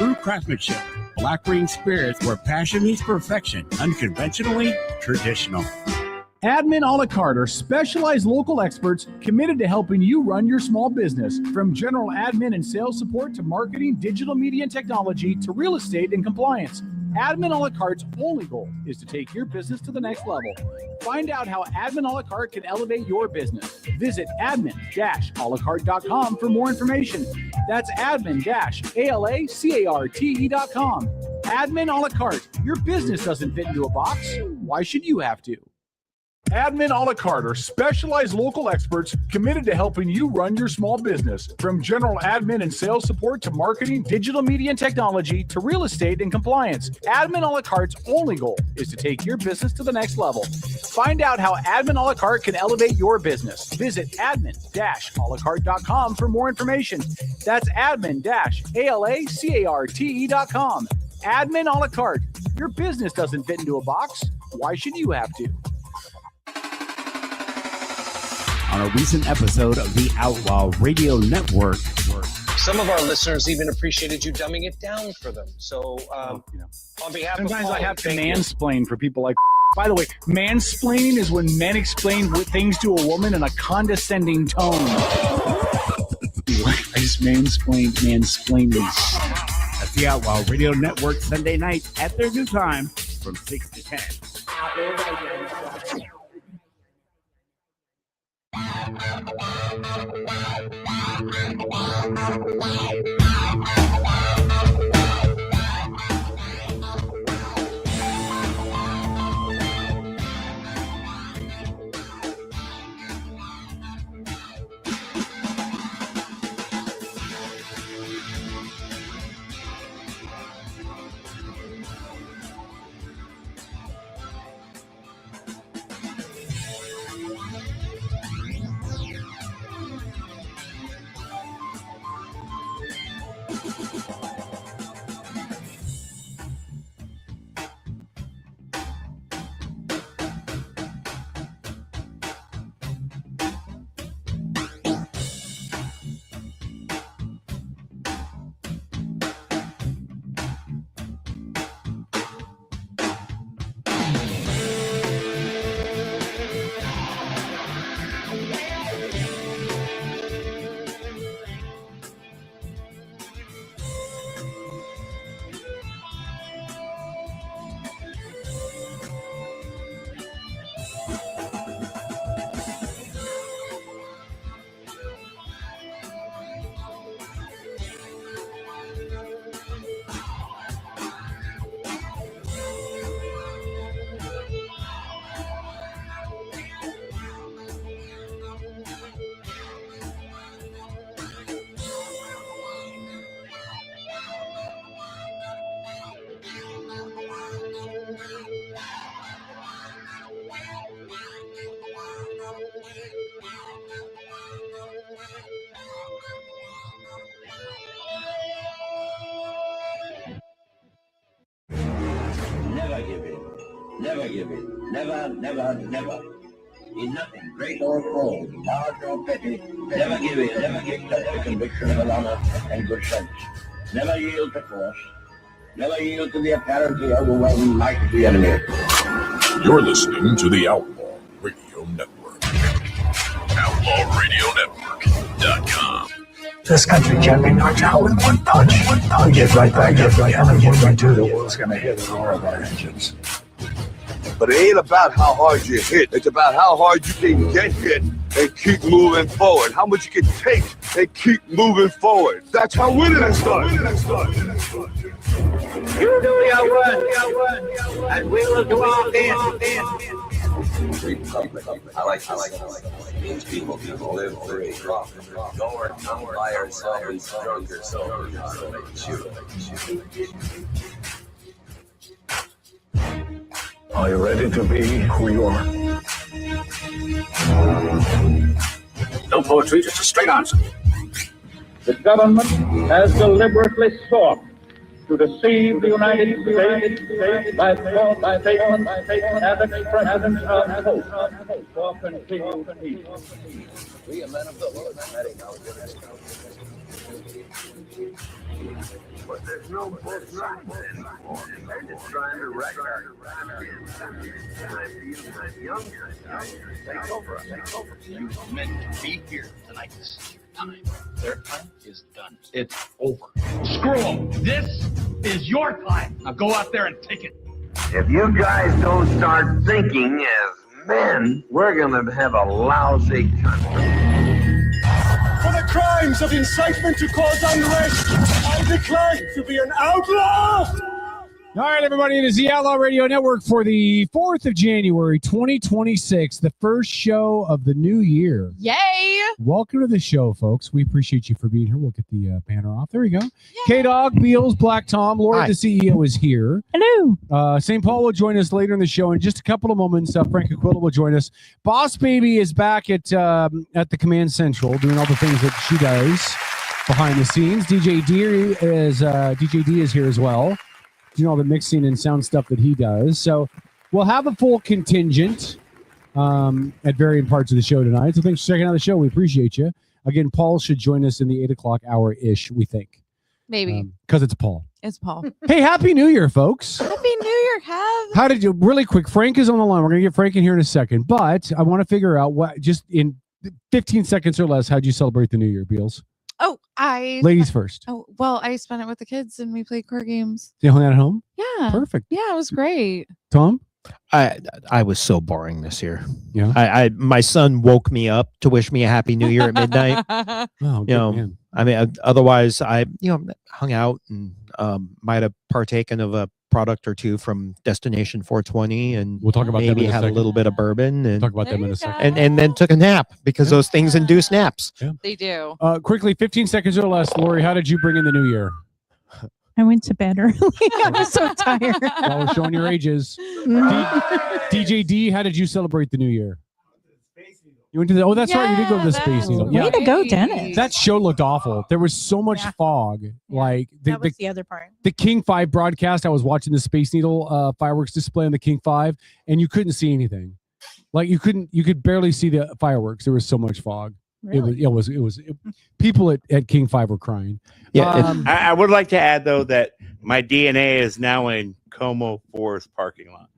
true craftsmanship. Black Green Spirits, where passion meets perfection. Unconventionally traditional. Admin a la carte are specialized local experts committed to helping you run your small business. From general admin and sales support to marketing, digital media and technology to real estate and compliance. Admin a la carte's only goal is to take your business to the next level. Find out how Admin a la carte can elevate your business. Visit admin-alacarte.com for more information. That's admin-alacarte.com. Admin a la carte. Your business doesn't fit into a box. Why should you have to? Admin a la carte are specialized local experts committed to helping you run your small business. From general admin and sales support to marketing, digital media and technology to real estate and compliance. Admin a la carte's only goal is to take your business to the next level. Find out how Admin a la carte can elevate your business. Visit admin-alacarte.com for more information. That's admin-alacarte.com. Admin a la carte. Your business doesn't fit into a box. Why should you have to? On a recent episode of the Outlaw Radio Network. Some of our listeners even appreciated you dumbing it down for them. So, on behalf of sometimes I have to mansplain for people like. By the way, mansplaining is when men explain things to a woman in a condescending tone. I just mansplained. That's the Outlaw Radio Network Sunday night at their new time from 6 to 10. Never give in. Never give in. Never, never, never. In nothing, great or small, large or petty, never give in. Never give up the conviction of honor and good sense. Never yield to force. Never yield to the apparently overwhelming might of the enemy. You're listening to the Outlaw Radio Network. OutlawRadioNetwork.com. This country can't be knocked out with one punch. We get right back up, and then what we do, the world's going to hear the roar of our engines. But it ain't about how hard you hit. It's about how hard you can get hit and keep moving forward. How much you can take and keep moving forward. That's how winning is done. You do your work, and we will do our best. I like means people live free. Go work, come by yourself and drunk yourself. Are you ready to be who you are? No poetry, just a straight answer. The government has deliberately sought to deceive the United States by false statements and expressions of hope for continued peace. We are men of the Lord, But there's no both sides anymore. They're just trying to wreck our time for you young guys. Take over. You meant to be here tonight. This is your time. Their time is done. It's over. Screw them. This is your time. Now go out there and take it. If you guys don't start thinking as men, we're gonna have a lousy country. For the crimes of incitement to cause unrest, I declare to be an outlaw! All right, everybody, it is the Outlaw Radio Network for the 4th of January, 2026, the first show of the new year. Yay! Welcome to the show, folks. We appreciate you for being here. We'll get the banner off. There we go. K-Dog, Beals, Black Tom, Lord, Hi. the CEO, is here. Hello. St. Paul will join us later in the show. In just a couple of moments, Frank Aquila will join us. Boss Baby is back at the Command Central doing all the things that she does behind the scenes. DJ D is here as well. You know, all the mixing and sound stuff that he does. So we'll have a full contingent at varying parts of the show tonight. So thanks for checking out the show. We appreciate you. Again, Paul should join us in the 8 o'clock hour-ish, we think. Maybe. Because it's Paul. It's Paul. Hey, Happy New Year, folks. Happy New Year, Kev. How did you, really quick, Frank is on the line. We're going to get Frank in here in a second. But I want to figure out, what, just in 15 seconds or less, how'd you celebrate the New Year, Beals? Oh, Ladies first. Oh, well, I spent it with the kids and we played card games. You hung out at home? Yeah. Perfect. Yeah, it was great. Tom? I was so boring this year. Yeah. My son woke me up to wish me a happy New Year at midnight. Oh, good man. I mean, otherwise I hung out and might have partaken of a product or two from Destination 420, and we'll talk about them maybe in a had a second. little bit of bourbon and Talk about them in a second. and then took a nap because those things induce naps. Yeah. They do. Quickly, 15 seconds or less, Lori, how did you bring in the new year? I went to bed early. I was so tired. Y'all were showing your ages. DJ D, how did you celebrate the new year? You went to the, that's right, you did go to the Space Needle. Way to go, Dennis. That show looked awful. There was so much fog. Like That was the other part. the King 5 broadcast, I was watching the Space Needle fireworks display on the King 5, and you couldn't see anything. Like you could barely see the fireworks. There was so much fog. Really? It was people at King 5 were crying. Yeah, I would like to add though that my DNA is now in Como Forest parking lot.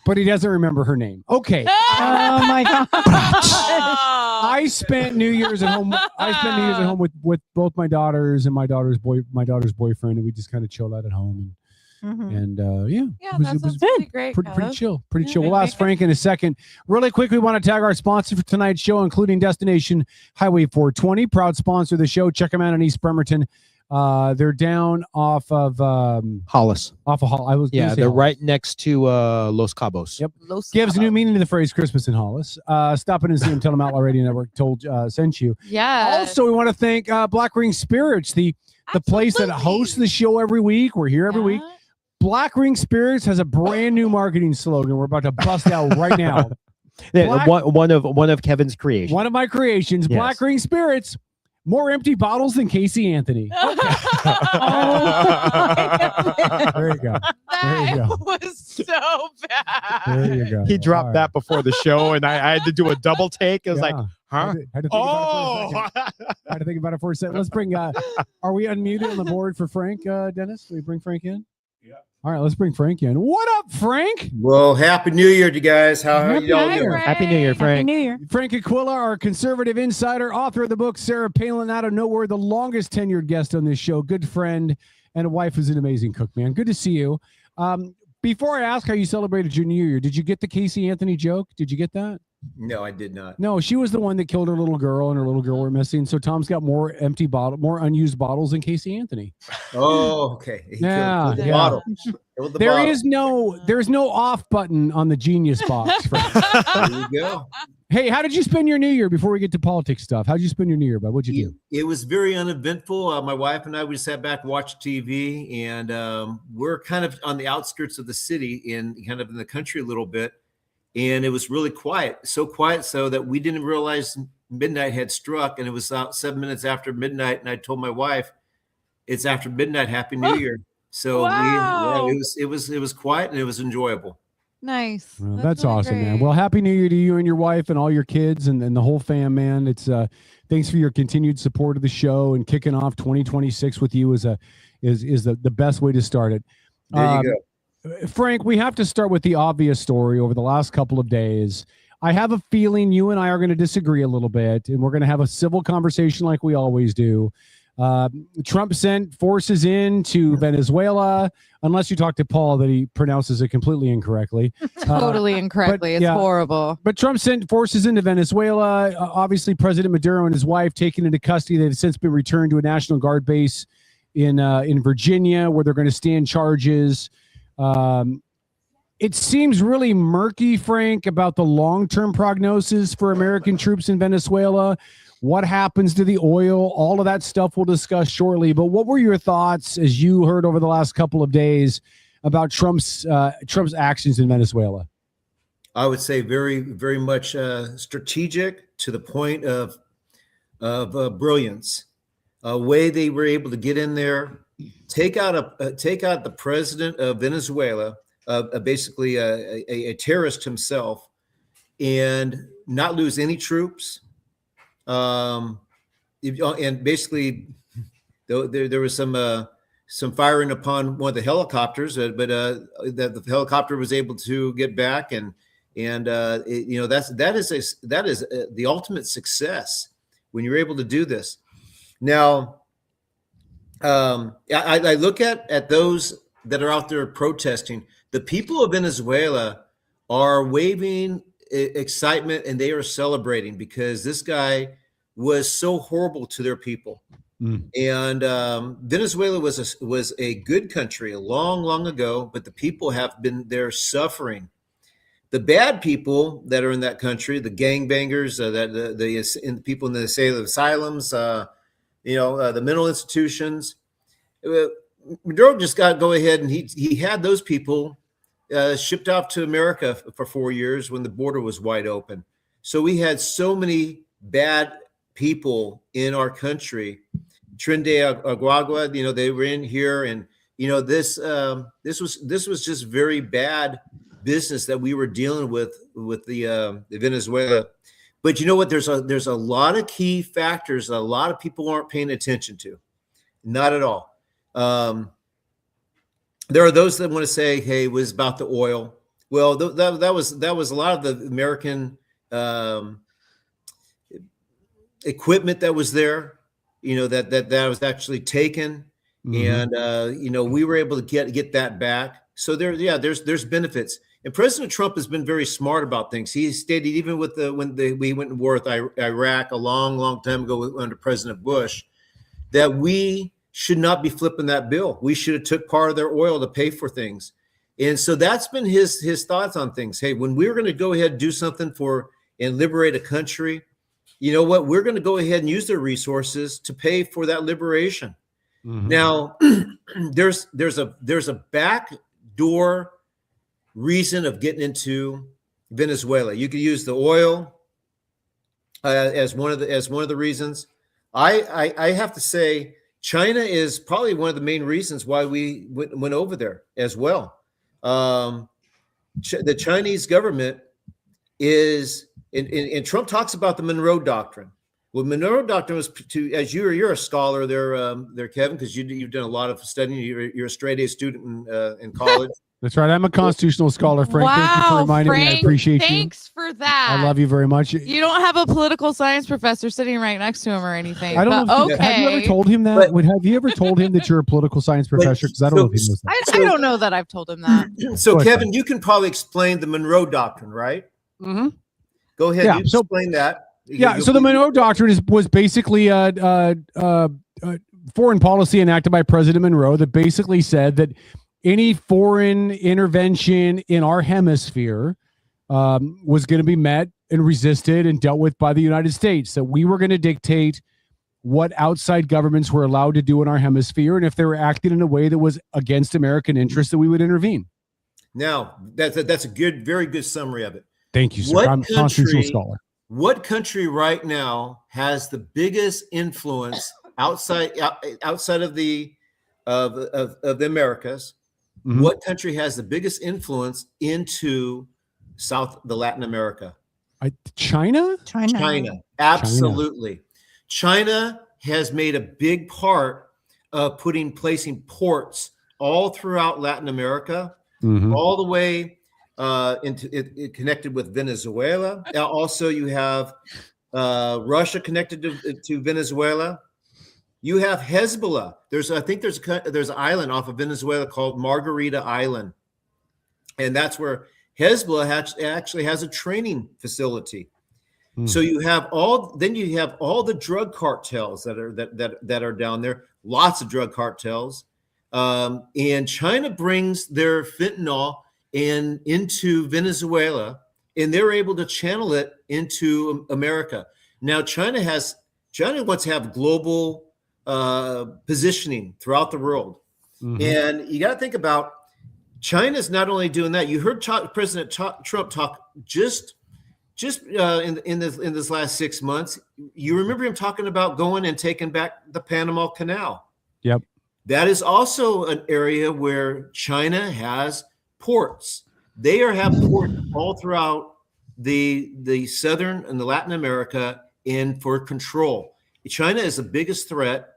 But he doesn't remember her name. Okay. Oh my god. I spent New Year's at home. With both my daughters and my daughter's boyfriend, and we just kind of chilled out at home. And Yeah, that sounds pretty great. pretty chill. Pretty Yeah, chill. We'll ask Frank in a second. Really quick, we want to tag our sponsor for tonight's show, including Destination Highway 420, proud sponsor of the show. Check them out in East Bremerton. They're down off of Hollis. Off of Hollis. They're right next to Los Cabos. Yep. Gives a new meaning to the phrase Christmas in Hollis. Stop in and see them. Tell them Outlaw Radio Network sent you. Yeah. Also, we want to thank Black Ring Spirits, the place that hosts the show every week. We're here every week. Black Ring Spirits has a brand new marketing slogan we're about to bust out right now. One of Kevin's creations. One of my creations. Yes. Black Ring Spirits. More empty bottles than Casey Anthony. Oh There you go. That was so bad. There you go. He dropped All right. that before the show, and I had to do a double take. It was like, huh? Had to think about it for a second. Let's bring. Are we unmuted on the board for Frank, Dennis? Do we bring Frank in? Yeah. All right, let's bring Frank in. What up, Frank? Well, Happy New Year to you guys. How are you all doing? Happy New Year, Frank. Happy New Year. Frank Aquila, our conservative insider, author of the book, Sarah Palin, out of nowhere, the longest tenured guest on this show, good friend, and a wife who's an amazing cook, man. Good to see you. Before I ask how you celebrated your New Year, did you get the Casey Anthony joke? Did you get that? No, I did not. No, she was the one that killed her little girl, and her little girl were missing. So Tom's got more unused bottles than Casey Anthony. Oh, okay. He Yeah, killed the yeah. bottle. Killed the bottle. There's no off button on the Genius box. Frank. There you go. Hey, how did you spend your New Year before we get to politics stuff? How did you spend your New Year, bud? What'd you do? It was very uneventful. My wife and I, we sat back, watched TV, and we're kind of on the outskirts of the city and kind of in the country a little bit. And it was really quiet, so that we didn't realize midnight had struck, and it was 7 minutes after midnight. And I told my wife, "It's after midnight. Happy New Year." So Wow. it was quiet and it was enjoyable. Nice. Well, that's really awesome, man. great. Well, happy New Year to you and your wife and all your kids and the whole fam, man. It's thanks for your continued support of the show, and kicking off 2026 with you is the best way to start it. There you go. Frank, we have to start with the obvious story over the last couple of days. I have a feeling you and I are going to disagree a little bit, and we're going to have a civil conversation like we always do. Trump sent forces into Venezuela, unless you talk to Paul that he pronounces it completely incorrectly. Totally incorrectly. It's horrible. But Trump sent forces into Venezuela. Obviously, President Maduro and his wife taken into custody. They've since been returned to a National Guard base in Virginia, where they're going to stand charges. It seems really murky, Frank, about the long-term prognosis for American troops in Venezuela. What happens to the oil? All of that stuff we'll discuss shortly. But what were your thoughts as you heard over the last couple of days about Trump's actions in Venezuela? I would say very, very much strategic, to the point of brilliance. A way they were able to get in there, take out the president of Venezuela, basically a terrorist himself, and not lose any troops. And basically, there was some firing upon one of the helicopters, but that the helicopter was able to get back, and that is the ultimate success when you're able to do this. Now, I look at those that are out there protesting. The people of Venezuela are waving excitement, and they are celebrating because this guy was so horrible to their people. And Venezuela was a good country a long ago, but the people have been there suffering. The bad people that are in that country, the gangbangers, the people in the asylums, the mental institutions. Maduro just got to go ahead, and he had those people shipped off to America for 4 years when the border was wide open. So we had so many bad people in our country. Trinidad, Agua, they were in here, and this was just very bad business that we were dealing with the Venezuela. But you know what? There's a lot of key factors that a lot of people aren't paying attention to. Not at all. There are those that want to say, "Hey, it was about the oil." Well, that was a lot of the American equipment that was there. That was actually taken, and we were able to get that back. So there's benefits. And President Trump has been very smart about things. He stated, even with when we went to war with Iraq a long time ago under President Bush, that we should not be flipping that bill. We should have took part of their oil to pay for things. And so that's been his thoughts on things. Hey, when we're going to go ahead and do something and liberate a country, you know what? We're going to go ahead and use their resources to pay for that liberation. Now, there's a backdoor reason of getting into Venezuela. You could use the oil as one of the reasons. I have to say, China is probably one of the main reasons why we went over there as well. The Chinese government is, and Trump talks about the Monroe Doctrine. Well, Monroe Doctrine was as you're a scholar there, Kevin, because you've done a lot of studying. You're a straight A student in college. That's right. I'm a constitutional scholar, Frank. Wow, thank you for reminding me. I appreciate you. Thanks for that. I love you very much. You don't have a political science professor sitting right next to him or anything. I don't know. Have you ever told him that? Have you ever told him that you're a political science professor? Because I don't know if he knows that. I don't know that I've told him that. So, Kevin, you can probably explain the Monroe Doctrine, right? Mm-hmm. Go ahead. Yeah, explain that. So the Monroe Doctrine was basically foreign policy enacted by President Monroe that basically said that any foreign intervention in our hemisphere was going to be met and resisted and dealt with by the United States. That we were going to dictate what outside governments were allowed to do in our hemisphere, and if they were acting in a way that was against American interests, that we would intervene. Now, that's a very good summry of it. Thank you, sir. I'm a constitutional scholar. What country right now has the biggest influence outside of the Americas Mhm. What country has the biggest influence into the Latin America? China? China. Absolutely. China has made a big part of placing ports all throughout Latin America, Mhm. all the way into it connected with Venezuela. Also, you have Russia connected to Venezuela. You have Hezbollah. I think there's an island off of Venezuela called Margarita Island, and that's where Hezbollah actually has a training facility. So you have all the drug cartels that are down there. Lots of drug cartels, and China brings their fentanyl into Venezuela, and they're able to channel it into America. Now China wants to have global positioning throughout the world, and you got to think about China's not only doing that. You heard President Trump talk just in this last 6 months. You remember him talking about going and taking back the Panama Canal. Yep. That is also an area where China has ports. They have ports all throughout the southern and the Latin America for control. China is the biggest threat,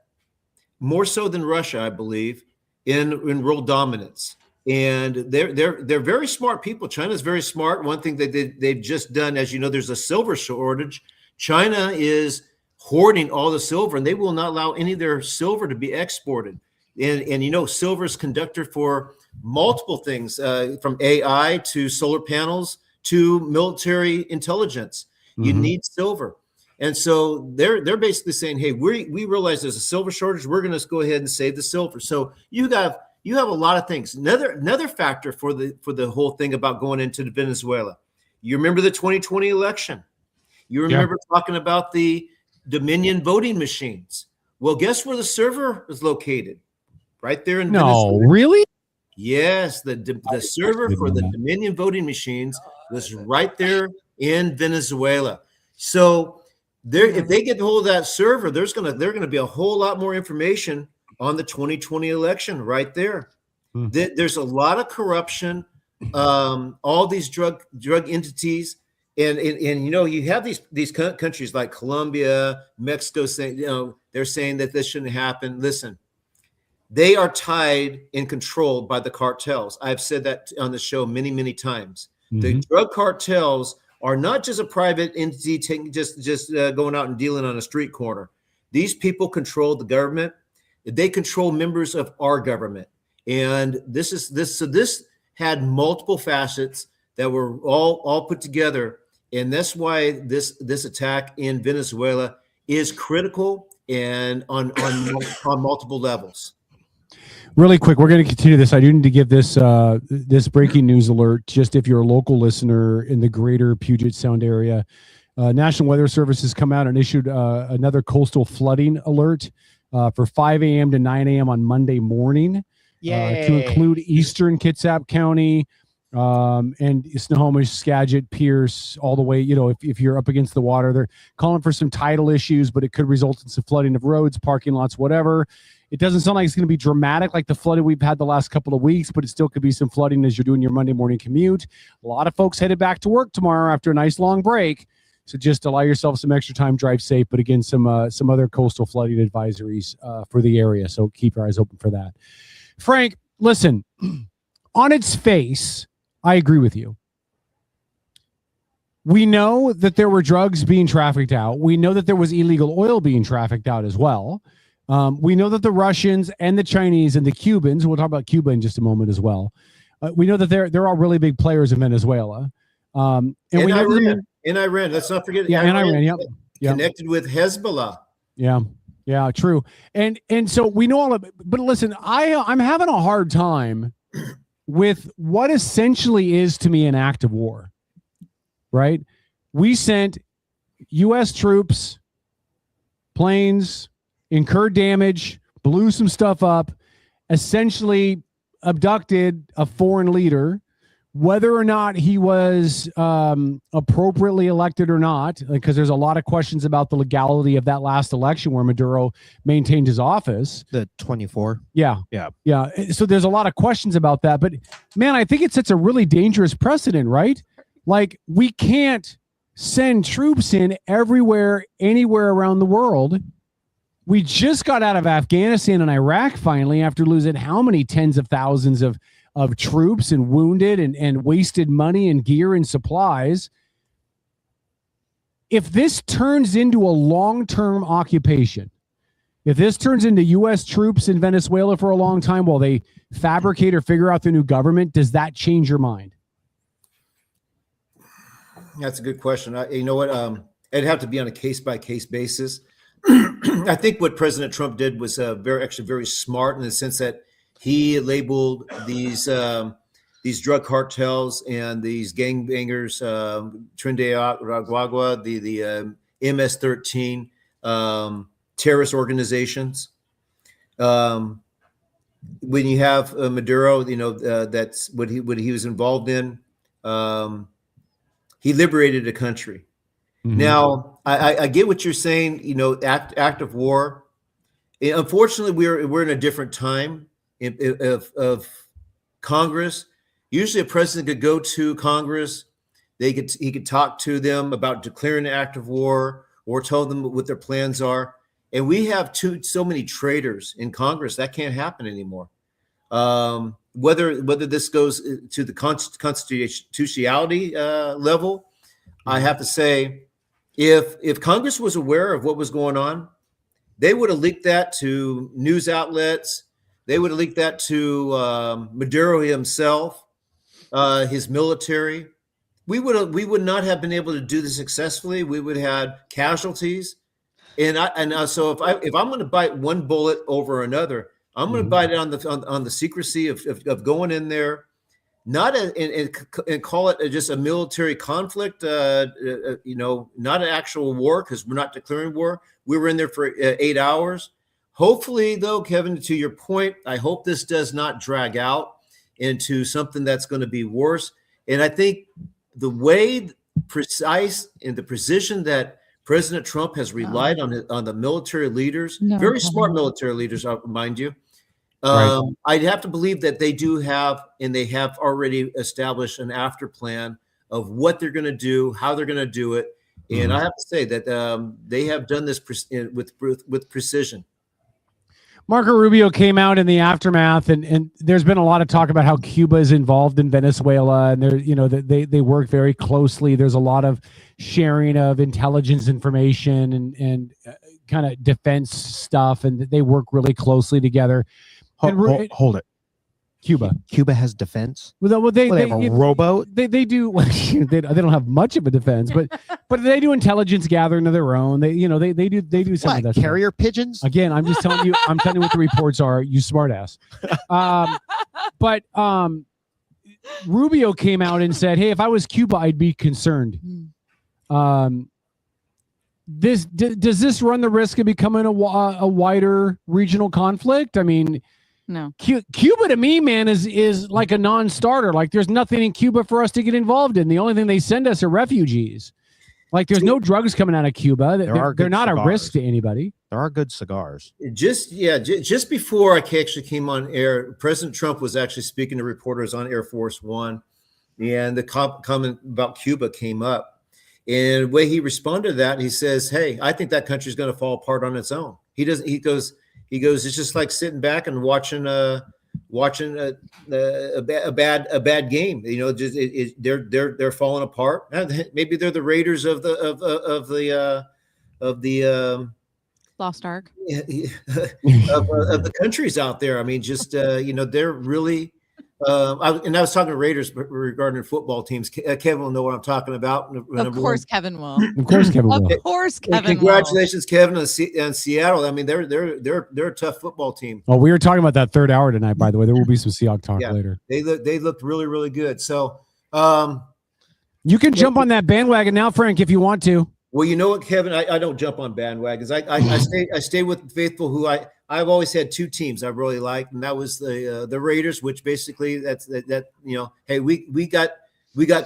more so than Russia, I believe, in world dominance. And they're very smart people. China's very smart. One thing that they've just done, as you know, there's a silver shortage. China is hoarding all the silver, and they will not allow any of their silver to be exported. And you know, silver is conductor for multiple things, from AI to solar panels to military intelligence. You need silver. And so they're basically saying, hey, we realize there's a silver shortage. We're going to go ahead and save the silver. So you have a lot of things. Another factor for the whole thing about going into Venezuela. You remember the 2020 election. You remember talking about the Dominion voting machines. Well, guess where the server is located? Right there in Venezuela. Really? Yes, the server for the Dominion voting machines was right there in Venezuela. So if they get hold of that server, they're gonna be a whole lot more information on the 2020 election right there. There's a lot of corruption, all these drug entities, and you know, you have these countries like Colombia, Mexico saying, you know, they're saying that this shouldn't happen. Listen, they are tied and controlled by the cartels. I've said that on the show many, many times. The drug cartels are not just a private entity just going out and dealing on a street corner. These people control the government. They control members of our government. And this had multiple facets that were all put together. And that's why this attack in Venezuela is critical and on multiple levels. Really quick, we're going to continue this. I do need to give this this breaking news alert. Just if you're a local listener in the greater Puget Sound area, National Weather Service has come out and issued another coastal flooding alert for 5 a.m. to 9 a.m. on Monday morning, to include eastern Kitsap County and Snohomish, Skagit, Pierce, all the way. You know, if you're up against the water, they're calling for some tidal issues, but it could result in some flooding of roads, parking lots, whatever. It doesn't sound like it's going to be dramatic like the flooding we've had the last couple of weeks, but it still could be some flooding as you're doing your Monday morning commute. A lot of folks headed back to work tomorrow after a nice long break. So just allow yourself some extra time, drive safe. But again, some other coastal flooding advisories for the area. So keep your eyes open for that. Frank, listen, on its face, I agree with you. We know that there were drugs being trafficked out. We know that there was illegal oil being trafficked out as well. We know that the Russians and the Chinese and the Cubans, we'll talk about Cuba in just a moment as well. We know that they're all really big players in Venezuela. And we Iran. In Iran, let's not forget. Yeah, in Iran, yep. Connected with Hezbollah. Yeah, true. And so we know all of it. But listen, I'm having a hard time with what essentially is to me an act of war, right? We sent U.S. troops, planes, incurred damage, blew some stuff up, essentially abducted a foreign leader, whether or not he was appropriately elected or not, because there's a lot of questions about the legality of that last election where Maduro maintained his office. The 24. Yeah. So there's a lot of questions about that. But man, I think it sets a really dangerous precedent, right? Like, we can't send troops in everywhere, anywhere around the world. We just got out of Afghanistan and Iraq finally after losing how many tens of thousands of troops and wounded and wasted money and gear and supplies. If this turns into a long-term occupation, if this turns into U.S. troops in Venezuela for a long time while they fabricate or figure out the new government, does that change your mind? That's a good question. You know what? It'd have to be on a case-by-case basis. I think what President Trump did was very smart in the sense that he labeled these drug cartels and these gangbangers, Trinidad, Aragua, the MS-13 terrorist organizations. When you have Maduro, that's what he was involved in. He liberated a country. Mm-hmm. Now, I get what you're saying. Act of war. Unfortunately, we're in a different time of Congress. Usually, a president could go to Congress. He could talk to them about declaring an act of war or tell them what their plans are. And we have so many traitors in Congress that can't happen anymore. Whether this goes to the constitutionality level, I have to say, if Congress was aware of what was going on, they would have leaked that to news outlets. They would have leaked that to Maduro himself, his military. We would not have been able to do this successfully. We would have had casualties. So if I'm going to bite one bullet over another, I'm going to bite it on the secrecy of going in there, not and call it just a military conflict. Not an actual war, because we're not declaring war. We were in there for 8 hours. Hopefully, though, Kevin, to your point, I hope this does not drag out into something that's going to be worse. And I think the way precise and the precision that President Trump has relied on the military leaders, very smart military leaders, I'll remind you. Right. I'd have to believe that they do have, and they have already established an after plan of what they're going to do, how they're going to do it. And I have to say that they have done this with precision. Marco Rubio came out in the aftermath, and there's been a lot of talk about how Cuba is involved in Venezuela, and they work very closely. There's a lot of sharing of intelligence information and kind of defense stuff, and they work really closely together. Hold it. Cuba has defense. Well, they have a rowboat. They do. They don't have much of a defense, but they do intelligence gathering of their own. They do some of that. Carrier pigeons. Again, I'm just telling you. I'm telling you what the reports are. You smartass. But Rubio came out and said, "Hey, if I was Cuba, I'd be concerned." Does this run the risk of becoming a wider regional conflict? I mean. No. Cuba to me, man, is like a non-starter. Like, there's nothing in Cuba for us to get involved in. The only thing they send us are refugees. Like, there's no drugs coming out of Cuba. They're not a risk to anybody. There are good cigars. Just before I actually came on air, President Trump was actually speaking to reporters on Air Force One, and the comment about Cuba came up. And the way he responded to that, he says, "Hey, I think that country's going to fall apart on its own." He goes, it's just like sitting back and watching a bad game. They're falling apart. Maybe they're the Raiders of the Lost Ark of the countries out there. I mean, they're really. I was talking to Raiders regarding football teams. Kevin will know what I'm talking about. Of course, Kevin will. Of course, Kevin will. Of course, Kevin. Congratulations, Kevin, and Seattle. I mean, they're a tough football team. Oh, we were talking about that third hour tonight. By the way, there will be some Seahawks talk later. They looked really, really good. So, you can jump on that bandwagon now, Frank, if you want to. Well, you know what, Kevin, I don't jump on bandwagons. I stay with faithful who I I've always had two teams I really liked, and that was the Raiders, which basically that hey, we got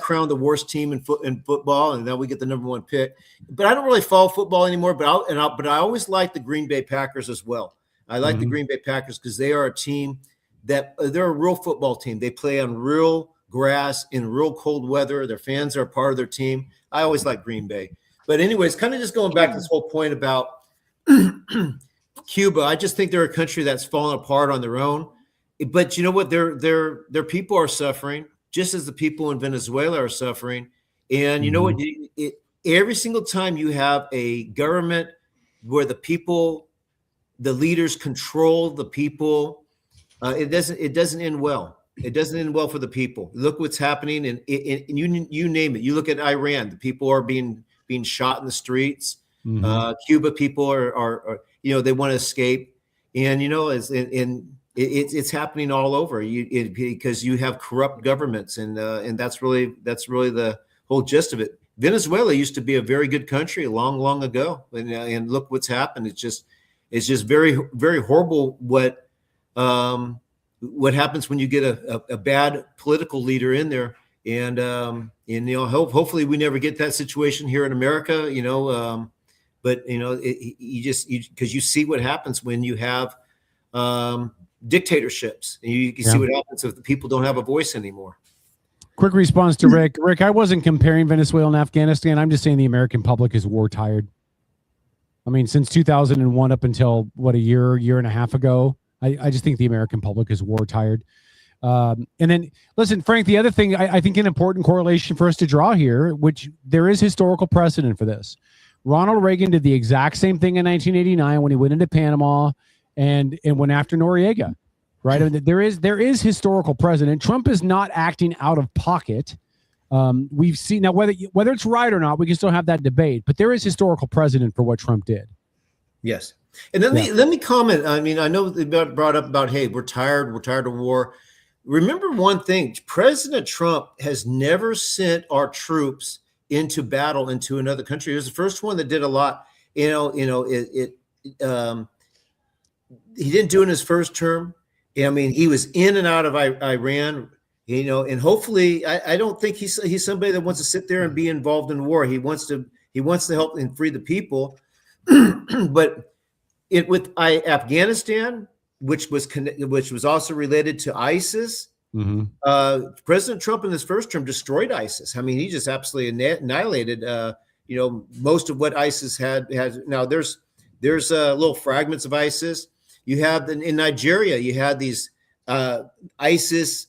crowned the worst team in football, and now we get the number one pick. But I don't really follow football anymore. But I always like the Green Bay Packers as well. I like the Green Bay Packers because they are a team that they're a real football team. They play on real grass in real cold weather. Their fans are a part of their team. I always like Green Bay. But anyways, kind of just going back to this whole point about Cuba, I just think they're a country that's fallen apart on their own. But you know what? Their people are suffering, just as the people in Venezuela are suffering. And you know what? Every single time you have a government where the people, the leaders control the people, it doesn't end well. It doesn't end well for the people. Look what's happening, and you name it. You look at Iran; the people are being shot in the streets. Cuba people are they want to escape, and it's happening all over. Because you have corrupt governments, and that's really the whole gist of it. Venezuela used to be a very good country long ago, and look what's happened. It's just very, very horrible what happens when you get a bad political leader in there, and hopefully we never get that situation here in America, but because you see what happens when you have dictatorships, and you can see what happens if the people don't have a voice anymore. Quick response to Rick. Rick, I wasn't comparing Venezuela and Afghanistan. I'm just saying the American public is war tired. I mean, since 2001 up until a year and a half ago, I just think the American public is war tired. And then, listen, Frank, the other thing, I think an important correlation for us to draw here, which there is historical precedent for this. Ronald Reagan did the exact same thing in 1989 when he went into Panama and went after Noriega, right? I mean, there is historical precedent. Trump is not acting out of pocket. We've seen now whether it's right or not, we can still have that debate, but there is historical precedent for what Trump did. Yes. And let me comment. I mean, I know they brought up about, hey, we're tired of war. Remember one thing: President Trump has never sent our troops into battle into another country. He was the first one that did a lot. He didn't do it in his first term. I mean, he was in and out of Iran. And hopefully, I don't think he's somebody that wants to sit there and be involved in war. He wants to help and free the people, but. With Afghanistan, which was also related to ISIS, President Trump in his first term destroyed ISIS. I mean, he just absolutely annihilated, most of what ISIS had. Now there's little fragments of ISIS. You have in Nigeria, you had these ISIS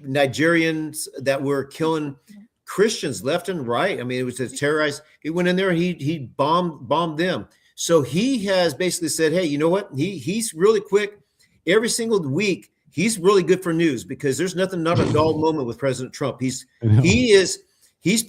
Nigerians that were killing Christians left and right. I mean, it was a terrorized. He went in there, he bombed them. So he has basically said, hey, you know what? He's really quick. Every single week, he's really good for news because there's not a dull moment with President Trump. He's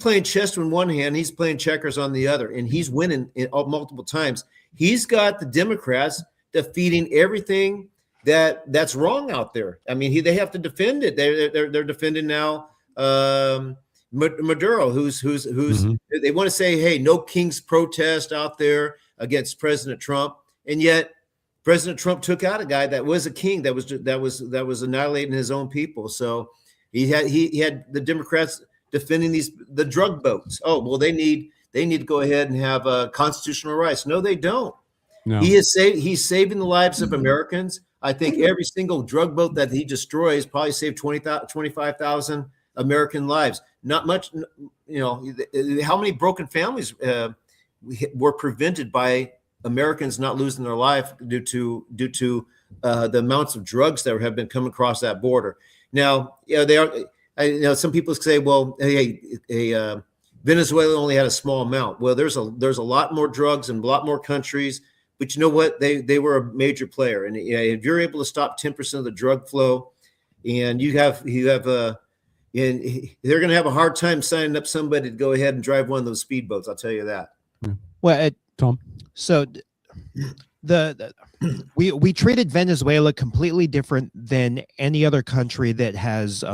playing chess in one hand, he's playing checkers on the other, and he's winning multiple times. He's got the Democrats defeating everything that's wrong out there. I mean, they have to defend it. They're defending now Maduro, who's they want to say, hey, no king's protest out there against President Trump, and yet President Trump took out a guy that was a king that was annihilating his own people. So he had the Democrats defending the drug boats. Oh well, they need to go ahead and have constitutional rights. No, they don't. No. He's saving the lives of Americans. I think every single drug boat that he destroys probably saved 25,000 American lives. Not much. How many broken families were prevented by Americans not losing their life due to the amounts of drugs that have been coming across that border. Now, they are. Some people say, "Well, Venezuela only had a small amount." Well, there's a lot more drugs in a lot more countries, but you know what? They were a major player, and if you're able to stop 10% of the drug flow, and you have and they're going to have a hard time signing up somebody to go ahead and drive one of those speedboats. I'll tell you that. Well, Tom. So we treated Venezuela completely different than any other country that has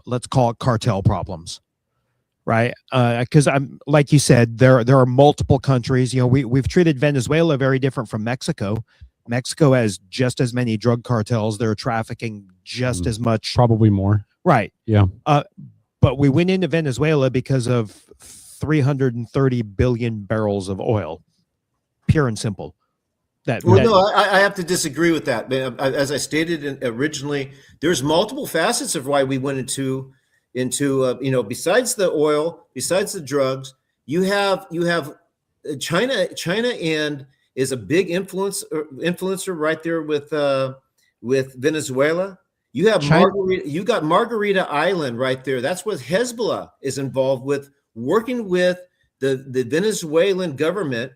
let's call it cartel problems, right? Because I'm like you said, there are multiple countries. We've treated Venezuela very different from Mexico. Mexico has just as many drug cartels. They're trafficking just as much. Probably more. Right. Yeah. But we went into Venezuela because of 330 billion barrels of oil. Pure and simple. No, I have to disagree with that. As I stated originally, there's multiple facets of why we went into besides the oil, besides the drugs, you have China and is a big influencer right there with Venezuela. You have Margarita Island right there. That's what Hezbollah is involved with, working with the Venezuelan government,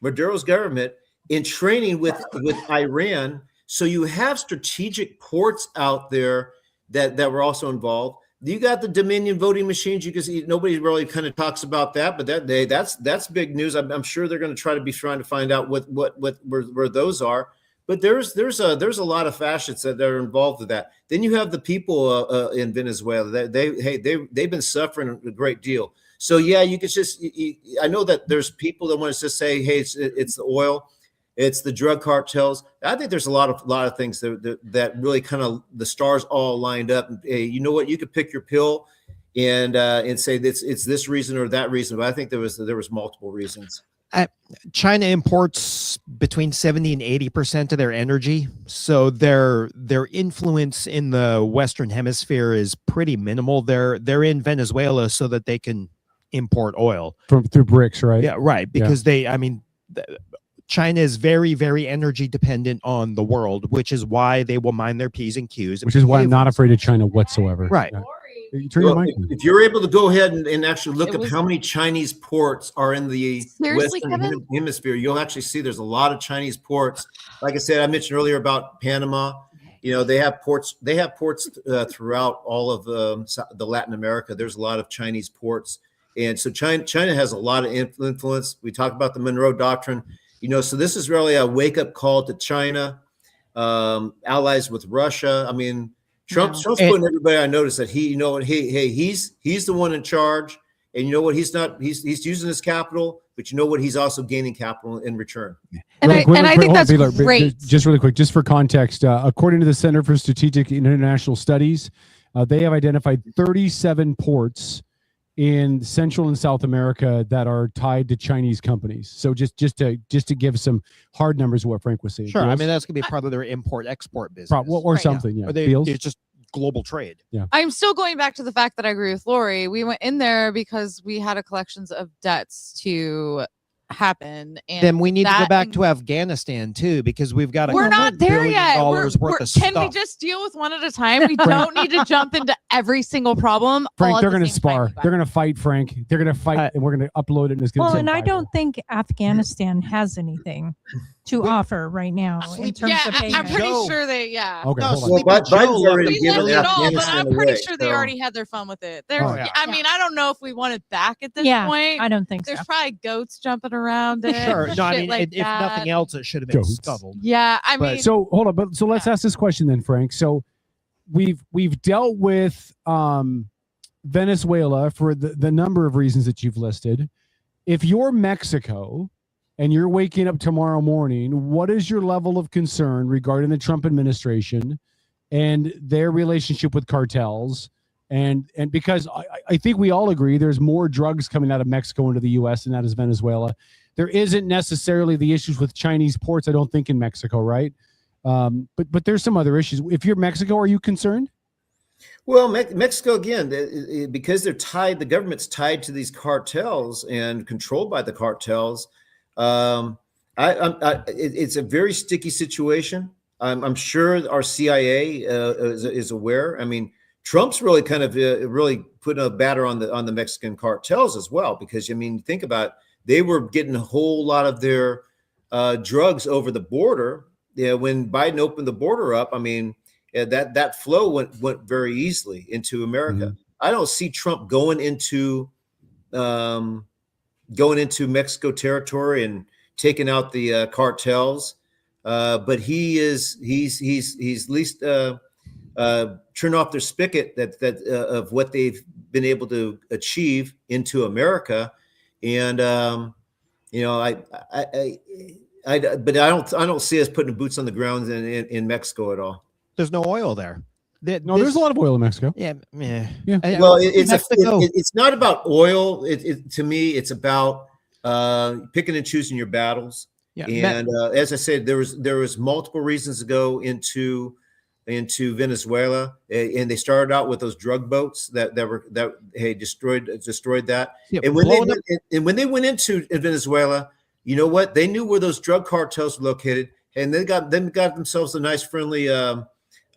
Maduro's government, in training with Iran. So you have strategic ports out there that were also involved. You got the Dominion voting machines. You can see nobody really kind of talks about that, but that's big news. I'm sure they're going to try to find out where those are. But there's a lot of facets that are involved with that. Then you have the people in Venezuela. They've been suffering a great deal. So yeah, you could I know that there's people that want to just say, hey, it's the oil. It's the drug cartels. I think there's a lot of things that really kind of the stars all lined up. Hey, you know what? You could pick your pill and say it's this reason or that reason. But I think there was multiple reasons. China imports between 70 and 80% of their energy, so their influence in the Western Hemisphere is pretty minimal. They're in Venezuela so that they can import oil through BRICS, right? Yeah, right. Because China is very, very energy dependent on the world, which is why they will mind their P's and Q's. Which is why I'm not afraid of China whatsoever. Right. Yeah. If you're able to go ahead and actually look at how many Chinese ports are in the Western Hemisphere, you'll actually see there's a lot of Chinese ports. Like I said, I mentioned earlier about Panama. They have ports. They have ports throughout all of the Latin America. There's a lot of Chinese ports, and so China has a lot of influence. We talk about the Monroe Doctrine. So this is really a wake-up call to China, allies with Russia. I mean, Trump's putting everybody on notice that he's the one in charge, and you know what? He's using his capital, but you know what? He's also gaining capital in return. And I think that's great. Just really quick, just for context, according to the Center for Strategic and International Studies, they have identified 37 ports in Central and South America that are tied to Chinese companies. So just to give some hard numbers of what Frank was saying. Sure, I mean that's gonna be part of their import-export business, or something. Yeah, it's just global trade. Yeah, I'm still going back to the fact that I agree with Lori. We went in there because we had a collections of debts to happen, and then we need to go back to Afghanistan too, because we've got we're not there yet. Worth of Can stuff. we just deal with one at a time? We don't need to jump into every single problem. Frank, they're going to spar. They're going to fight, Frank. They're going to fight, and we're going to upload it. And I don't think Afghanistan has anything to offer right now in terms of payment. I'm pretty sure they. Yeah. Okay. Biden's already given Afghanistan but I'm pretty away, sure they already had their fun with it. I mean, I don't know if we want it back at this point. I don't think There's so. probably goats jumping around it. Sure. No, I mean, like if nothing else, it should have been scuttled. Yeah, I mean. So hold on, so let's ask this question then, Frank. So we've dealt with Venezuela for the number of reasons that you've listed. If you're Mexico and you're waking up tomorrow morning, what is your level of concern regarding the Trump administration and their relationship with cartels? And because I think we all agree there's more drugs coming out of Mexico into the U.S. than that is Venezuela. There isn't necessarily the issues with Chinese ports, I don't think, in Mexico, right? But there's some other issues. If you're Mexico, are you concerned? Well, Mexico, again, because they're tied, the government's tied to these cartels and controlled by the cartels. It's a very sticky situation. I'm sure our CIA is aware. I mean, Trump's really kind of really putting a batter on the Mexican cartels as well, because I mean, think about it, they were getting a whole lot of their drugs over the border. Yeah, when Biden opened the border up, I mean, that flow went very easily into America. Mm-hmm. I don't see Trump going into Mexico territory and taking out the cartels, but he's at least turn off their spigot that of what they've been able to achieve into America. And I but I don't see us putting boots on the ground in Mexico at all. There's no oil there. No, there's a lot of oil in Mexico. Yeah. Well, it's not about oil. To me, it's about picking and choosing your battles. Yeah, and as I said, there was multiple reasons to go into Venezuela, and they started out with those drug boats that destroyed that. Yeah, and when they went into Venezuela, you know what? They knew where those drug cartels were located, and they got themselves a nice friendly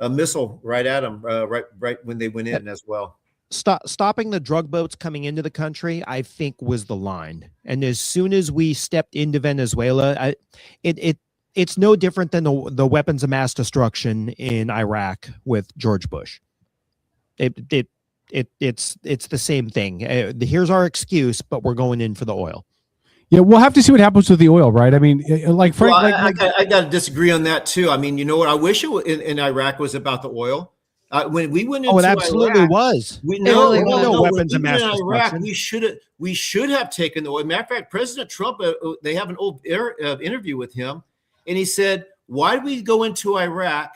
a missile right at them right when they went in as well. Stopping the drug boats coming into the country, I think, was the line. And as soon as we stepped into Venezuela, it's no different than the weapons of mass destruction in Iraq with George Bush. It's the same thing. Here's our excuse, but we're going in for the oil. Yeah, we'll have to see what happens with the oil, right? I mean, like Frank, well, I got to disagree on that too. I mean, you know what? I wish it in Iraq was about the oil. When we went into it absolutely Iraq, was. No, weapons of mass Iraq, destruction. we should have taken the oil. Matter of fact, President Trump, they have an old interview with him, and he said, "Why did we go into Iraq,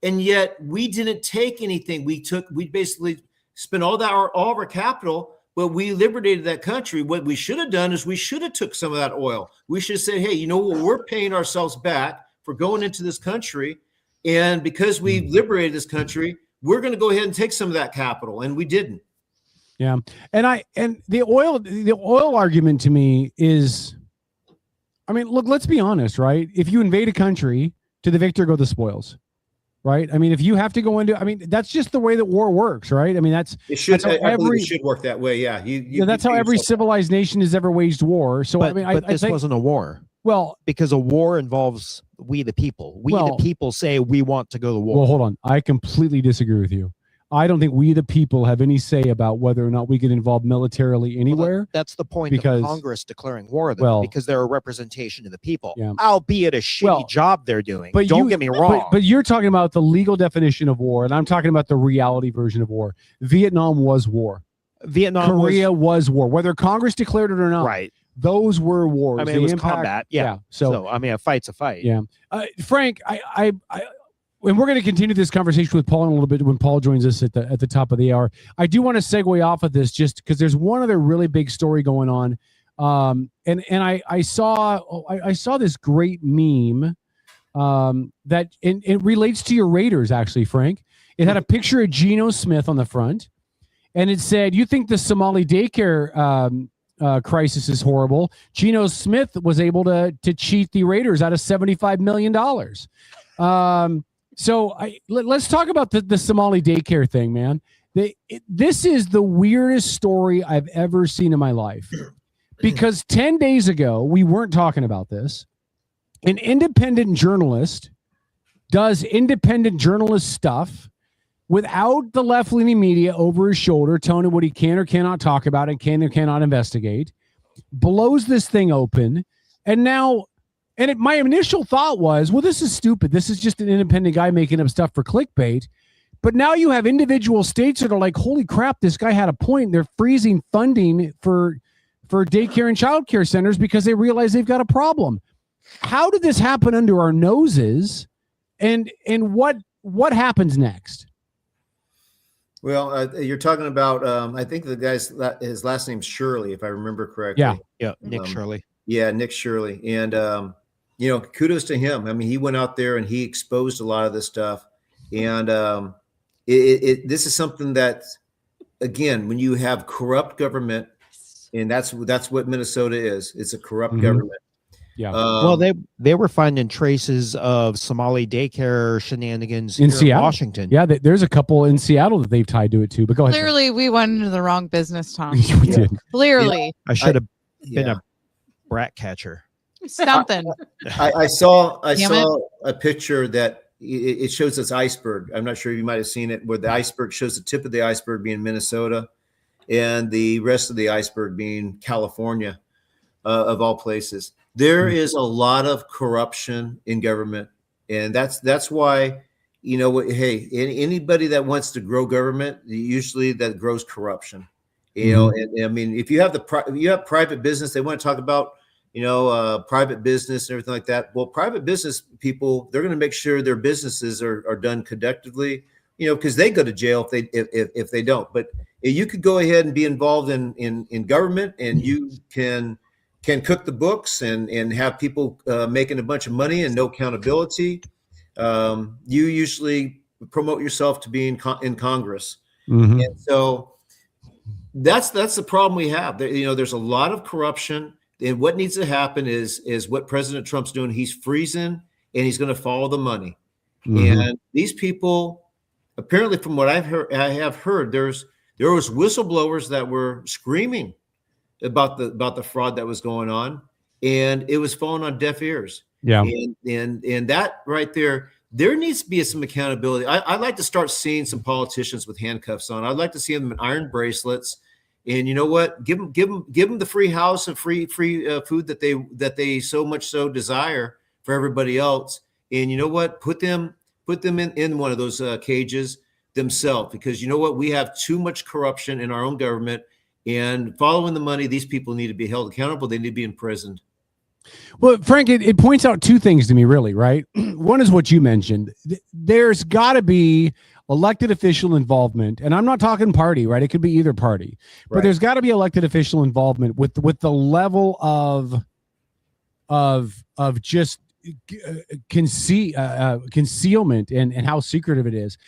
and yet we didn't take anything? We basically spent all of our capital." But we liberated that country. What we should have done is we should have took some of that oil. We should have said, hey, you know what? We're paying ourselves back for going into this country. And because we liberated this country, we're going to go ahead and take some of that capital. And we didn't. Yeah. And the oil argument to me is, I mean, look, let's be honest, right? If you invade a country, to the victor go the spoils. Right. I mean, if you have to go into, I mean, that's just the way that war works, right? I mean, it should. I believe it should work that way. Yeah. That's how every civilized nation has ever waged war. So but, I mean, but this wasn't a war. Well, because a war involves we the people. The people say we want to go to war. Well, hold on. I completely disagree with you. I don't think we the people have any say about whether or not we get involved militarily anywhere. Well, that's the point of Congress declaring war, though, because they're a representation of the people, albeit a shitty job they're doing. But don't get me wrong. But you're talking about the legal definition of war, and I'm talking about the reality version of war. Vietnam was war. Korea was war, whether Congress declared it or not. Right. Those were wars. I mean, it was combat. Yeah. So I mean, a fight's a fight. Yeah. Frank, and we're going to continue this conversation with Paul in a little bit when Paul joins us at the top of the hour. I do want to segue off of this just because there's one other really big story going on. And I saw this great meme that it relates to your Raiders, actually, Frank. It had a picture of Geno Smith on the front, and it said, "You think the Somali daycare crisis is horrible? Geno Smith was able to cheat the Raiders out of $75 million." So let's talk about the Somali daycare thing, man. This is the weirdest story I've ever seen in my life, because 10 days ago, we weren't talking about this. An independent journalist does independent journalist stuff without the left-leaning media over his shoulder telling him what he can or cannot talk about and can or cannot investigate, blows this thing open, and now... And my initial thought was, well, this is stupid. This is just an independent guy making up stuff for clickbait. But now you have individual states that are like, holy crap, this guy had a point. They're freezing funding for daycare and childcare centers because they realize they've got a problem. How did this happen under our noses? And what happens next? Well, you're talking about, I think the guy's, his last name's Shirley, if I remember correctly. Yeah. Nick Shirley. Yeah, Nick Shirley. And, kudos to him. I mean, he went out there and he exposed a lot of this stuff. And this is something that, again, when you have corrupt government, and that's what Minnesota is. It's a corrupt government. Yeah. Well, they were finding traces of Somali daycare shenanigans in here Seattle, Washington. Yeah, there's a couple in Seattle that they've tied to it too. But go ahead. Clearly, we went into the wrong business, Tom. We did. Clearly, I should have been a brat catcher. Something. I saw a picture that it shows this iceberg. I'm not sure if you might have seen it, where the iceberg shows the tip of the iceberg being Minnesota and the rest of the iceberg being California, of all places. There is a lot of corruption in government, and that's why, hey, anybody that wants to grow government, usually that grows corruption. And I mean, if you have private business, they want to talk about private business and everything like that. Well, private business people, they're going to make sure their businesses are done conductively, because they go to jail if they don't. But you could go ahead and be involved in government, and you can cook the books and have people making a bunch of money and no accountability. You usually promote yourself to be in Congress. Mm-hmm. And so that's the problem we have. There's a lot of corruption. And what needs to happen is what President Trump's doing. He's freezing, and he's going to follow the money. Mm-hmm. And these people, apparently, from what I have heard, there was whistleblowers that were screaming about the fraud that was going on, and it was falling on deaf ears. Yeah. And that right there needs to be some accountability. I'd like to start seeing some politicians with handcuffs on. I'd like to see them in iron bracelets. And you know what? Give them the free house and free food that they so much so desire for everybody else. And you know what? Put them in one of those cages themselves, because you know what? We have too much corruption in our own government, and following the money, these people need to be held accountable. They need to be imprisoned. Well, Frank, it points out two things to me, really, right? One is what you mentioned. There's got to be elected official involvement, and I'm not talking party, right? It could be either party, but there's got to be elected official involvement with the level of just concealment and how secretive it is.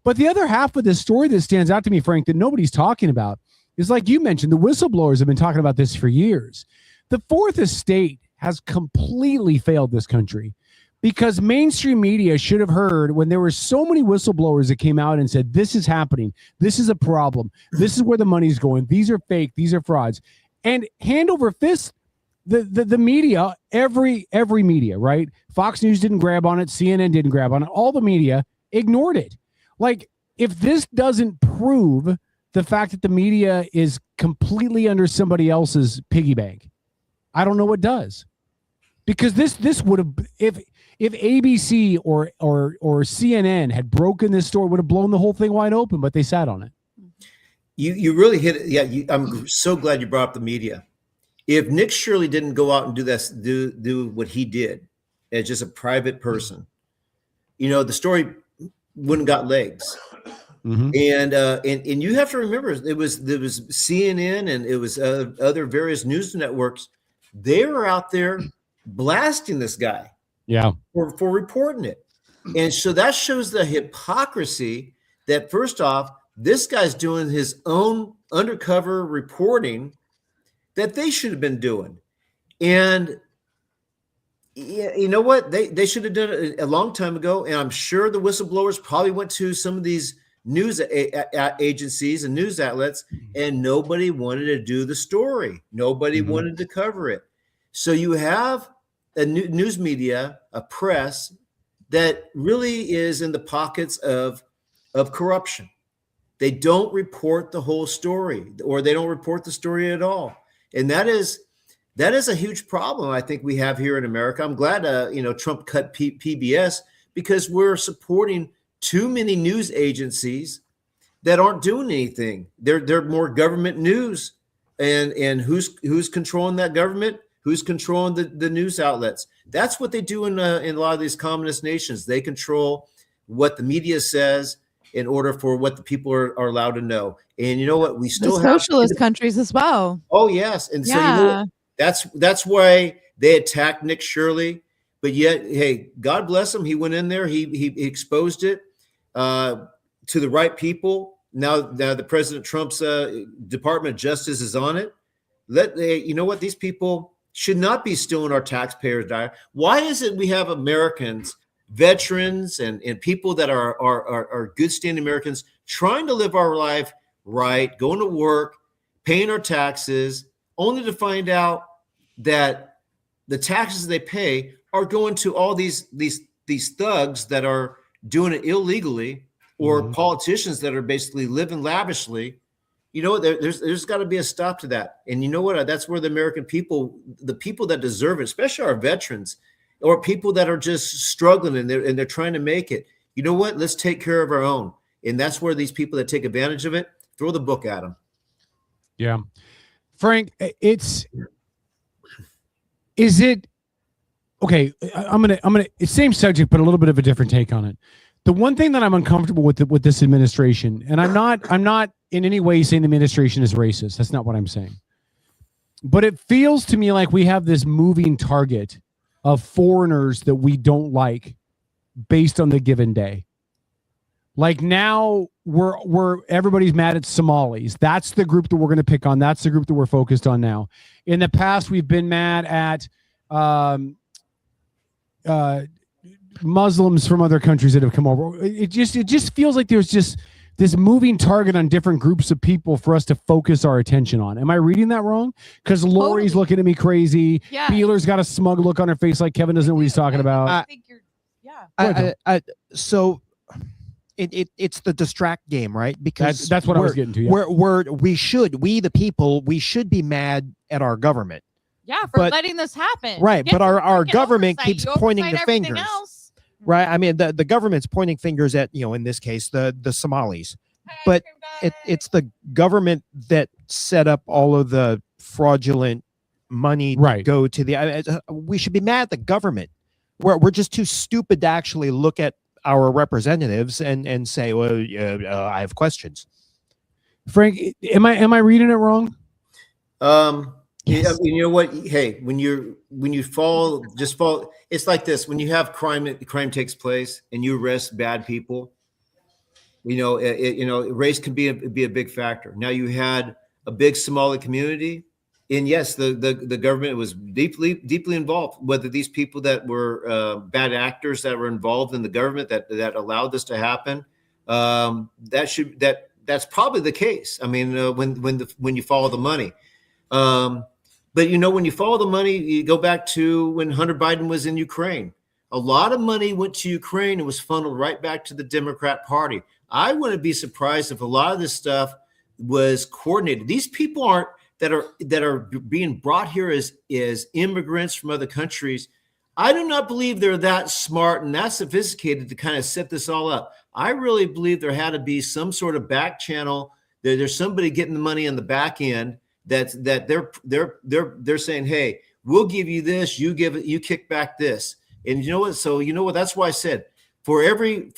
But the other half of this story that stands out to me, Frank, that nobody's talking about is, like you mentioned, the whistleblowers have been talking about this for years. The Fourth Estate has completely failed this country, because mainstream media should have heard when there were so many whistleblowers that came out and said, this is happening. This is a problem. This is where the money's going. These are fake. These are frauds. And hand over fist, the media, every media, right? Fox News didn't grab on it. CNN didn't grab on it. All the media ignored it. Like, if this doesn't prove the fact that the media is completely under somebody else's piggy bank, I don't know what does. Because this would have, if ABC or CNN had broken this story, would have blown the whole thing wide open, but they sat on it. You really hit it. Yeah, I'm so glad you brought up the media. If Nick Shirley didn't go out and do what he did as just a private person, the story wouldn't got legs. Mm-hmm. And you have to remember, there was CNN and it was other various news networks. They were out there blasting this guy, for reporting it. And so that shows the hypocrisy that, first off, this guy's doing his own undercover reporting that they should have been doing. And you know what? They should have done it a long time ago. And I'm sure the whistleblowers probably went to some of these news agencies and news outlets, and nobody wanted to do the story. Nobody wanted to cover it. So you have a news media, a press that really is in the pockets of corruption. They don't report the whole story, or they don't report the story at all. And that is a huge problem I think we have here in America. I'm glad Trump cut PBS, because we're supporting too many news agencies that aren't doing anything. They're more government news, and who's controlling that government? Who's controlling the news outlets? That's what they do in a lot of these communist nations. They control what the media says in order for what the people are allowed to know. And you know what? We still have socialist countries as well. Oh yes, and so you know what? That's why they attacked Nick Shirley. But yet, hey, God bless him. He went in there. He exposed it to the right people. Now the President Trump's Department of Justice is on it. You know what? These people should not be stealing our taxpayers' dollar. Why is it we have Americans, veterans, and people that are good standing Americans trying to live our life right, going to work, paying our taxes, only to find out that the taxes they pay are going to all these thugs that are doing it illegally, or politicians that are basically living lavishly? You know, there's got to be a stop to that. And you know what? That's where the American people, the people that deserve it, especially our veterans, or people that are just struggling and they're trying to make it. You know what? Let's take care of our own. And that's where these people that take advantage of it, throw the book at them. Yeah. Frank, Is it okay? I'm gonna. It's same subject, but a little bit of a different take on it. The one thing that I'm uncomfortable with this administration, and I'm not in any way saying the administration is racist. That's not what I'm saying. But it feels to me like we have this moving target of foreigners that we don't like based on the given day. Like now we're everybody's mad at Somalis. That's the group that we're going to pick on. That's the group that we're focused on now. In the past, we've been mad at Muslims from other countries that have come over. It just feels like there's just this moving target on different groups of people for us to focus our attention on. Am I reading that wrong? Because Lori's looking at me crazy. Yeah. Beeler's got a smug look on her face like Kevin doesn't know what he's talking about. I think you're, yeah. So it's the distract game, right? Because that's what I was getting to. Yeah. We the people, we should be mad at our government. Yeah, for letting this happen. Right, Get but our freaking government oversight. keeps You pointing oversight the everything fingers. else. Right. I mean, the government's pointing fingers at, in this case, the Somalis. But it's the government that set up all of the fraudulent money to go to the. We should be mad at the government. We're just too stupid to actually look at our representatives and say, well, I have questions. Frank, am I reading it wrong? Yeah, you know what? Hey, when you fall, just fall. It's like this: when you have crime takes place and you arrest bad people, race can be a big factor. Now you had a big Somali community, and yes, the government was deeply deeply involved. Whether these people that were bad actors that were involved in the government that allowed this to happen, that's probably the case. I mean, when you follow the money. But when you follow the money, you go back to when Hunter Biden was in Ukraine. A lot of money went to Ukraine and was funneled right back to the Democrat Party. I wouldn't be surprised if a lot of this stuff was coordinated. These people that are being brought here as immigrants from other countries. I do not believe they're that smart and that sophisticated to kind of set this all up. I really believe there had to be some sort of back channel. There's somebody getting the money on the back end. That they're saying, hey, we'll give you this, you kick back this, and you know what? So you know what? That's why I said for every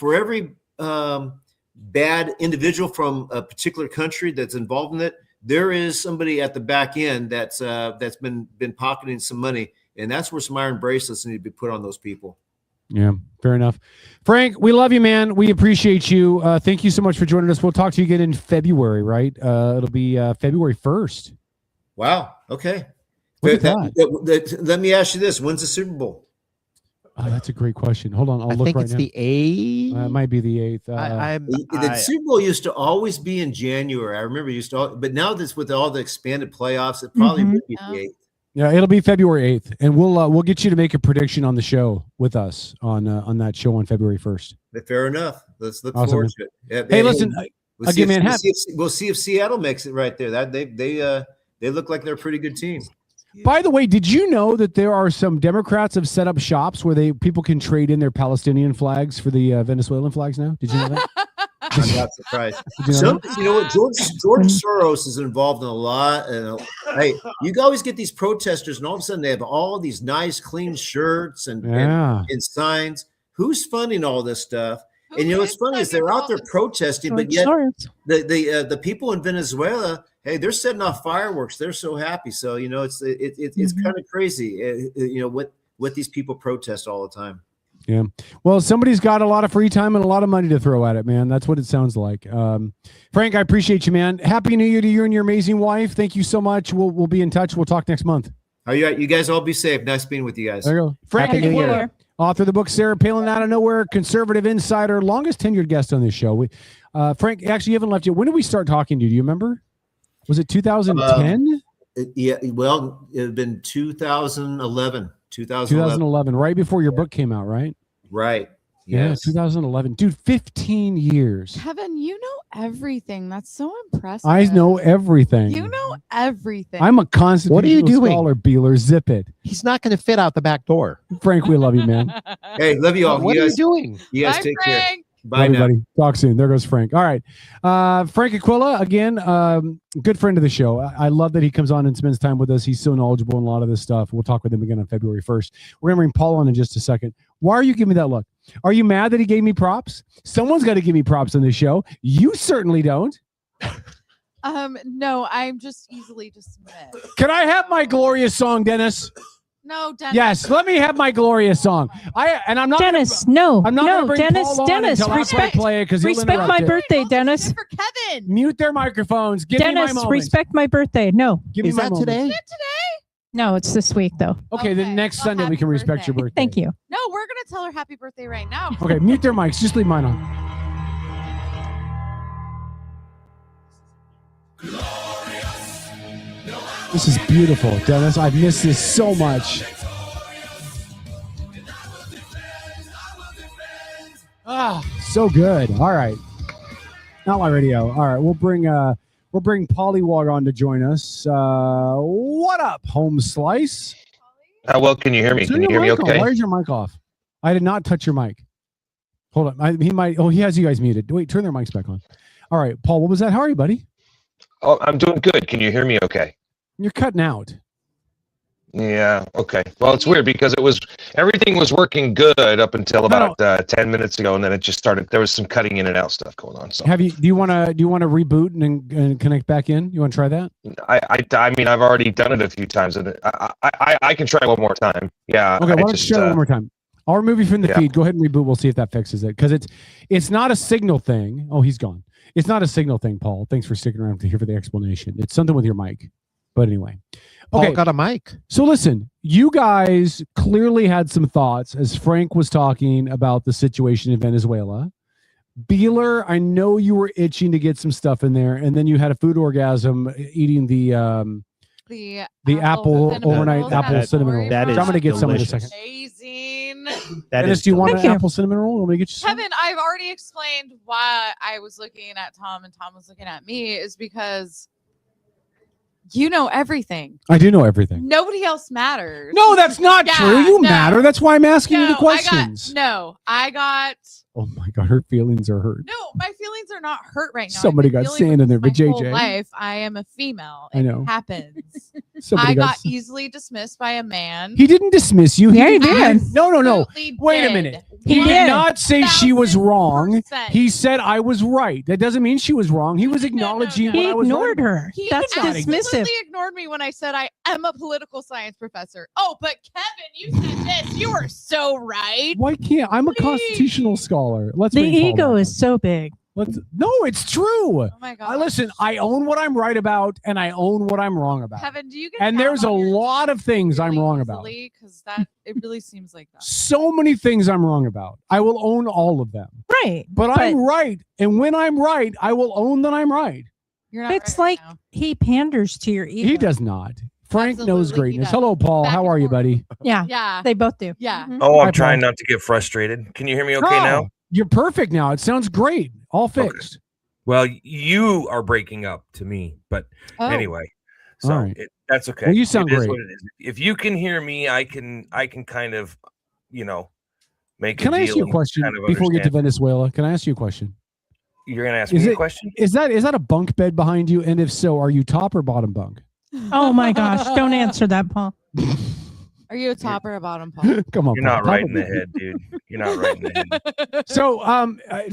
bad individual from a particular country that's involved in it, there is somebody at the back end that's been pocketing some money, and that's where some iron bracelets need to be put on those people. Yeah, fair enough. Frank, we love you, man. We appreciate you. Thank you so much for joining us. We'll talk to you again in February, right? It'll be February 1st. Wow. Okay. Look at that. Let me ask you this: when's the Super Bowl? Oh, that's a great question. Hold on, I'll look think right it's now. the 8th. It might be the 8th. The Super Bowl used to always be in January. I remember but now this with all the expanded playoffs, it probably would be the 8th. Yeah, it'll be February 8th, and we'll get you to make a prediction on the show with us on that show on February 1st. Fair enough. Let's look Awesome, forward man. to it. Hey, listen, again, man. We'll see if Seattle makes it right there. That they look like they're a pretty good team. By the way, did you know that there are some Democrats have set up shops where people can trade in their Palestinian flags for the Venezuelan flags now? Did you know that? I'm not surprised. You know what? George Soros is involved in a lot. Hey, you always get these protesters, and all of a sudden they have all these nice, clean shirts and signs. Who's funding all this stuff? And what's funny is they're out there protesting, but yet the people in Venezuela, hey, they're setting off fireworks. They're so happy. So it's kind of crazy. What these people protest all the time. Yeah. Well, somebody's got a lot of free time and a lot of money to throw at it, man. That's what it sounds like. Frank, I appreciate you, man. Happy New Year to you and your amazing wife. Thank you so much. We'll be in touch. We'll talk next month. All right, you guys all be safe. Nice being with you guys. There you go. Frank Aquila, author of the book Sarah Palin Out of Nowhere, conservative insider, longest tenured guest on this show. Frank, actually, you haven't left yet. When did we start talking to you? Do you remember? Was it 2010? Yeah. Well, it had been 2011. 2011, right before your book came out, right? Right. Yes. Yeah, 2011. Dude, 15 years. Kevin, you know everything. That's so impressive. I know everything. You know everything. I'm a constitutional What are you doing? scholar, Beeler. Zip it. He's not going to fit out the back door. Frank, we love you, man. Hey, love you all. What are you doing? You guys Bye, take Frank. care. Bye Love you, now. buddy. Talk soon. There goes Frank. All right. Frank Aquila, again, good friend of the show. I love that he comes on and spends time with us. He's so knowledgeable in a lot of this stuff. We'll talk with him again on February 1st. We're going to bring Paul on in just a second. Why are you giving me that look? Are you mad that he gave me props? Someone's got to give me props on this show. You certainly don't. No, I'm just easily dismissed. Can I have my glorious song, Dennis? No, Dennis. Yes, let me have my glorious song. I'm not Dennis. I'm not no, gonna bring Dennis. Paul on Dennis, until after I respect, play it because respect my birthday, Dennis. For Kevin. Mute their microphones. Give me my Dennis, moment. respect my birthday. No, Give me my moment. Is it today? No, it's this week though. Okay, then next Sunday we can respect your birthday. Thank you. No, we're gonna tell her happy birthday right now. Okay, mute their mics. Just leave mine on. This is beautiful, Dennis. I've missed this so much. Ah, so good. All right. Outlaw Radio. All right, we'll bring Pollywog on to join us. What up, Home Slice? How well can you hear me? Turn Can you your hear me mic on. okay? Why is your mic off? I did not touch your mic. Hold on. He might. Oh, he has you guys muted. Wait, turn their mics back on. All right, Paul, what was that? How are you, buddy? Oh, I'm doing good. Can you hear me okay? You're cutting out. Yeah, okay. Well, it's weird because everything was working good up until about 10 minutes ago, and then it just started. There was some cutting in and out stuff going on. So Do you want to reboot and connect back in? You want to try that? I mean, I've already done it a few times, and I can try one more time. Yeah. Okay, why don't you try it one more time? I'll remove you from the feed. Go ahead and reboot. We'll see if that fixes it. Because it's not a signal thing. Oh, he's gone. It's not a signal thing, Paul. Thanks for sticking around to hear for the explanation. It's something with your mic. But anyway. Paul got a mic. So listen, you guys clearly had some thoughts as Frank was talking about the situation in Venezuela. Beeler, I know you were itching to get some stuff in there, and then you had a food orgasm eating the apple overnight apple cinnamon roll. That is I'm going to get some in a second. Amazing. Dennis, do you want an apple cinnamon roll? Want me to get you some? Kevin, I've already explained why I was looking at Tom and Tom was looking at me is because you know everything. I do know everything. Nobody else matters. No, that's not true. You matter. That's why I'm asking you the I questions. got. Oh my God, her feelings are hurt. No, my feelings are not hurt right now. Somebody got sand in there, but my whole JJ. life, I am a female. I know. It happens. Somebody I got got- easily dismissed by a man. He didn't dismiss you. Yeah, he did. No. Absolutely Wait a did. minute. He He did did. not say she was wrong. 1000%. He said I was right. That doesn't mean she was wrong. He was acknowledging what He I was ignored right. her. He That's dismissive. absolutely ignored me when I said I am a political science professor. Oh, but Kevin, you said this. You were so right. Why can't I'm a constitutional scholar? Let's The bring Paul ego back is so big. No, it's true. Oh my God. Listen, I own what I'm right about, and I own what I'm wrong about. Kevin, do you get And there's a lot of things I'm wrong about. Because that it really seems like that. So many things I'm wrong about. I will own all of them. Right. But I'm right, and when I'm right, I will own that I'm right. You're not It's like he panders to your ego. He does not. Frank knows Absolutely, he greatness. does. Hello, Paul. How are you, buddy? Yeah. Yeah. They both do. Yeah. Oh, Hi, I'm trying Paul. not to get frustrated. Can you hear me okay Oh, now? You're perfect now. It sounds great. All fixed. Well, you are breaking up to me, but Oh. anyway, All so right. that's okay. Well, you sound It is great. what it is. If you can hear me, I can kind of, make. Can a I ask deal you a and question kind of before we get to understand. Venezuela? Can I ask you a question? You're gonna ask Is me it- a question? Is that a bunk bed behind you? And if so, are you top or bottom bunk? Oh my gosh. Don't answer that, Paul. Are you a top or a bottom, Paul? Come on, You're Paul. not right in Top the head, dude. You're not right in the head. So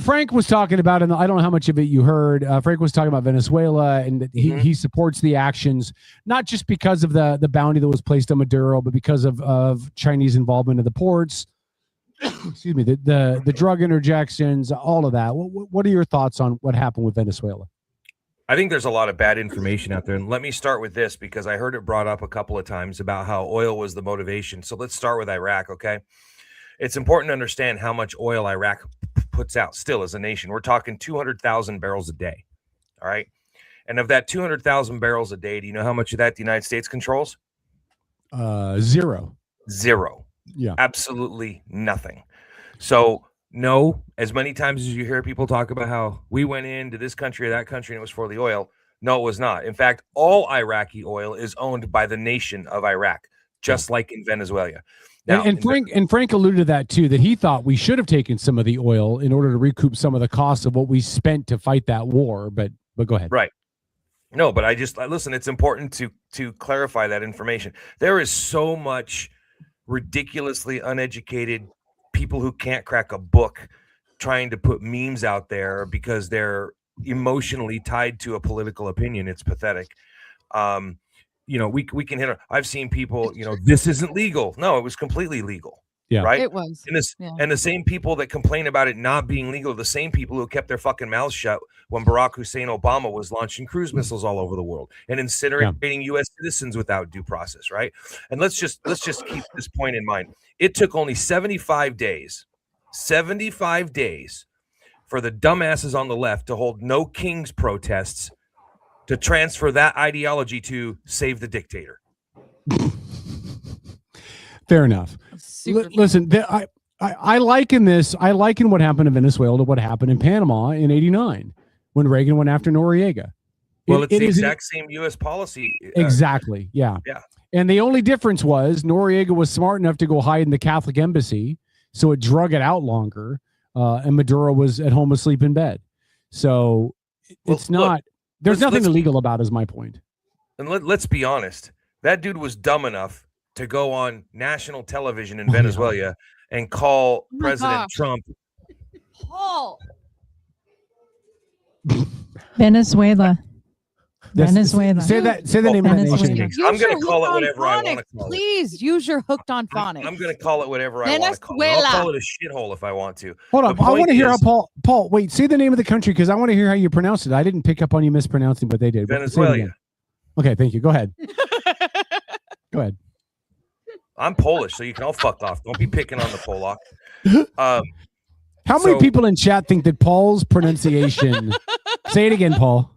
Frank was talking about, and I don't know how much of it you heard. Frank was talking about Venezuela, and that he supports the actions, not just because of the bounty that was placed on Maduro, but because of Chinese involvement in the ports. Excuse me, the drug interjections, all of that. What are your thoughts on what happened with Venezuela? I think there's a lot of bad information out there. And let me start with this because I heard it brought up a couple of times about how oil was the motivation. So let's start with Iraq, okay? It's important to understand how much oil Iraq puts out still as a nation. We're talking 200,000 barrels a day, all right? And of that 200,000 barrels a day, do you know how much of that the United States controls? Zero. Zero. Yeah. Absolutely nothing. So no, as many times as you hear people talk about how we went into this country or that country and it was for the oil, no, it was not. In fact, all Iraqi oil is owned by the nation of Iraq, just like in Venezuela. Now, and Frank alluded to that too, that he thought we should have taken some of the oil in order to recoup some of the costs of what we spent to fight that war. But go ahead. Right. No, but listen, it's important to clarify that information. There is so much ridiculously uneducated people who can't crack a book trying to put memes out there because they're emotionally tied to a political opinion. It's pathetic. We can hit. I've seen people. This isn't legal. No, it was completely legal. Yeah, right. It was. And the same people that complain about it not being legal are the same people who kept their fucking mouths shut when Barack Hussein Obama was launching cruise missiles all over the world and incinerating U.S. citizens without due process. Right. And let's just keep this point in mind. It took only 75 days for the dumbasses on the left to hold no kings protests to transfer that ideology to save the dictator. Fair enough. Listen, I liken this. I liken what happened in Venezuela to what happened in Panama in '89 when Reagan went after Noriega. Well, it's the exact same U.S. policy. Exactly. Yeah. Yeah. And the only difference was Noriega was smart enough to go hide in the Catholic embassy, so it drug it out longer, and Maduro was at home asleep in bed. So it's not. There's nothing illegal about it, is my point. And let's be honest. That dude was dumb enough to go on national television in Venezuela and call President Trump. Paul. Venezuela. Venezuela. Say the name of that nation. I'm going to call it whatever I want to call it. Please use your hooked on phonics. I'm going to call it whatever I want to call it. I'll call it a shithole if I want to. Hold on. I want to hear how Paul, wait, say the name of the country because I want to hear how you pronounce it. I didn't pick up on you mispronouncing, but they did. Venezuela. Okay, thank you. Go ahead. Go ahead. I'm Polish, so you can all fuck off. Don't be picking on the Polak. How many people in chat think that Paul's pronunciation? Say it again, Paul.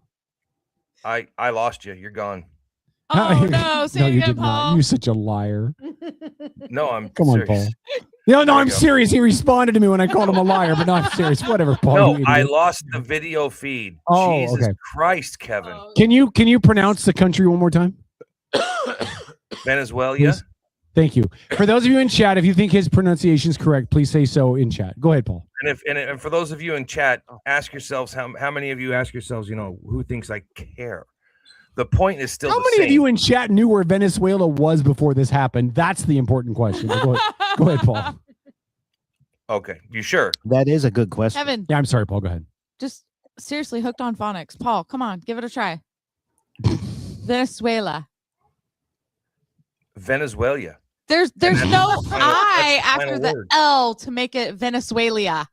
I lost you. You're gone. Oh no! Say it again, Paul. You're such a liar. No, I'm Come on, serious. Paul. No, I'm serious. He responded to me when I called him a liar, but no, I'm serious. Whatever, Paul. No, I lost the video feed. Oh, Jesus okay. Christ, Kevin. Can you pronounce the country one more time? Venezuela. Please? Thank you. For those of you in chat, if you think his pronunciation is correct, please say so in chat. Go ahead, Paul. And for those of you in chat, ask yourselves how many of you ask yourselves, who thinks I care? The point is still how many of you in chat knew where Venezuela was before this happened? That's the important question. Go ahead, Paul. Okay, you sure? That is a good question. Kevin. Yeah, I'm sorry, Paul. Go ahead. Just seriously hooked on phonics. Paul, come on, give it a try. Venezuela. Venezuela. There's no I final after the word. L to make it Venezuela.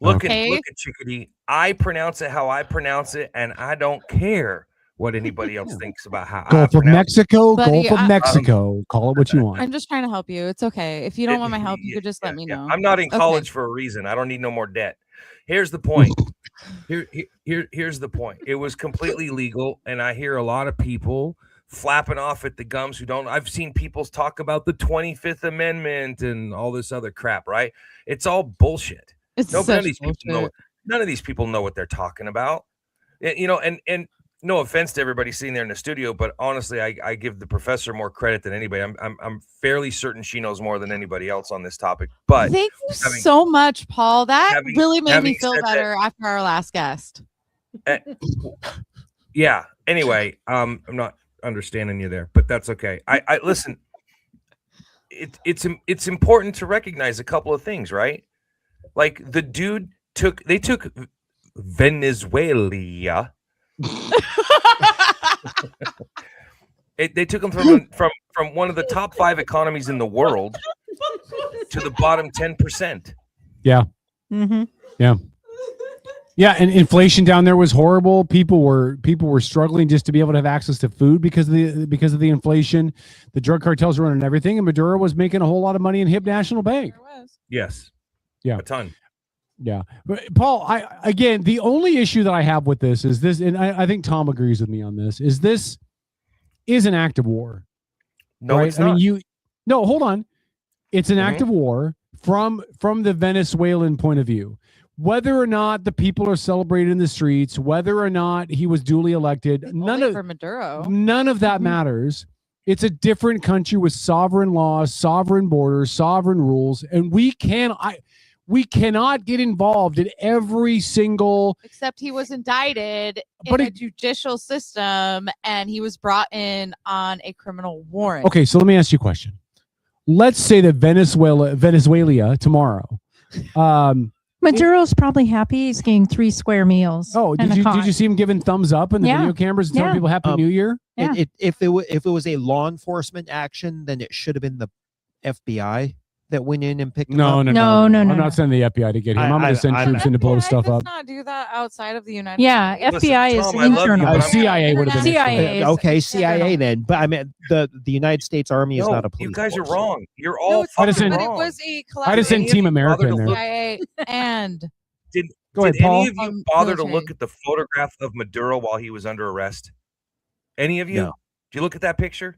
Look at Chickadee. I pronounce it how I pronounce it, and I don't care what anybody else thinks about how I Gulf of pronounce Mexico, Buddy, Gulf of Mexico. Call it what you want. I'm just trying to help you. It's okay. If you don't want my help, you could just let me know. I'm not in college for a reason. I don't need no more debt. Here's the point. Here's the point. It was completely legal, and I hear a lot of people flapping off at the gums who don't. I've seen people talk about the 25th Amendment and all this other crap, right? It's all bullshit. None of these people know what they're talking about. And no offense to everybody sitting there in the studio, but honestly, I give the professor more credit than anybody. I'm fairly certain she knows more than anybody else on this topic. But thank you so much, Paul. That really made me feel better after our last guest. Yeah. Anyway, I'm not understanding you there, but that's okay. I listen. It's important to recognize a couple of things, right? Like the dude took Venezuela. They took them from one of the top 5 economies in the world to the bottom 10%. Yeah. Mm-hmm. Yeah. Yeah, and inflation down there was horrible. People were struggling just to be able to have access to food because of the inflation. The drug cartels were running everything, and Maduro was making a whole lot of money in Hip National Bank. Yes. Yeah. A ton. Yeah. But Paul, again, the only issue that I have with this is this, and I think Tom agrees with me on this, is this is an act of war. No, right? it's not. No, hold on. It's an act of war from the Venezuelan point of view. Whether or not the people are celebrated in the streets, whether or not he was duly elected, none of for Maduro. None of that matters. It's a different country with sovereign laws, sovereign borders, sovereign rules, and we cannot get involved in every single. Except he was indicted in a judicial system, and he was brought in on a criminal warrant. Okay, so let me ask you a question. Let's say that Venezuela tomorrow. Maduro's probably happy he's getting 3 square meals. Oh, did you see him giving thumbs up in the video cameras and telling people Happy New Year? Yeah. If it was a law enforcement action, then it should have been the FBI that went in and picked him up. No. I'm not sending the FBI to get him. I'm going to send troops in to blow stuff up. Not do that outside of the United Yeah, States. FBI is internal. CIA would have been. CIA. Okay, CIA then. But I mean, the United States Army is not a police. You guys are force. wrong. You're all I'd have fucking sent- wrong. It was a I'd have sent Team America in there. CIA and Did Go ahead, any Paul. of you bother to military. look at the photograph of Maduro while he was under arrest? Any of you? No. Did you look at that picture?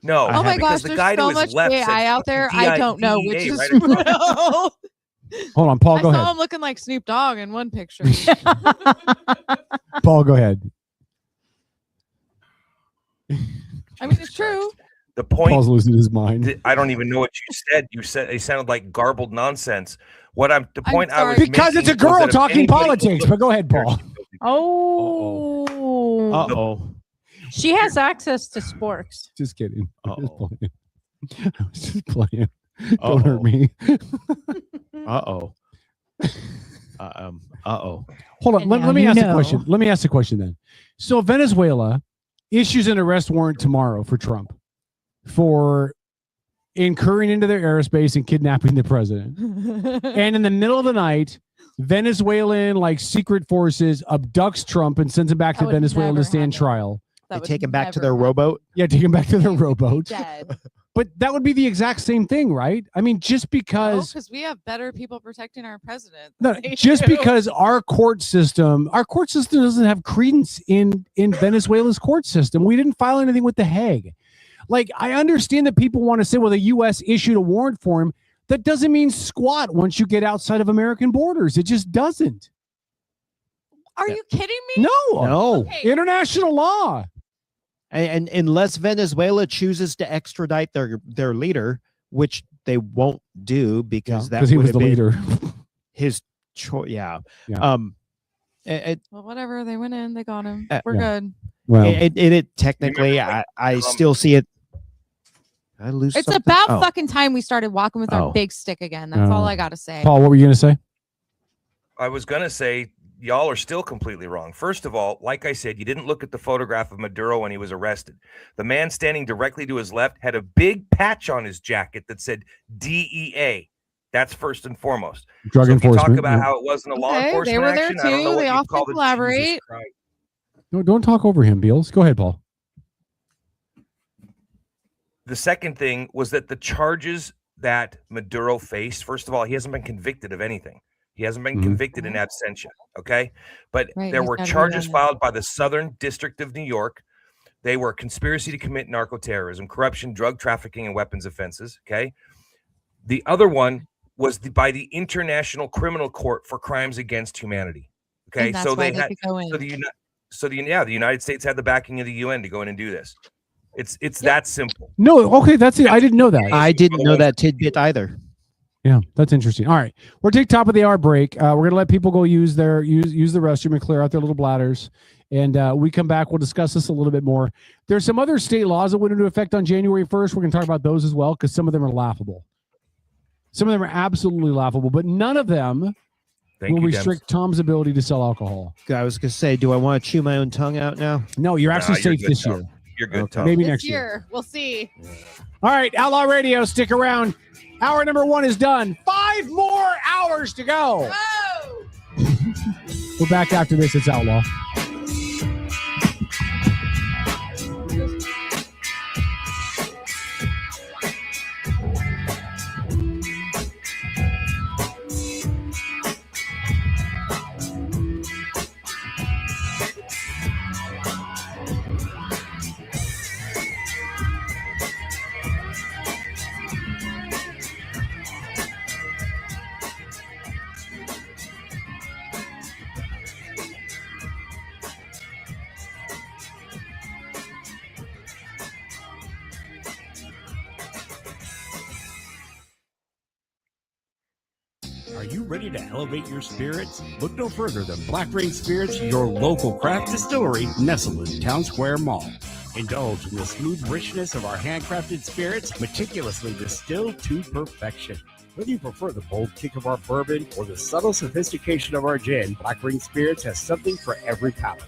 No. oh my gosh, because the there's guy to so his much left AI said out there. I don't know which DIA is right across. real. Hold on, Paul. I Go saw ahead. him looking like Snoop Dogg in one picture. Paul, go ahead. I mean, it's true. The point. Paul's losing his mind. I don't even know what you said. You said it sounded like garbled nonsense. The point I sorry. was Because it's a making was girl that if talking anybody politics. looked- but go ahead, Paul. Oh. Uh-oh. She has access to sporks. Just kidding. Uh-oh. I was just playing. Don't hurt me. Uh-oh. Uh-oh. Hold on. And Let now me you ask a know. question. Let me ask a question then. So Venezuela issues an arrest warrant tomorrow for Trump for incurring into their airspace and kidnapping the president. And in the middle of the night, Venezuelan secret forces abducts Trump and sends him back That to would Venezuela never to stand happen. trial. That They take him back to would their never rowboat. Yeah, take him back to their rowboat. happen. Dead. But that would be the exact same thing, right? I mean, just because Because we have better people protecting our president. no, than they just do. because our court system doesn't have credence in Venezuela's court system. We didn't file anything with the Hague. I understand that people want to say, well, the U.S. issued a warrant for him. That doesn't mean squat once you get outside of American borders. It just doesn't. Are you kidding me? No. Okay. International law. And unless Venezuela chooses to extradite their leader, which they won't do because he would was the have been leader. his choice. Yeah. Yeah. Well, whatever. They went in. They got him. We're yeah. good. Well, it technically, I still see it. I lose. It's something? about Oh. fucking time we started walking with Oh. our big stick again. That's all I got to say. Paul, what were you going to say? I was going to say, y'all are still completely wrong. First of all, like I said, you didn't look at the photograph of Maduro when he was arrested. The man standing directly to his left had a big patch on his jacket that said DEA. That's first and foremost. Drug so if you enforcement. talk about yeah. how it wasn't a law Okay, enforcement they were there action, I don't know too. what They you'd often call it. Jesus collaborate. Christ. No, don't talk over him, Beals. Go ahead, Paul. The second thing was that the charges that Maduro faced, first of all, he hasn't been convicted of anything. He hasn't been convicted in absentia, okay? But Right, there he's were gotta be charges on it. filed by the Southern District of New York. They were conspiracy to commit narco-terrorism, corruption, drug trafficking, and weapons offenses, okay? The other one was by the International Criminal Court for Crimes Against Humanity, okay? And that's So why they they had, could go in. the United States had the backing of the UN to go in and do this. It's that simple. No, okay, that's it. I didn't know that. I didn't know that tidbit either. Yeah, that's interesting. All right, we're taking top of the hour break. We're gonna let people go use the restroom and clear out their little bladders. And we come back, we'll discuss this a little bit more. There's some other state laws that went into effect on January 1st. We're gonna talk about those as well because some of them are laughable. Some of them are absolutely laughable, but none of them will restrict Tom's ability to sell alcohol. I was gonna say, do I want to chew my own tongue out now? No, you're actually safe this year. You're good, Tom. Maybe This next year. We'll see. All right, Outlaw Radio, stick around. Hour number 1 is done. 5 more hours to go. We're back after this. It's Outlaw. Are you ready to elevate your spirits? Look no further than Black Rain Spirits, your local craft distillery nestled in Town Square Mall. Indulge in the smooth richness of our handcrafted spirits, meticulously distilled to perfection. Whether you prefer the bold kick of our bourbon or the subtle sophistication of our gin, Black Rain Spirits has something for every palate.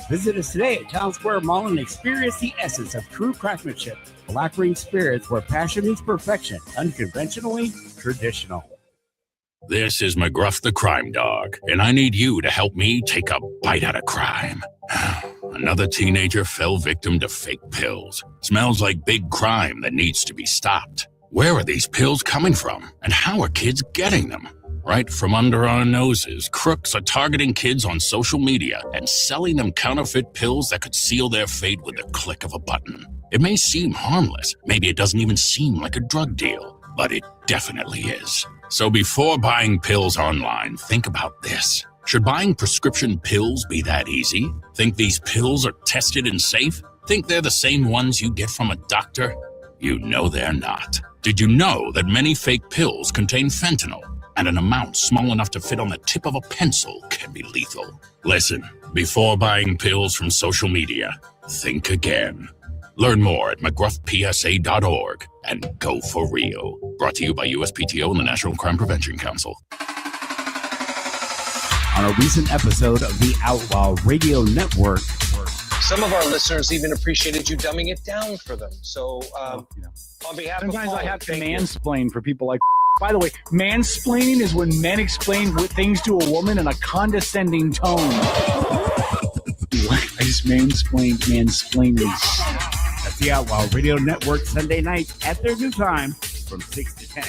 Visit us today at Town Square Mall and experience the essence of true craftsmanship. Black Rain Spirits, where passion meets perfection, unconventionally traditional. This is McGruff the Crime Dog, and I need you to help me take a bite out of crime. Another teenager fell victim to fake pills. Smells like big crime that needs to be stopped. Where are these pills coming from, and how are kids getting them? Right from under our noses, crooks are targeting kids on social media and selling them counterfeit pills that could seal their fate with the click of a button. It may seem harmless, maybe it doesn't even seem like a drug deal, but it definitely is. So before buying pills online, think about this. Should buying prescription pills be that easy? Think these pills are tested and safe? Think they're the same ones you get from a doctor? You know they're not. Did you know that many fake pills contain fentanyl? And an amount small enough to fit on the tip of a pencil can be lethal. Listen, before buying pills from social media, think again. Learn more at mcgruffpsa.org and go for real. Brought to you by USPTO and the National Crime Prevention Council. On a recent episode of the Outlaw Radio Network, Some of our listeners even appreciated you dumbing it down for them. So, on behalf Sometimes of Paul, I have to thank you. mansplain for people like. By the way, mansplaining is when men explain things to a woman in a condescending tone. I just mansplaining. That's the Outlaw Radio Network Sunday nights at their new time from 6 to 10.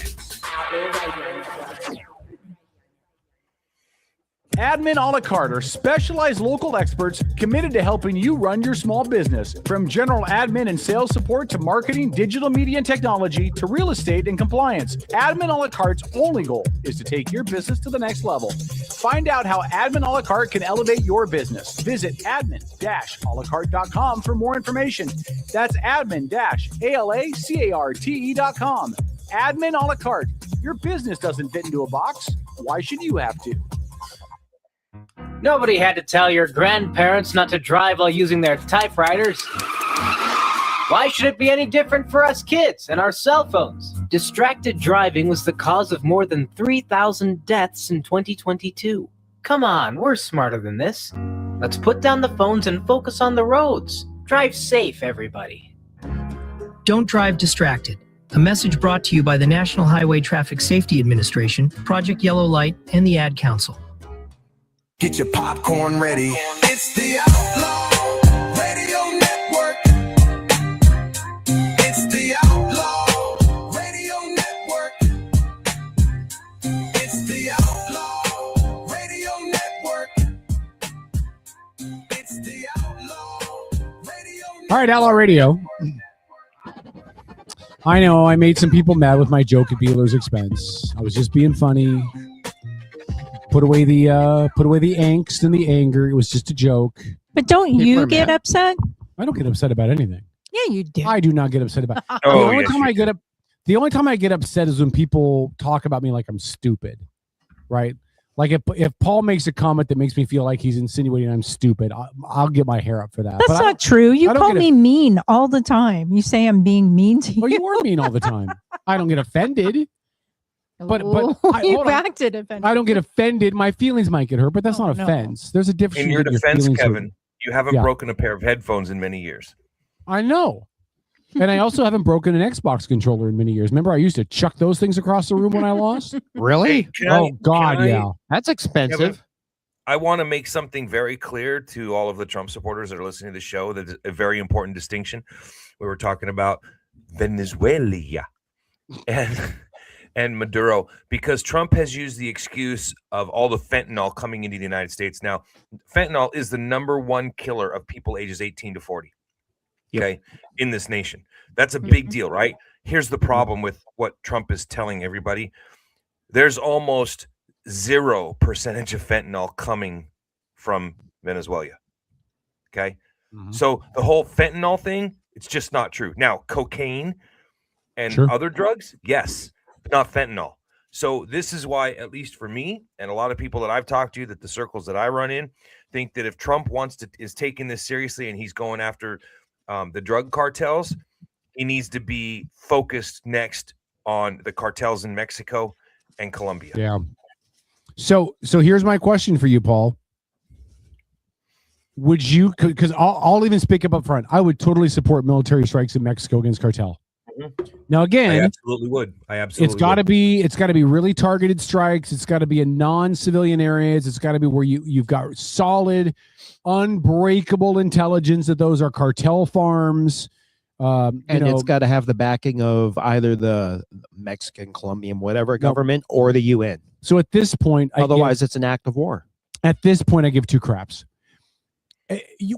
Admin a la carte are specialized local experts committed to helping you run your small business. From general admin and sales support to marketing, digital media and technology to real estate and compliance, Admin a la carte's only goal is to take your business to the next level. Find out how Admin a la carte can elevate your business. Visit admin-alacarte.com for more information. That's admin-alacarte.com. Admin a la carte. Your business doesn't fit into a box. Why should you have to? Nobody had to tell your grandparents not to drive while using their typewriters. Why should it be any different for us kids and our cell phones? Distracted driving was the cause of more than 3,000 deaths in 2022. Come on, we're smarter than this. Let's put down the phones and focus on the roads. Drive safe, everybody. Don't drive distracted. A message brought to you by the National Highway Traffic Safety Administration, Project Yellow Light, and the Ad Council. Get your popcorn ready. It's the Outlaw Radio Network. It's the Outlaw Radio Network. It's the Outlaw Radio Network. It's the Outlaw Radio Network. All right, Outlaw Radio. I know I made some people mad with my joke at Beeler's expense. I was just being funny. Put away the angst and the anger. It was just a joke. But don't you get upset? I don't get upset about anything. Yeah, you do. I do not get upset about. Oh, the only yes, time you I get up, the only time I get upset is when people talk about me like I'm stupid, right? Like if Paul makes a comment that makes me feel like he's insinuating I'm stupid, I'll get my hair up for that. That's not true. You call me mean all the time. You say I'm being mean to you. Well, you are mean all the time. I don't get offended. But you acted offended. I don't get offended. My feelings might get hurt, but that's not offense. There's a difference. In your between defense, feelings Kevin, you haven't Yeah. broken a pair of headphones in many years. I know. And I also haven't broken an Xbox controller in many years. Remember, I used to chuck those things across the room when I lost? Really? Oh, God, yeah. That's expensive. Kevin, I want to make something very clear to all of the Trump supporters that are listening to the show. That's a very important distinction. We were talking about Venezuela and Maduro, because Trump has used the excuse of all the fentanyl coming into the United States. Now, fentanyl is the #1 killer of people ages 18 to 40, okay, in this nation. That's a big deal, right? Here's the problem with what Trump is telling everybody. There's almost 0% of fentanyl coming from Venezuela, okay? So the whole fentanyl thing, it's just not true. Now, cocaine and other drugs, yes, but not fentanyl. So this is why, at least for me and a lot of people that I've talked to, that the circles that I run in, think that if Trump is taking this seriously and he's going after the drug cartels, he needs to be focused next on the cartels in Mexico and Colombia. Yeah. So here's my question for you, Paul. Would you, because I'll even speak up front, I would totally support military strikes in Mexico against cartel. Now, again, I absolutely would. It's got to be really targeted strikes. It's got to be in non-civilian areas. It's got to be where you've got solid, unbreakable intelligence that those are cartel farms. It's got to have the backing of either the Mexican, Colombian, whatever government or the UN. So at this point, otherwise it's an act of war. At this point, I give two craps.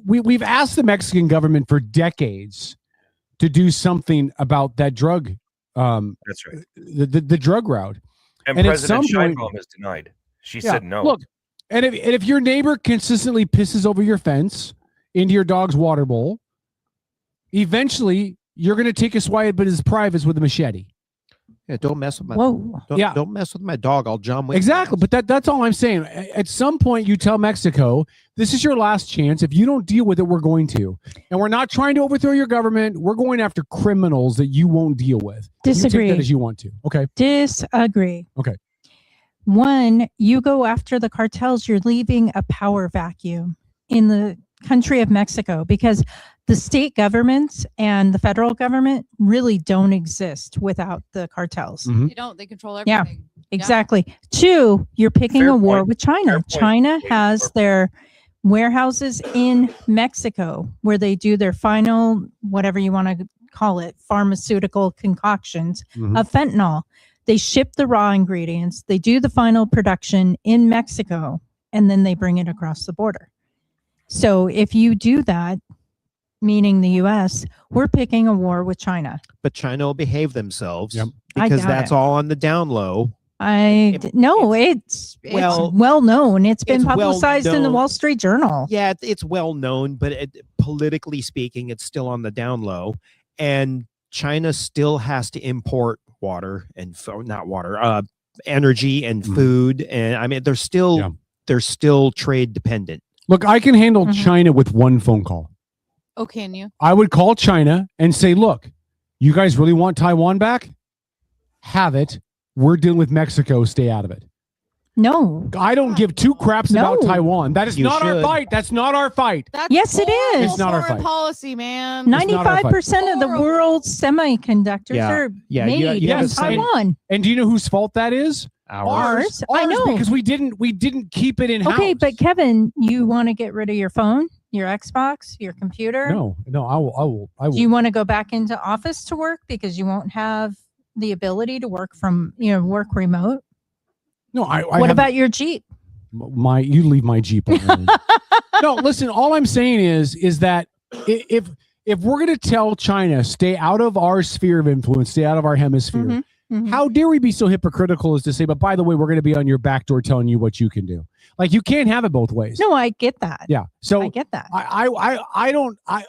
We've asked the Mexican government for decades to do something about that drug. That's right. The drug route. And President Sheinbaum has denied. She said no. Look, and if your neighbor consistently pisses over your fence into your dog's water bowl, eventually you're going to take a swipe at his privates with a machete. Yeah, don't mess with my. Don't mess with my dog. I'll John Wick. Exactly, but that's all I'm saying. At some point, you tell Mexico, this is your last chance. If you don't deal with it, we're going to, and we're not trying to overthrow your government. We're going after criminals that you won't deal with. Disagree. You take that as you want to. Okay. Disagree. Okay. One, you go after the cartels, you're leaving a power vacuum in the country of Mexico, because the state governments and the federal government really don't exist without the cartels. They don't. They control everything. Yeah, exactly. Two, you're picking a war with China. China has their warehouses in Mexico where they do their final, whatever you want to call it, pharmaceutical concoctions of fentanyl. They ship the raw ingredients. They do the final production in Mexico, and then they bring it across the border. So if you do that, meaning the U.S., we're picking a war with China. But China will behave themselves because that's it. all on the down low. It's well known. It's been publicized in the Wall Street Journal. Yeah, it's well known, but politically speaking, it's still on the down low. And China still has to import water and energy and food. And I mean, they're still trade dependent. Look, I can handle China with one phone call. Oh, can you? I would call China and say, look, you guys really want Taiwan back? Have it. We're dealing with Mexico. Stay out of it. No. I don't give two craps about Taiwan. That is not our fight. That's not our fight. Yes, it is. It's not our fight. Policy, man. 95% of the world's semiconductors are made in Taiwan. And do you know whose fault that is? Ours. I know, because we didn't keep it in house. Okay, but Kevin, you want to get rid of your phone, your Xbox, your computer? No, I will. Do you want to go back into office to work because you won't have the ability to work from work remote? No, what about your Jeep? You leave my Jeep alone. No, listen, all I'm saying is that if we're going to tell China, stay out of our sphere of influence, stay out of our hemisphere, how dare we be so hypocritical as to say, but by the way, we're going to be on your back door telling you what you can do. Like, you can't have it both ways. No, I get that. Yeah. So I get that.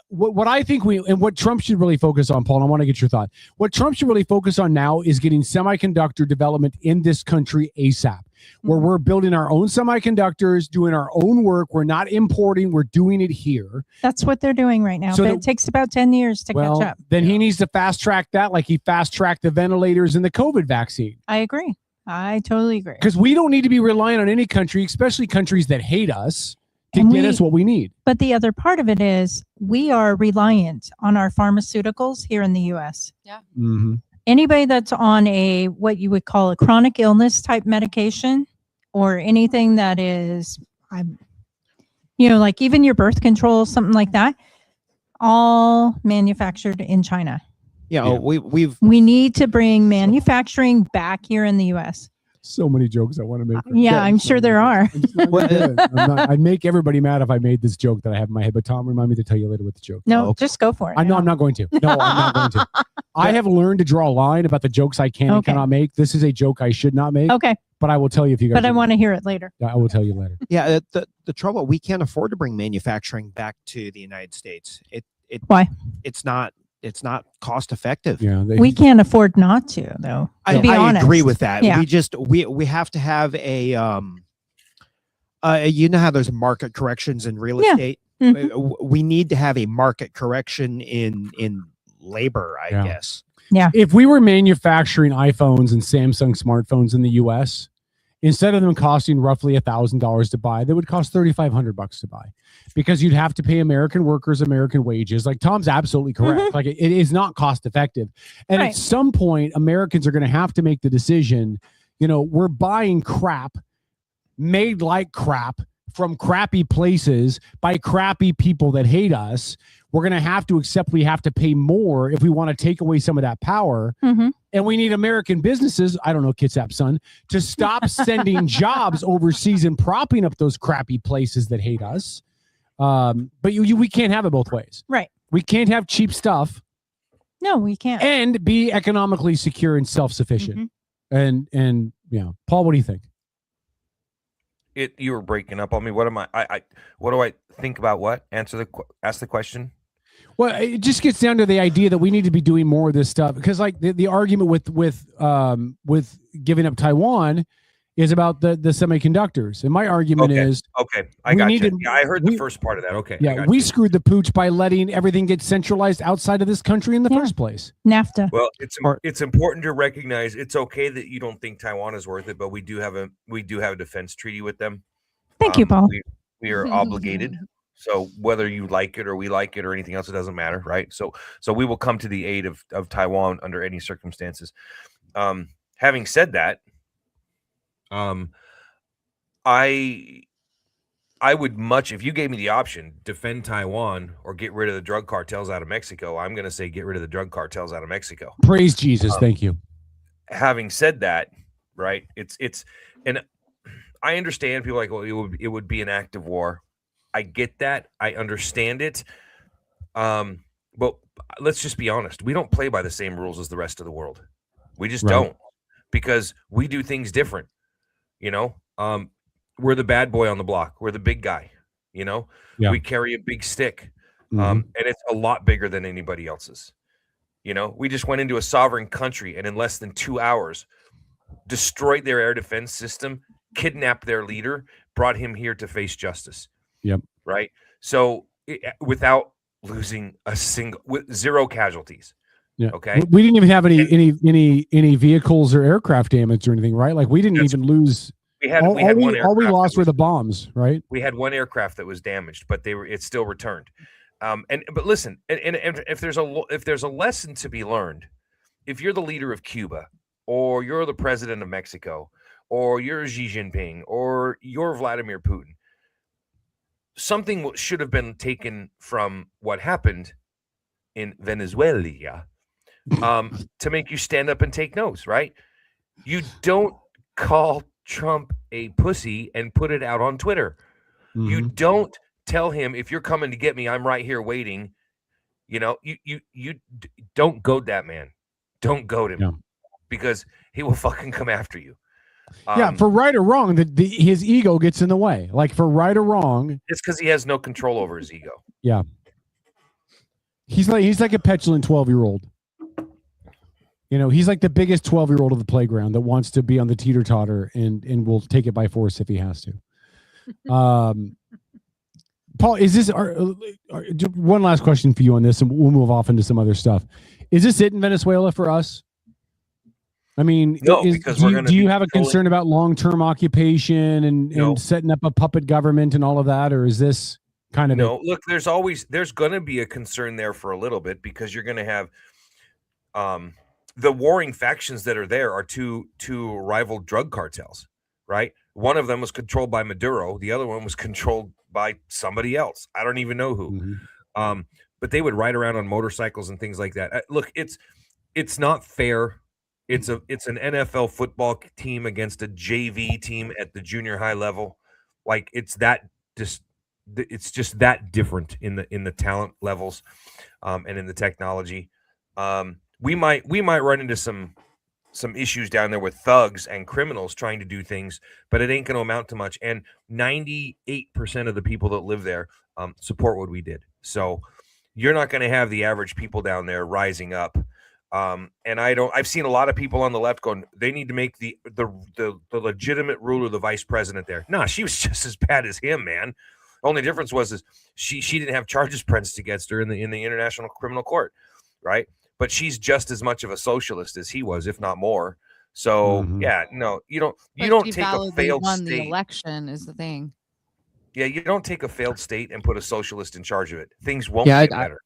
What I think what Trump should really focus on, Paul, and I want to get your thought. What Trump should really focus on now is getting semiconductor development in this country ASAP, where we're building our own semiconductors, doing our own work. We're not importing. We're doing it here. That's what they're doing right now. But it takes about 10 years to catch up. Then he needs to fast track that, like he fast tracked the ventilators and the COVID vaccine. I agree. I totally agree. Because we don't need to be relying on any country, especially countries that hate us, to get us what we need. But the other part of it is we are reliant on our pharmaceuticals here in the U.S. Yeah. Mm-hmm. Anybody that's on what you would call a chronic illness type medication, or anything that is, like even your birth control, something like that, all manufactured in China. Yeah, we need to bring manufacturing back here in the U.S. So many jokes I want to make. Yeah, I'm sure there are. I'd make everybody mad if I made this joke that I have in my head, but Tom, remind me to tell you later what the joke. No, just go for it. I know I'm not going to. No, I'm not going to. I have learned to draw a line about the jokes I can and cannot make. This is a joke I should not make. Okay. But I will tell you if you guys. But I want to hear it later. Yeah, I will tell you later. Yeah, the trouble, we can't afford to bring manufacturing back to the United States. Why? It's not it's not cost effective. Yeah, We can't afford not to, though. To be I honest. agree with that. Yeah. We have to have a you know how there's market corrections in real Yeah. estate. Mhm. We need to have a market correction in labor, I Yeah. guess. Yeah. If we were manufacturing iPhones and Samsung smartphones in the U.S., instead of them costing roughly $1,000 to buy, they would cost $3,500 to buy, because you'd have to pay American workers American wages. Like Tom's absolutely correct. Like it is not cost effective. And Right. at some point, Americans are going to have to make the decision. You know, we're buying crap made like crap from crappy places by crappy people that hate us. We're going to have to accept we have to pay more if we want to take away some of that power. Mhm. And we need American businesses, I don't know, Kitsap son, to stop sending jobs overseas and propping up those crappy places that hate us. But we can't have it both ways. Right. We can't have cheap stuff No, we can't. and be economically secure and self-sufficient. And yeah, Paul, what do you think? You were breaking up on me. What am I what do I think about? What? Ask the question. Well, it just gets down to the idea that we need to be doing more of this stuff, because like the argument with giving up Taiwan is about the semiconductors. And my argument is I got you. I heard the first part of that. Okay. Yeah, we screwed the pooch by letting everything get centralized outside of this country in the first place. NAFTA. Well, it's important to recognize it's okay that you don't think Taiwan is worth it, but we do have a defense treaty with them. Thank you, Paul. We are obligated. So whether you like it or we like it or anything else, it doesn't matter, right? So we will come to the aid of Taiwan under any circumstances. Having said that, I would much, if you gave me the option, defend Taiwan or get rid of the drug cartels out of Mexico, I'm going to say get rid of the drug cartels out of Mexico. Praise Jesus. Thank you. Having said that, right, it's and I understand people are like, well, it would be an act of war. I get that. I understand it. But let's just be honest. We don't play by the same rules as the rest of the world. We just don't, because we do things different. You know, we're the bad boy on the block. We're the big guy. You know, we carry a big stick, and it's a lot bigger than anybody else's. You know, we just went into a sovereign country and in less than 2 hours destroyed their air defense system, kidnapped their leader, brought him here to face justice. Yep. Right. So without losing with zero casualties. Yeah. Okay. We didn't even have any vehicles or aircraft damage or anything, right? Like we didn't even lose. We had all we lost were the bombs, right? We had one aircraft that was damaged, but it still returned. But listen, and if there's a lesson to be learned, if you're the leader of Cuba, or you're the president of Mexico, or you're Xi Jinping, or you're Vladimir Putin, something should have been taken from what happened in Venezuela to make you stand up and take notes, right? You don't call Trump a pussy and put it out on Twitter. You don't tell him, if you're coming to get me, I'm right here waiting. You know, you don't goad that man. Don't goad him, because he will fucking come after you. For right or wrong, his ego gets in the way. Like for right or wrong, it's because he has no control over his ego. Yeah, he's like a petulant 12-year-old. You know, he's like the biggest 12-year-old of the playground that wants to be on the teeter-totter and will take it by force if he has to. Paul, is this one last question for you on this, and we'll move off into some other stuff. Is this it in Venezuela for us? I mean, no, because do you have a concern about long-term occupation and setting up a puppet government and all of that, or is this kind of no? Look, there's going to be a concern there for a little bit, because you're going to have the warring factions that are there are two rival drug cartels, right? One of them was controlled by Maduro, the other one was controlled by somebody else. I don't even know who. But they would ride around on motorcycles and things like that. Look, it's not fair. It's an NFL football team against a JV team at the junior high level. Like it's just that different in the talent levels, and in the technology. We might run into some issues down there with thugs and criminals trying to do things, but it ain't going to amount to much. And 98% of the people that live there support what we did. So you're not going to have the average people down there rising up. And I've seen a lot of people on the left going, they need to make the legitimate ruler the vice president there. No, she was just as bad as him, man. Only difference was she didn't have charges pressed against her in the International Criminal Court, right? But she's just as much of a socialist as he was, if not more. So yeah, no, you don't take a failed won the state. election is the thing. Yeah, you don't take a failed state and put a socialist in charge of it. Things won't get better.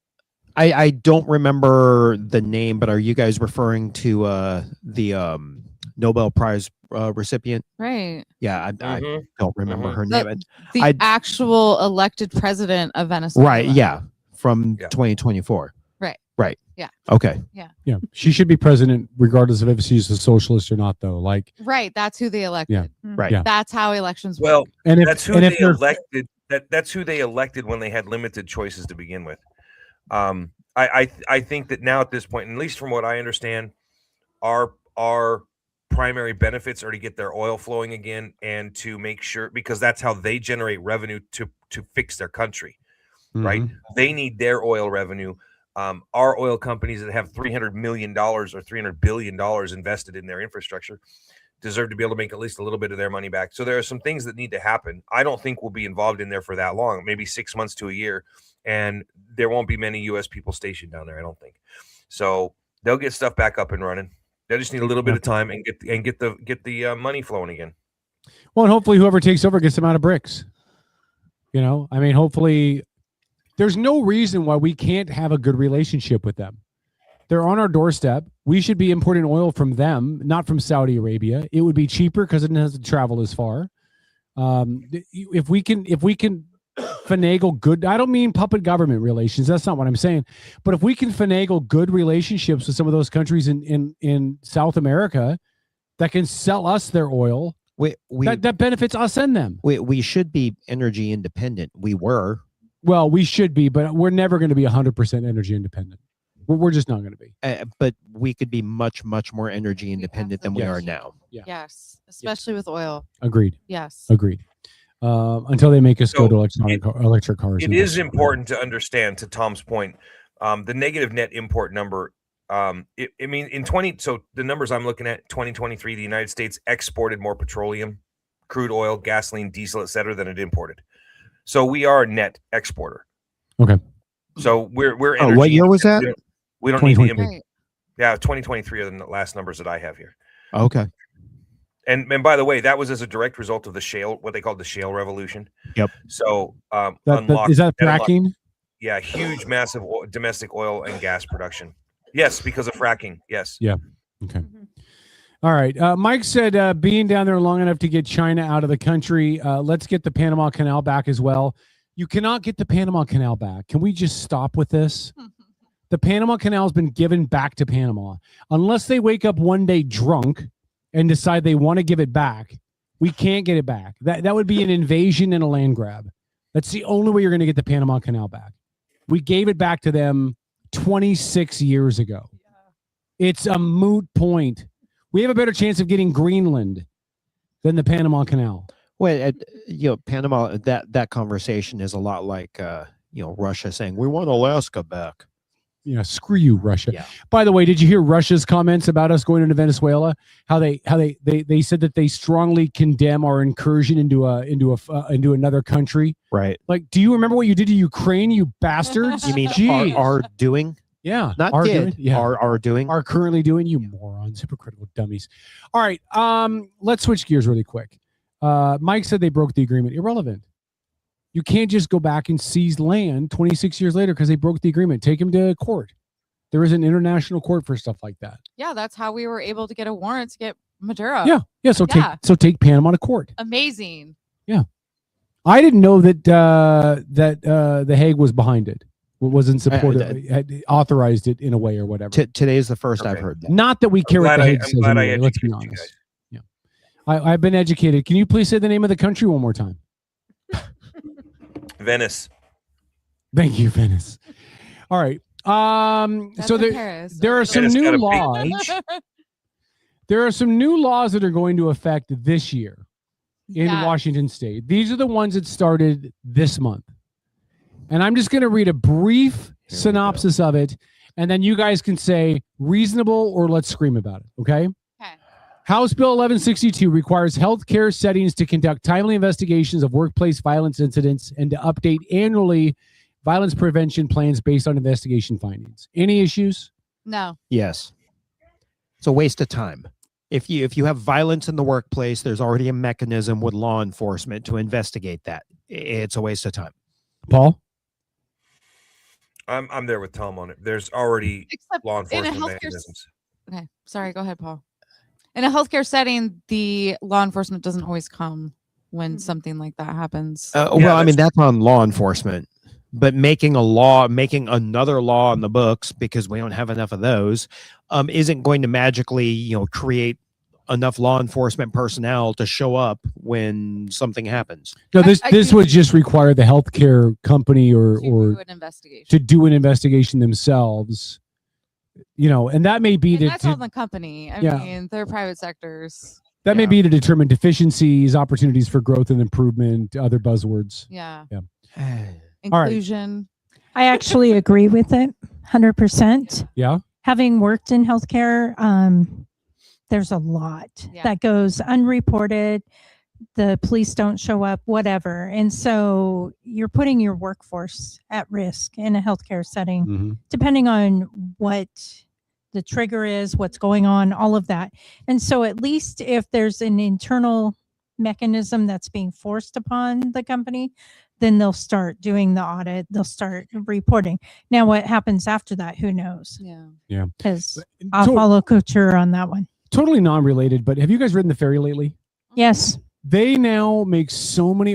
I don't remember the name, but are you guys referring to the Nobel Prize recipient? Right. Yeah, I don't remember her name. The actual elected president of Venezuela. Right. Yeah, from 2024. Right. Right. Yeah. Okay. Yeah. Yeah. She should be president regardless of if she's a socialist or not, though. Like, Right. That's who they elected. Yeah. Mhm. Right. Yeah. That's how elections Well, work. And if- that's who and they if they're- elected. That's who they elected when they had limited choices to begin with. I think that now at this point, at least from what I understand, our primary benefits are to get their oil flowing again and to make sure, because that's how they generate revenue to fix their country, right? They need their oil revenue. Our oil companies that have $300 million or $300 billion invested in their infrastructure deserve to be able to make at least a little bit of their money back. So there are some things that need to happen. I don't think we'll be involved in there for that long, maybe 6 months to a year. And there won't be many U.S. people stationed down there, I don't think. So they'll get stuff back up and running. They just need a little bit of time and get the money flowing again. well, and hopefully whoever takes over gets them out of bricks. You know, I mean, hopefully there's no reason why we can't have a good relationship with them. They're on our doorstep. We should be importing oil from them, not from Saudi Arabia. It would be cheaper because it doesn't have to travel as far. If we can finagle good, I don't mean puppet government relations. That's not what I'm saying. But if we can finagle good relationships with some of those countries in South America that can sell us their oil, that benefits us and them. We should be energy independent. We were. Well, we should be, but we're never going to be 100% energy independent. We're just not going to be. But we could be much, much more energy independent than we are now. Yeah. Yes. Especially with oil. Agreed. Yes. Agreed. Until they make us go to electric cars. It is important to understand, to Tom's point, the negative net import number. So the numbers I'm looking at, 2023, the United States exported more petroleum, crude oil, gasoline, diesel, et cetera, than it imported. So we are a net exporter. Okay. So we're what year was that? We don't need to import. Yeah, 2023 are the last numbers that I have here. Okay. And by the way, that was as a direct result of the shale, what they called the shale revolution. Yep. So is that fracking? Yeah, huge, massive domestic oil and gas production. Yes, because of fracking. Yes. Yeah. Okay. All right. Mike said being down there long enough to get China out of the country. Let's get the Panama Canal back as well. You cannot get the Panama Canal back. Can we just stop with this? The Panama Canal has been given back to Panama. Unless they wake up one day drunk and decide they want to give it back, we can't get it back. That would be an invasion and a land grab. That's the only way you're going to get the Panama Canal back. We gave it back to them 26 years ago. It's a moot point. We have a better chance of getting Greenland than the Panama Canal. Well, Panama, that conversation is a lot like, Russia saying, we want Alaska back. Yeah, screw you, Russia. Yeah. By the way, did you hear Russia's comments about us going into Venezuela? How they said that they strongly condemn our incursion into another country. Right. Like, do you remember what you did to Ukraine, you bastards? You mean Jeez. are doing? Yeah, not are did. doing. Yeah, are doing. Are currently doing. You morons, hypocritical dummies. All right, let's switch gears really quick. Mike said they broke the agreement. Irrelevant. You can't just go back and seize land 26 years later because they broke the agreement. Take him to court. There is an international court for stuff like that. Yeah, that's how we were able to get a warrant to get Maduro. Yeah. So take Panama to court. Amazing. Yeah, I didn't know that the Hague was behind it. Wasn't supported, had authorized it in a way or whatever. Today is the first I've heard that. Not that we care what the Hague says. glad Anyway, I let's be educated you honest. Yeah, I've been educated. Can you please say the name of the country one more time? Venice. Thank you, Venice. All right. So there are some new laws. There are some new laws that are going to affect this year in Washington State. These are the ones that started this month. And I'm just going to read a brief synopsis of it, and then you guys can say reasonable or let's scream about it. Okay. House Bill 1162 requires healthcare settings to conduct timely investigations of workplace violence incidents and to update annually violence prevention plans based on investigation findings. Any issues? No. Yes. It's a waste of time. If you have violence in the workplace, there's already a mechanism with law enforcement to investigate that. It's a waste of time. Paul? I'm there with Tom on it. There's already law enforcement mechanisms. Okay. Sorry. Go ahead, Paul. In a healthcare setting, the law enforcement doesn't always come when something like that happens. Well, I mean, that's on law enforcement, but making another law in the books, because we don't have enough of those, isn't going to magically, create enough law enforcement personnel to show up when something happens. No, this would just require the healthcare company or to do an investigation themselves. And that may be that's on the company. I mean, they're private sectors. That may be to determine deficiencies, opportunities for growth and improvement, other buzzwords. Yeah. Inclusion. I actually agree with it 100%. Yeah. Having worked in healthcare, there's a lot that goes unreported. The police don't show up, whatever. And so you're putting your workforce at risk in a healthcare setting, depending on what the trigger is, what's going on, all of that. And so at least if there's an internal mechanism that's being forced upon the company, then they'll start doing the audit. They'll start reporting. Now, what happens after that? Who knows? Yeah. Because I'll follow Couture on that one. Totally non-related, but have you guys ridden the ferry lately? Yes. They now make so many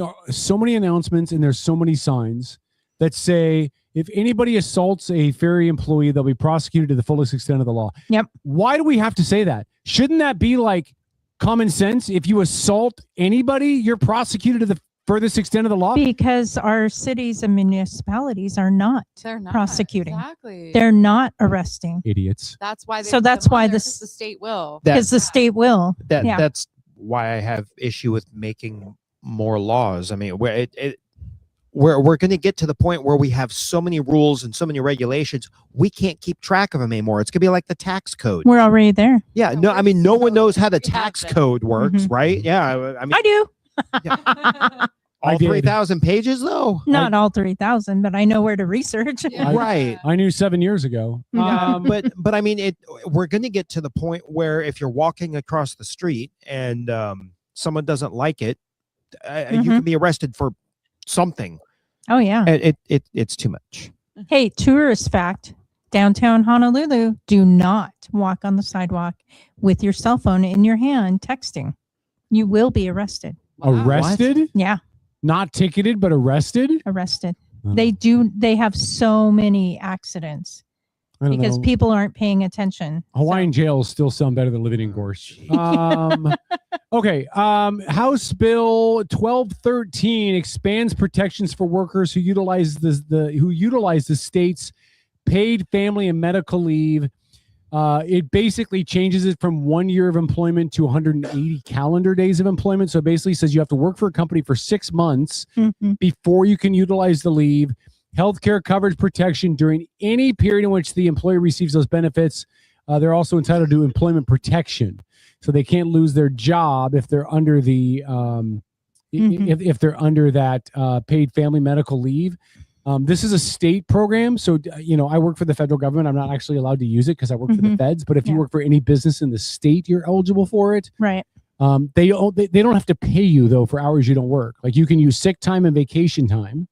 announcements, and there's so many signs that say if anybody assaults a ferry employee, they'll be prosecuted to the fullest extent of the law. Yep. Why do we have to say that? Shouldn't that be like common sense? If you assault anybody, you're prosecuted to the furthest extent of the law? Because our cities and municipalities are not prosecuting. Exactly. They're not arresting. Idiots. That's why. That's why the state will. Because the state will. That's why I have issue with making more laws. I mean, we're going to get to the point where we have so many rules and so many regulations, we can't keep track of them anymore. It's going to be like the tax code. We're already there. Yeah. No, I mean, no one knows how the tax code works, right? Yeah. I mean, I do. All 3,000 pages, though? Not all 3,000, but I know where to research. Right. I knew 7 years ago. But I mean, we're going to get to the point where if you're walking across the street and someone doesn't like it, you can be arrested for something. Oh yeah. It's too much. Hey, tourist fact: downtown Honolulu, do not walk on the sidewalk with your cell phone in your hand texting. You will be arrested. Arrested? What? Yeah. Not ticketed, but arrested? Arrested. They have so many accidents because people aren't paying attention. Hawaiian jails still sound better than living in Gorse. Okay. House Bill 1213 expands protections for workers who utilize the state's paid family and medical leave. It basically changes it from 1 year of employment to 180 calendar days of employment. So it basically says you have to work for a company for 6 months before you can utilize the leave. Healthcare coverage protection during any period in which the employer receives those benefits. They're also entitled to employment protection. So they can't lose their job if they're under the if they're under that paid family medical leave. This is a state program. So, I work for the federal government. I'm not actually allowed to use it because I work for the feds. But if you work for any business in the state, you're eligible for it. Right. They don't have to pay you, though, for hours you don't work. Like you can use sick time and vacation time.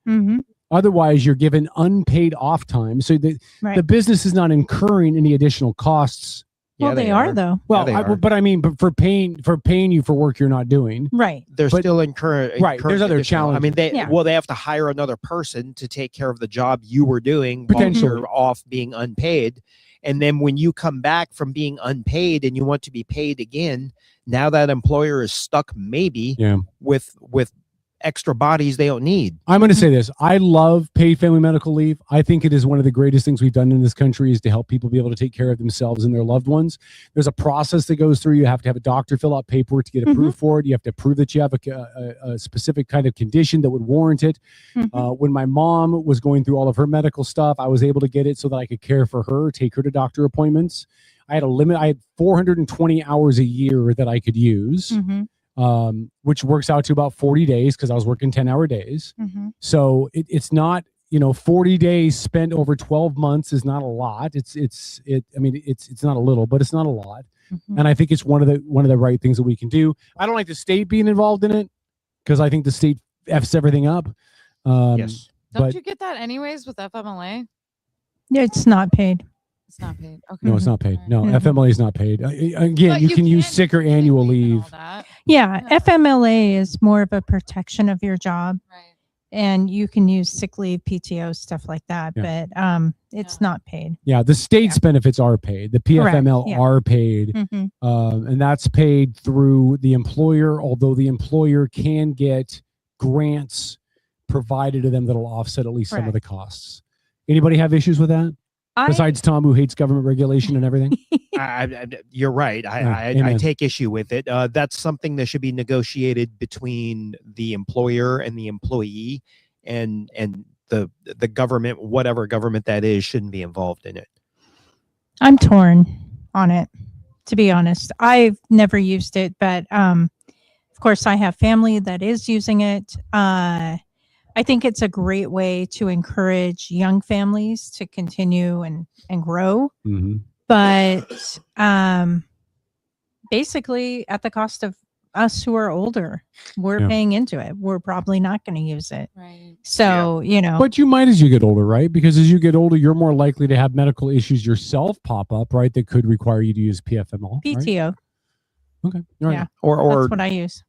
Otherwise, you're given unpaid off time. So the business is not incurring any additional costs. Well, they are though. Well, but for paying you for work you're not doing. Right. They're still incurring. Right. There's other challenges. I mean, they have to hire another person to take care of the job you were doing while you're off being unpaid. And then when you come back from being unpaid and you want to be paid again, now that employer is stuck maybe with extra bodies they don't need. I'm going to say this. I love paid family medical leave. I think it is one of the greatest things we've done in this country is to help people be able to take care of themselves and their loved ones. There's a process that goes through. You have to have a doctor fill out paperwork to get approved for it. You have to prove that you have a specific kind of condition that would warrant it. When my mom was going through all of her medical stuff, I was able to get it so that I could care for her, take her to doctor appointments. I had a limit. I had 420 hours a year that I could use. Which works out to about 40 days because I was working 10-hour days. So it's not, 40 days spent over 12 months is not a lot. It's not a little, but it's not a lot. And I think it's one of the right things that we can do. I don't like the state being involved in it because I think the state F's everything up. Yes. Don't you get that anyways with FMLA? Yeah, it's not paid. It's not paid. Okay. No, it's not paid. No, FMLA is not paid. Again, you can use sick or annual leave. Yeah, FMLA is more of a protection of your job. Right. And you can use sick leave, PTO, stuff like that, Yeah. but it's not paid. Yeah, the state's benefits are paid. The PFML Correct, yeah. are paid. And that's paid through the employer, although the employer can get grants provided to them that'll offset at least some of the costs. Anybody have issues with that? Besides Tom, who hates government regulation and everything? You're right. I take issue with it. That's something that should be negotiated between the employer and the employee, and the government, whatever government that is, shouldn't be involved in it. I'm torn on it, to be honest. I've never used it, but of course I have family that is using it. I think it's a great way to encourage young families to continue and grow. But basically at the cost of us who are older, we're paying into it. We're probably not going to use it. Right. So, But you might as you get older, right? Because as you get older, you're more likely to have medical issues yourself pop up, right? That could require you to use PFML. PTO. Right? Okay. All right. Yeah. Or that's what I use.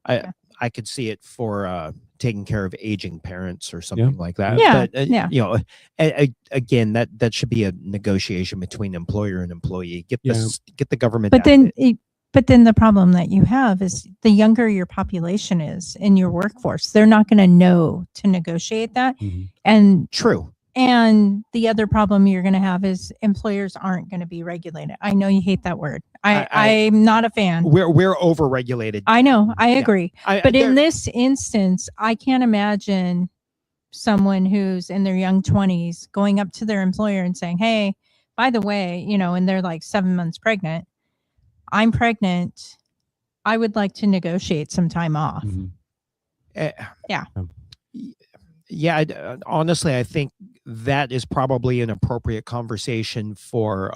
I could see it for taking care of aging parents or something like that. Yeah, But, again, that should be a negotiation between employer and employee. Get the government. But then the problem that you have is the younger your population is in your workforce, they're not going to know to negotiate that. And true. And the other problem you're going to have is employers aren't going to be regulated. I know you hate that word. I'm not a fan. We're overregulated. I know. I agree. But in this instance, I can't imagine someone who's in their young 20s going up to their employer and saying, hey, by the way, and they're like 7 months pregnant. I'm pregnant. I would like to negotiate some time off. Yeah. Yeah. Honestly, I think that is probably an appropriate conversation for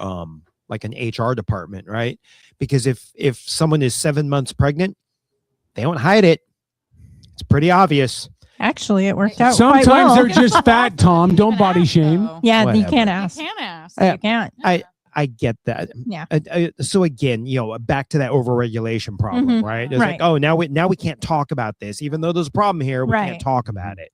like an HR department, right? Because if someone is 7 months pregnant, they don't hide it. It's pretty obvious. Actually, it worked out. Sometimes quite well. they're just fat, Tom. Don't body shame. Yeah, Whatever. you can't ask. You can't ask. You can't. I get that. Yeah. So again, back to that overregulation problem, right? It's like, oh, now we can't talk about this, even though there's a problem here. We can't talk about it.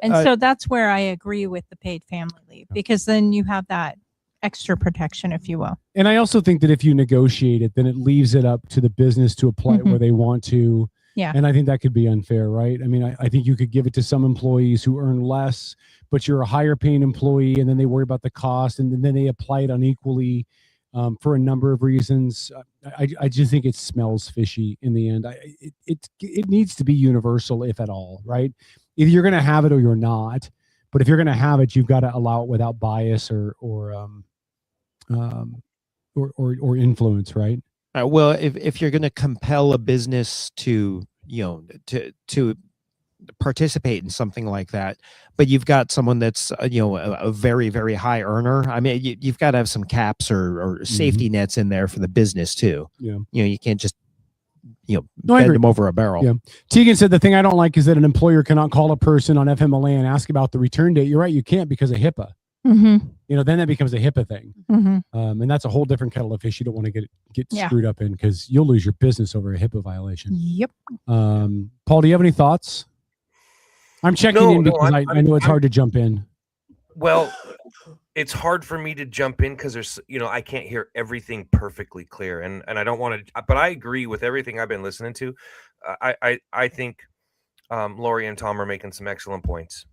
And so that's where I agree with the paid family leave, because then you have that extra protection, if you will. And I also think that if you negotiate it, then it leaves it up to the business to apply it where they want to. Yeah. And I think that could be unfair, right? I mean, I think you could give it to some employees who earn less, but you're a higher paying employee, and then they worry about the cost, and then they apply it unequally for a number of reasons. I just think it smells fishy in the end. It needs to be universal, if at all, right? Either you're going to have it or you're not. But if you're going to have it, you've got to allow it without bias or influence, right? Well, if you're going to compel a business to to participate in something like that, but you've got someone that's a very, very high earner, I mean, you've got to have some caps or safety nets in there for the business too. Yeah. You can't just bend them over a barrel. Yeah. Tegan said the thing I don't like is that an employer cannot call a person on FMLA and ask about the return date. You're right, you can't, because of HIPAA. Then that becomes a HIPAA thing. And that's a whole different kettle of fish you don't want to get screwed up in, because you'll lose your business over a HIPAA violation. Yep. Paul, do you have any thoughts? I'm checking in because I know it's hard to jump in. Well, it's hard for me to jump in because there's, I can't hear everything perfectly clear, and I don't want to, but I agree with everything I've been listening to. I think Lori and Tom are making some excellent points.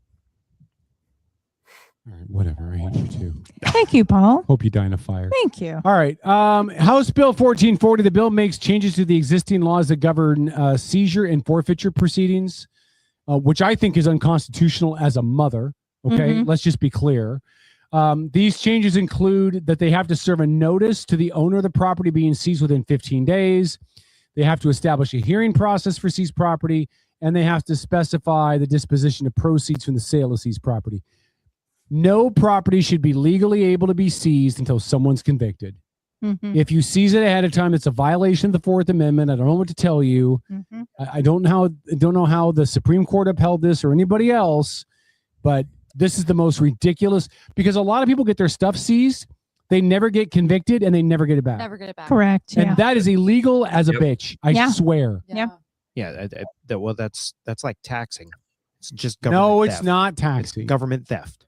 All right, whatever. I hate you too. Thank you, Paul. Hope you die in a fire. Thank you. All right. House Bill 1440. The bill makes changes to the existing laws that govern seizure and forfeiture proceedings, which I think is unconstitutional as a mother. Okay, let's just be clear. These changes include that they have to serve a notice to the owner of the property being seized within 15 days. They have to establish a hearing process for seized property, and they have to specify the disposition of proceeds from the sale of seized property. No property should be legally able to be seized until someone's convicted. If you seize it ahead of time, it's a violation of the Fourth Amendment. I don't know what to tell you. I don't know how the Supreme Court upheld this or anybody else, but this is the most ridiculous, because a lot of people get their stuff seized, they never get convicted, and they never get it back. Never get it back. Correct. And that is illegal as a bitch. I swear. Yeah. Well, that's like taxing. It's just No, government it's theft. not taxing. It's government theft.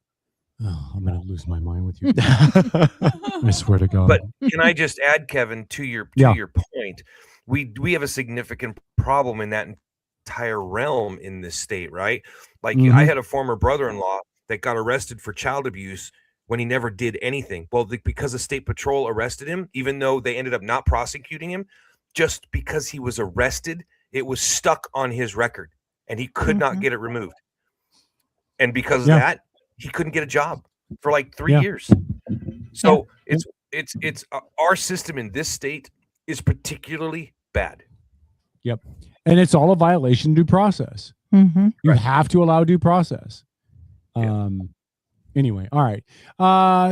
Oh, I'm going to lose my mind with you. I swear to God. But can I just add, Kevin, to your point? We have a significant problem in that entire realm in this state, right? Like I had a former brother-in-law that got arrested for child abuse when he never did anything. Well, because the state patrol arrested him, even though they ended up not prosecuting him, just because he was arrested, it was stuck on his record and he could not get it removed. And because of that, he couldn't get a job for like 3 years. So it's our system in this state is particularly bad. Yep. And it's all a violation of due process. You have to allow due process. Anyway, all right.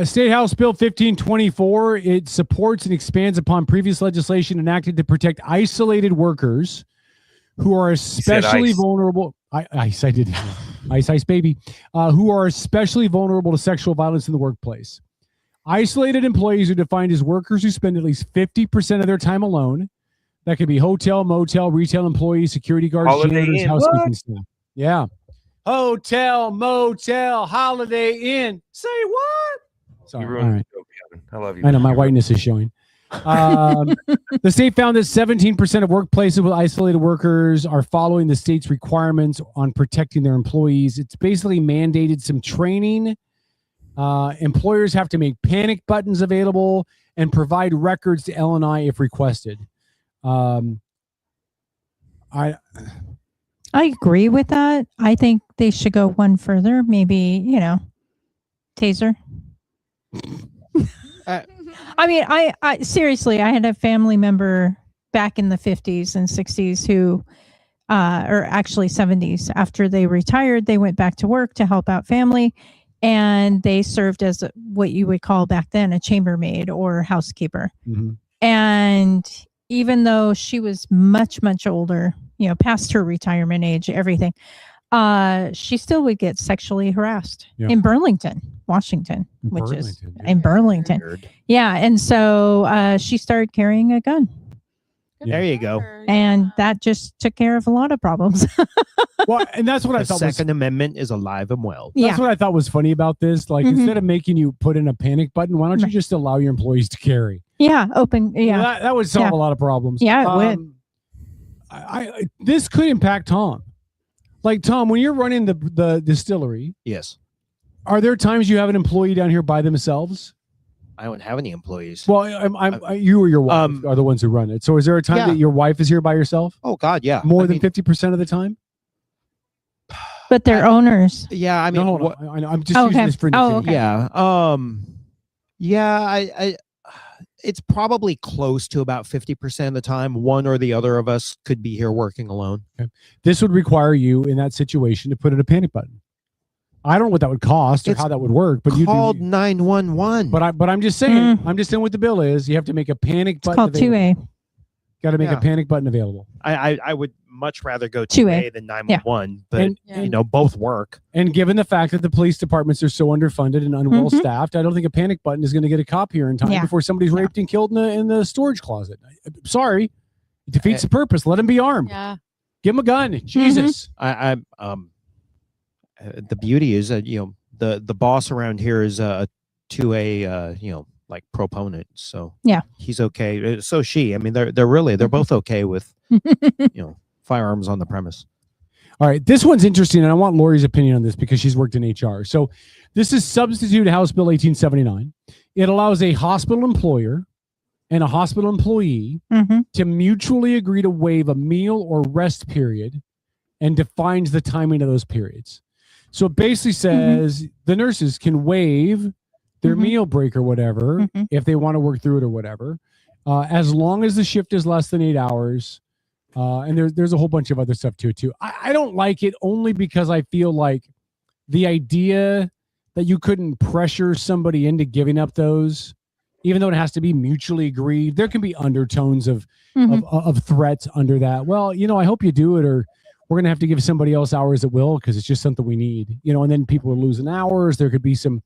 State House Bill 1524, it supports and expands upon previous legislation enacted to protect isolated workers who are especially vulnerable. Ice, I did. Ice, baby. Who are especially vulnerable to sexual violence in the workplace. Isolated employees are defined as workers who spend at least 50% of their time alone. That could be hotel, motel, retail employees, security guards, Holiday janitors, Inn. housekeeping staff. Yeah. Hotel, motel, Holiday Inn. Say what? Sorry. You ruined All right. the joke, Kevin. I love you. I know my whiteness is showing. The state found that 17% of workplaces with isolated workers are following the state's requirements on protecting their employees. It's basically mandated some training. Employers have to make panic buttons available and provide records to L&I if requested. I agree with that. I think they should go one further. Maybe, taser. I mean, I seriously, I had a family member back in the 50s and 60s who, or actually 70s, after they retired, they went back to work to help out family. And they served as what you would call back then a chambermaid or housekeeper. And even though she was much, much older, past her retirement age, everything, she still would get sexually harassed in Burlington, Washington, in Burlington. Yeah. And so she started carrying a gun. There you go. And that just took care of a lot of problems. Well, and that's what I The thought. Second Amendment is alive and well. That's what I thought was funny about this. Like, instead of making you put in a panic button, why don't you just allow your employees to carry? Yeah, open. Yeah, Well, that would solve a lot of problems. Yeah, it would. This could impact Tom. Like, Tom, when you're running the distillery, yes, are there times you have an employee down here by themselves? I don't have any employees. Well, you or your wife are the ones who run it. So is there a time that your wife is here by herself? Oh, God, yeah. More than 50% of the time? But they're owners. Yeah, I mean, No, hold on. I'm just using this for an example. Yeah. It's probably close to about 50% of the time. One or the other of us could be here working alone. Okay. This would require you in that situation to put in a panic button. I don't know what that would cost or how that would work, but you called 911. But I'm just saying, what the bill is. You have to make a panic button. Called 2A. Got to make a panic button available. I would much rather go 2A than 911, but both work. And given the fact that the police departments are so underfunded and unwell staffed, I don't think a panic button is going to get a cop here in time before somebody's raped and killed in the storage closet. Sorry, it defeats the purpose. Let him be armed. Yeah. Give him a gun. Jesus. The beauty is that the boss around here is a 2A like proponent, so he's okay. So she. I mean, they're both okay with firearms on the premise. All right, this one's interesting, and I want Lori's opinion on this because she's worked in HR. So this is Substitute House Bill 1879. It allows a hospital employer and a hospital employee to mutually agree to waive a meal or rest period and defines the timing of those periods. So it basically says the nurses can waive their meal break or whatever if they want to work through it or whatever, as long as the shift is less than 8 hours. And there's a whole bunch of other stuff to it too. I don't like it only because I feel like the idea that you couldn't pressure somebody into giving up those, even though it has to be mutually agreed, there can be undertones of threats under that. Well, you know, I hope you do it, or we're going to have to give somebody else hours at will because it's just something we need, you know, and then people are losing hours. There can be some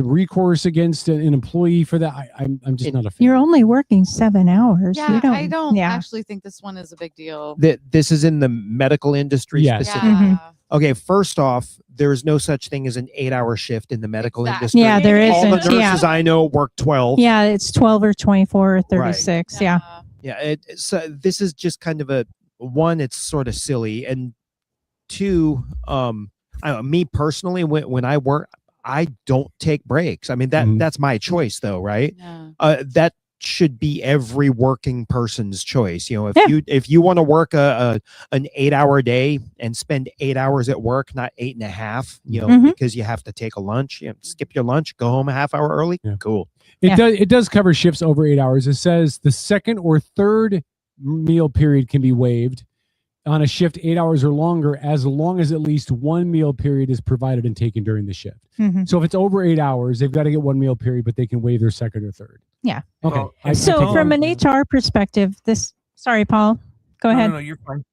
recourse against an employee for that. I'm just not a fan. You're only working 7 hours. Yeah, I don't actually think this one is a big deal. This is in the medical industry specifically. Yeah. Okay, first off, there is no such thing as an 8-hour shift in the medical industry. Yeah, there All the isn't. nurses I know work 12. Yeah, it's 12 or 24 or 36. Yeah. Yeah, so this is just kind of one, it's sort of silly, and two, me personally, when I work, I don't take breaks. I mean, that's my choice though, right? That should be every working person's choice. You know, if you want to work an 8-hour day and spend 8 hours at work, not 8.5, you know, because you have to take a lunch, you know, skip your lunch, go home a half hour early. Cool. It does cover shifts over 8 hours. It says the second or third meal period can be waived on a shift 8 hours or longer, as long as at least one meal period is provided and taken during the shift. So if it's over 8 hours, they've got to get one meal period, but they can waive their second or third. Yeah. Okay. So from an HR perspective, sorry, Paul, go ahead. No, you're fine.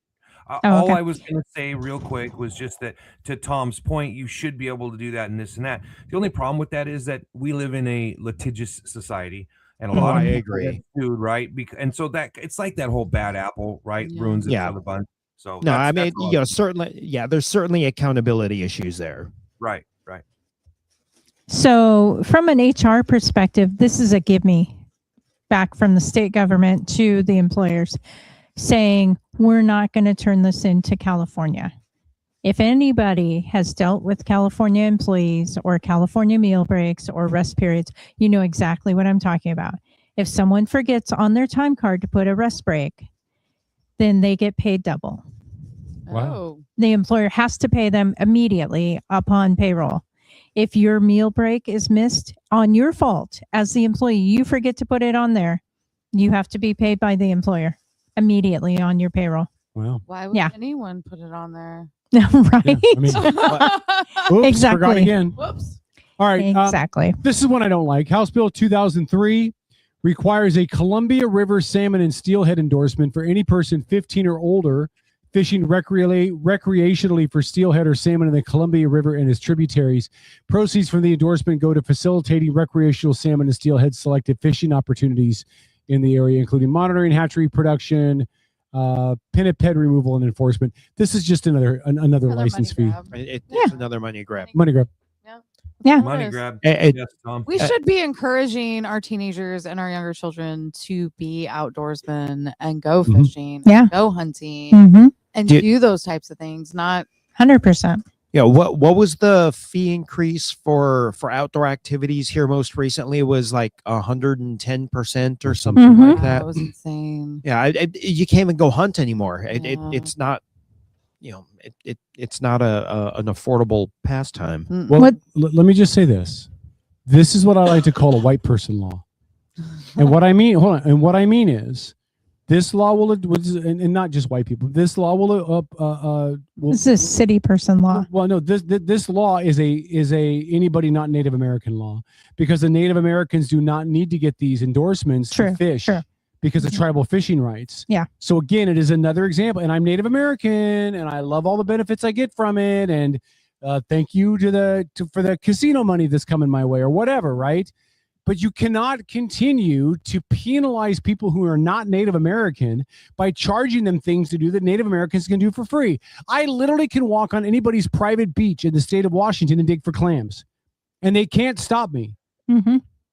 Oh, all okay. I was going to say real quick was just that, to Tom's point, you should be able to do that and this and that. The only problem with that is that we live in a litigious society, and a lot of people agree. get sued, right? And so that it's like that whole bad apple, right? Ruins it for the bunch. So no, I mean, that's all you know, certainly, there's certainly accountability issues there. Right. So from an HR perspective, this is a give me back from the state government to the employers saying, we're not going to turn this into California. If anybody has dealt with California employees or California meal breaks or rest periods, you know exactly what I'm talking about. If someone forgets on their time card to put a rest break, then they get paid double. Wow. The employer has to pay them immediately upon payroll. If your meal break is missed on your fault as the employee, you forget to put it on there, you have to be paid by the employer immediately on your payroll. Wow. Why would anyone put it on there? Right. Oops, Exactly. Forgot again. Whoops. All right. Exactly. This is one I don't like. House Bill 2003 requires a Columbia River salmon and steelhead endorsement for any person 15 or older fishing recreationally for steelhead or salmon in the Columbia River and its tributaries. Proceeds from the endorsement go to facilitating recreational salmon and steelhead selected fishing opportunities in the area, including monitoring hatchery production, pinniped removal, and enforcement. This is just another license fee. It's another money grab. Money grab. Yeah. Money grab. Yes, Tom. We should be encouraging our teenagers and our younger children to be outdoorsmen and go fishing, Yeah. go hunting, and do those types of things. Not 100%. Yeah, what was the fee increase for outdoor activities here most recently? It was like 110% or something like that. That was insane. Yeah, you can't even go hunt anymore. It's not, you know, it's not an affordable pastime. Well, let me just say this. This is what I like to call a white person law. And what I mean, hold on. And what I mean is, this law will, and not just white people. This law will. This is city person law. Well, no. This law is a anybody not Native American law, because the Native Americans do not need to get these endorsements to fish because of tribal fishing rights. Yeah. So again, it is another example. And I'm Native American, and I love all the benefits I get from it. And thank you for the casino money that's coming my way or whatever, right? But you cannot continue to penalize people who are not Native American by charging them things to do that Native Americans can do for free. I literally can walk on anybody's private beach in the state of Washington and dig for clams, and they can't stop me.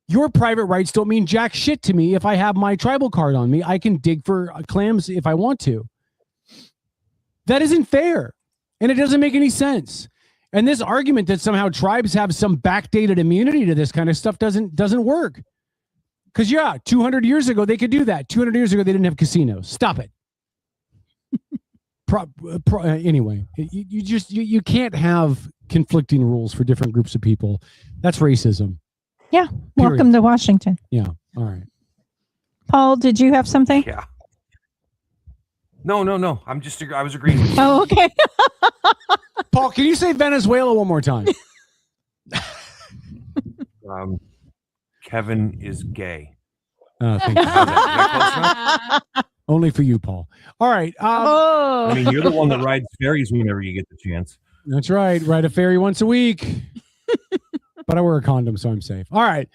Your private rights don't mean jack shit to me if I have my tribal card on me. I can dig for clams if I want to. That isn't fair. And it doesn't make any sense. And this argument that somehow tribes have some backdated immunity to this kind of stuff doesn't work. Because 200 years ago they could do that. 200 years ago they didn't have casinos. Stop it. Anyway, you can't have conflicting rules for different groups of people. That's racism. Yeah. Welcome to Washington. Yeah. All right. Paul, did you have something? Yeah. No. I was agreeing with you. Oh, okay. Paul, can you say Venezuela one more time? Kevin is gay. Thank you. Only for you, Paul. All right. I mean, you're the one that rides ferries whenever you get the chance. That's right. Ride a ferry once a week. But I wear a condom, so I'm safe. All right.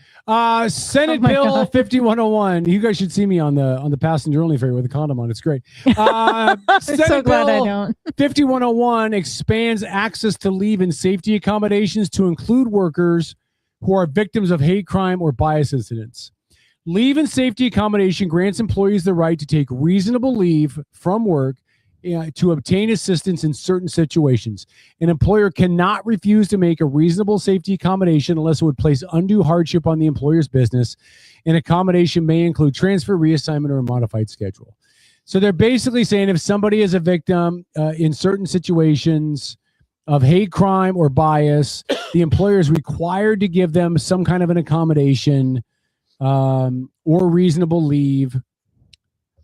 Senate Bill 5101. You guys should see me on the passenger only ferry with a condom on. It's great. I'm so glad I don't. 5101 expands access to leave and safety accommodations to include workers who are victims of hate crime or bias incidents. Leave and safety accommodation grants employees the right to take reasonable leave from work to obtain assistance in certain situations. An employer cannot refuse to make a reasonable safety accommodation unless it would place undue hardship on the employer's business. An accommodation may include transfer, reassignment, or a modified schedule. So they're basically saying if somebody is a victim in certain situations of hate crime or bias, the employer is required to give them some kind of an accommodation or reasonable leave.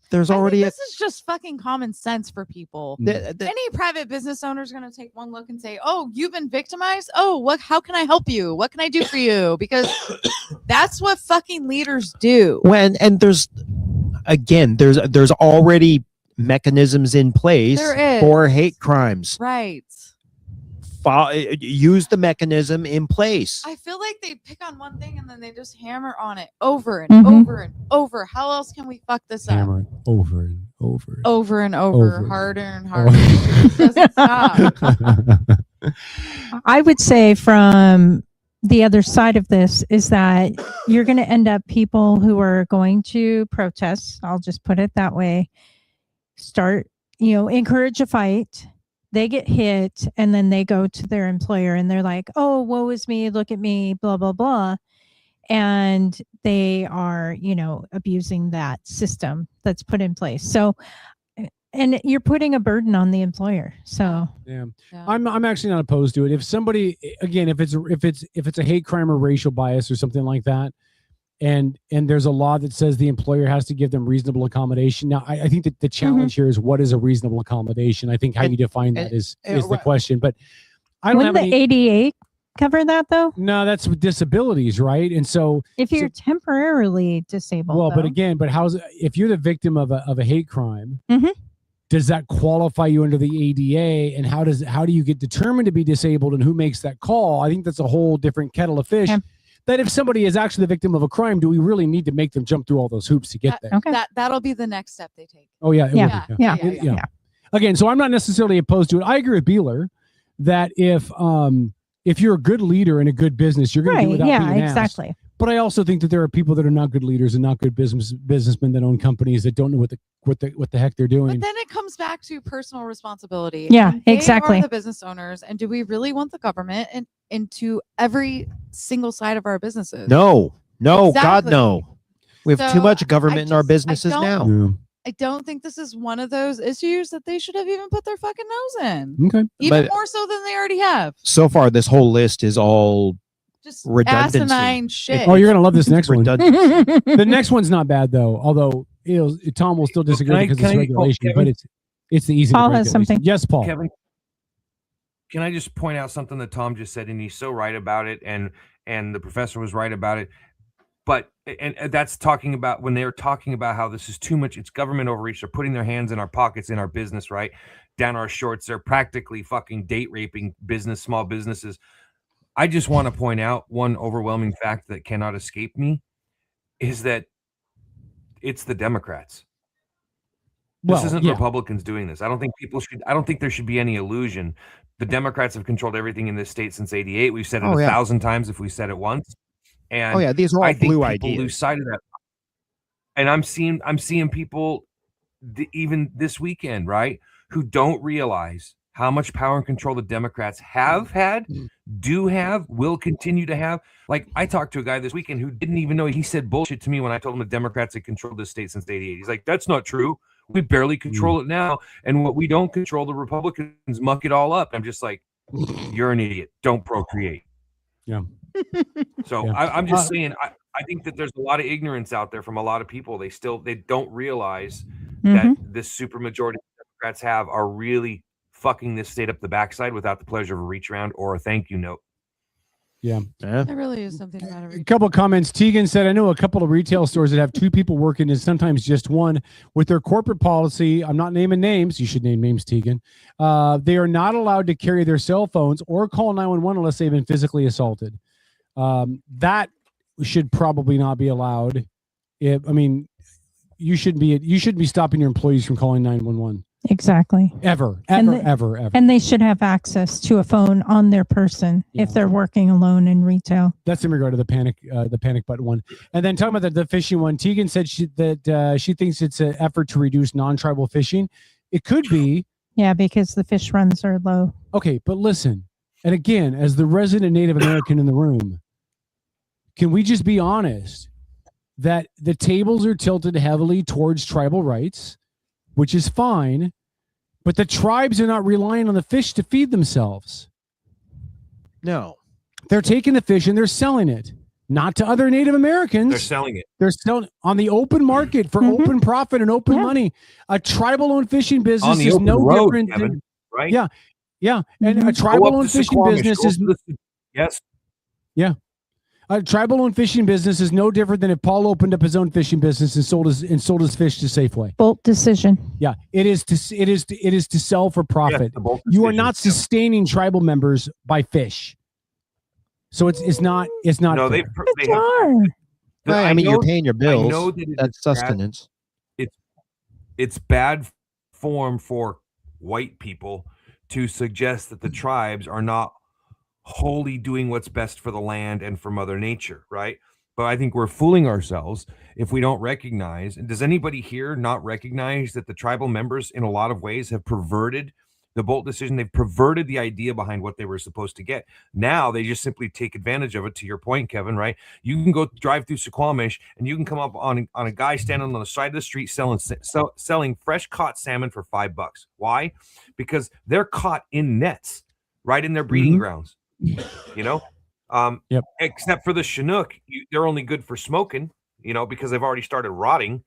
There's already this is just fucking common sense for people. Any private business owner is going to take one look and say, "Oh, you've been victimized. Oh, how can I help you? What can I do for you?" Because that's what fucking leaders do. and there's already mechanisms in place for hate crimes. Right. Use the mechanism in place. I feel like they pick on one thing and then they just hammer on it over and over and over. How else can we fuck this up? Hammer it over and over. Over and over. Harder and harder. It doesn't stop. I would say from the other side of this is that you're going to end up people who are going to protest. I'll just put it that way. Start, encourage a fight. They get hit and then they go to their employer and they're like, "Oh, woe is me. Look at me, blah, blah, blah." And they are, abusing that system that's put in place. So, and you're putting a burden on the employer. So, yeah. I'm actually not opposed to it. If somebody, again, if it's a hate crime or racial bias or something like that, and there's a law that says the employer has to give them reasonable accommodation. Now, I think that the challenge here is what is a reasonable accommodation. I think how you define that is the question. But I don't have the ADA cover that though? No, that's with disabilities, right? And so if you're temporarily disabled, well, but if you're the victim of a hate crime, does that qualify you under the ADA? And how do you get determined to be disabled, and who makes that call? I think that's a whole different kettle of fish. That if somebody is actually the victim of a crime, do we really need to make them jump through all those hoops to get there? Okay. That'll be the next step they take. Oh yeah. Again, so I'm not necessarily opposed to it. I agree with Beeler that if you're a good leader in a good business, you're going to do it without being asked. Exactly. But I also think that there are people that are not good leaders and not good businessmen that own companies that don't know what the heck they're doing. But then it comes back to personal responsibility. Yeah, And they exactly. are the business owners, and do we really want the government into every single side of our businesses? No, God, Exactly. no. We have too So, much government in our businesses now. I don't think this is one of those issues that they should have even put their fucking nose in. Okay. Even But- more so than they already have. So far, this whole list is all Just redundancy. asinine shit. Oh, you're going to love this next one. Redundancy. The next one's not bad though, although Tom will still disagree because it's regulation, but it's the easy. Paul has something. Yes, Paul. Kevin, can I just point out something that Tom just said, and he's so right about it, and the professor was right about it. But and that's talking about when they're talking about how this is too much. It's government overreach. They're putting their hands in our pockets, in our business, right down our shorts. They're practically fucking date raping small businesses. I just want to point out one overwhelming fact that cannot escape me is that it's the Democrats. This isn't Republicans doing this. I don't think there should be any illusion. The Democrats have controlled everything in this state since '88. We've said it 1,000 times if we said it once. And these are all I think blue people ideas. lose sight of that. And I'm seeing people even this weekend, right, who don't realize how much power and control the Democrats have had, do have, will continue to have. Like, I talked to a guy this weekend who didn't even know. He said bullshit to me when I told him the Democrats had controlled this state since '88. He's like, that's not true. We barely control it now. And what we don't control, the Republicans muck it all up. I'm just like, you're an idiot. Don't procreate. Yeah. So I'm just saying, I think that there's a lot of ignorance out there from a lot of people. They don't realize that this supermajority Democrats have are really fucking this state up the backside without the pleasure of a reach around or a thank you note. Yeah. There really is something about it. A couple of comments. Tegan said, I know a couple of retail stores that have 2 people working and sometimes just one. With their corporate policy, I'm not naming names. You should name names, Tegan. They are not allowed to carry their cell phones or call 911 unless they've been physically assaulted. That should probably not be allowed. You should be stopping your employees from calling 911. Exactly. Ever. And they should have access to a phone on their person if they're working alone in retail. That's in regard to the panic button one. And then talking about the fishing one, Tegan said she thinks it's an effort to reduce non-tribal fishing. It could be. Yeah, because the fish runs are low. Okay, but listen, and again, as the resident Native American in the room, can we just be honest that the tables are tilted heavily towards tribal rights, which is fine, but the tribes are not relying on the fish to feed themselves. No. They're taking the fish and they're selling it, not to other Native Americans. They're selling it. They're selling on the open market for open profit and open money. A tribal-owned fishing business is no different than, right? Yeah. And a tribal-owned fishing business is yes. Yeah. A tribal-owned fishing business is no different than if Paul opened up his own fishing business and sold his fish to Safeway. Bolt decision. Yeah, it is to sell for profit. Yes, you are not sustaining tribal members by fish. So it's not. No, fair. they have. I mean, you're paying your bills. I know that that's sustenance. It's bad form for white people to suggest that the tribes are not wholly doing what's best for the land and for Mother Nature, right? But I think we're fooling ourselves if we don't recognize. And does anybody here not recognize that the tribal members, in a lot of ways, have perverted the Bolt decision? They've perverted the idea behind what they were supposed to get. Now they just simply take advantage of it. To your point, Kevin, right? You can go drive through Suquamish and you can come up on a guy standing on the side of the street selling fresh caught salmon for $5. Why? Because they're caught in nets, right in their breeding grounds. You know, except for the Chinook, they're only good for smoking, because they've already started rotting.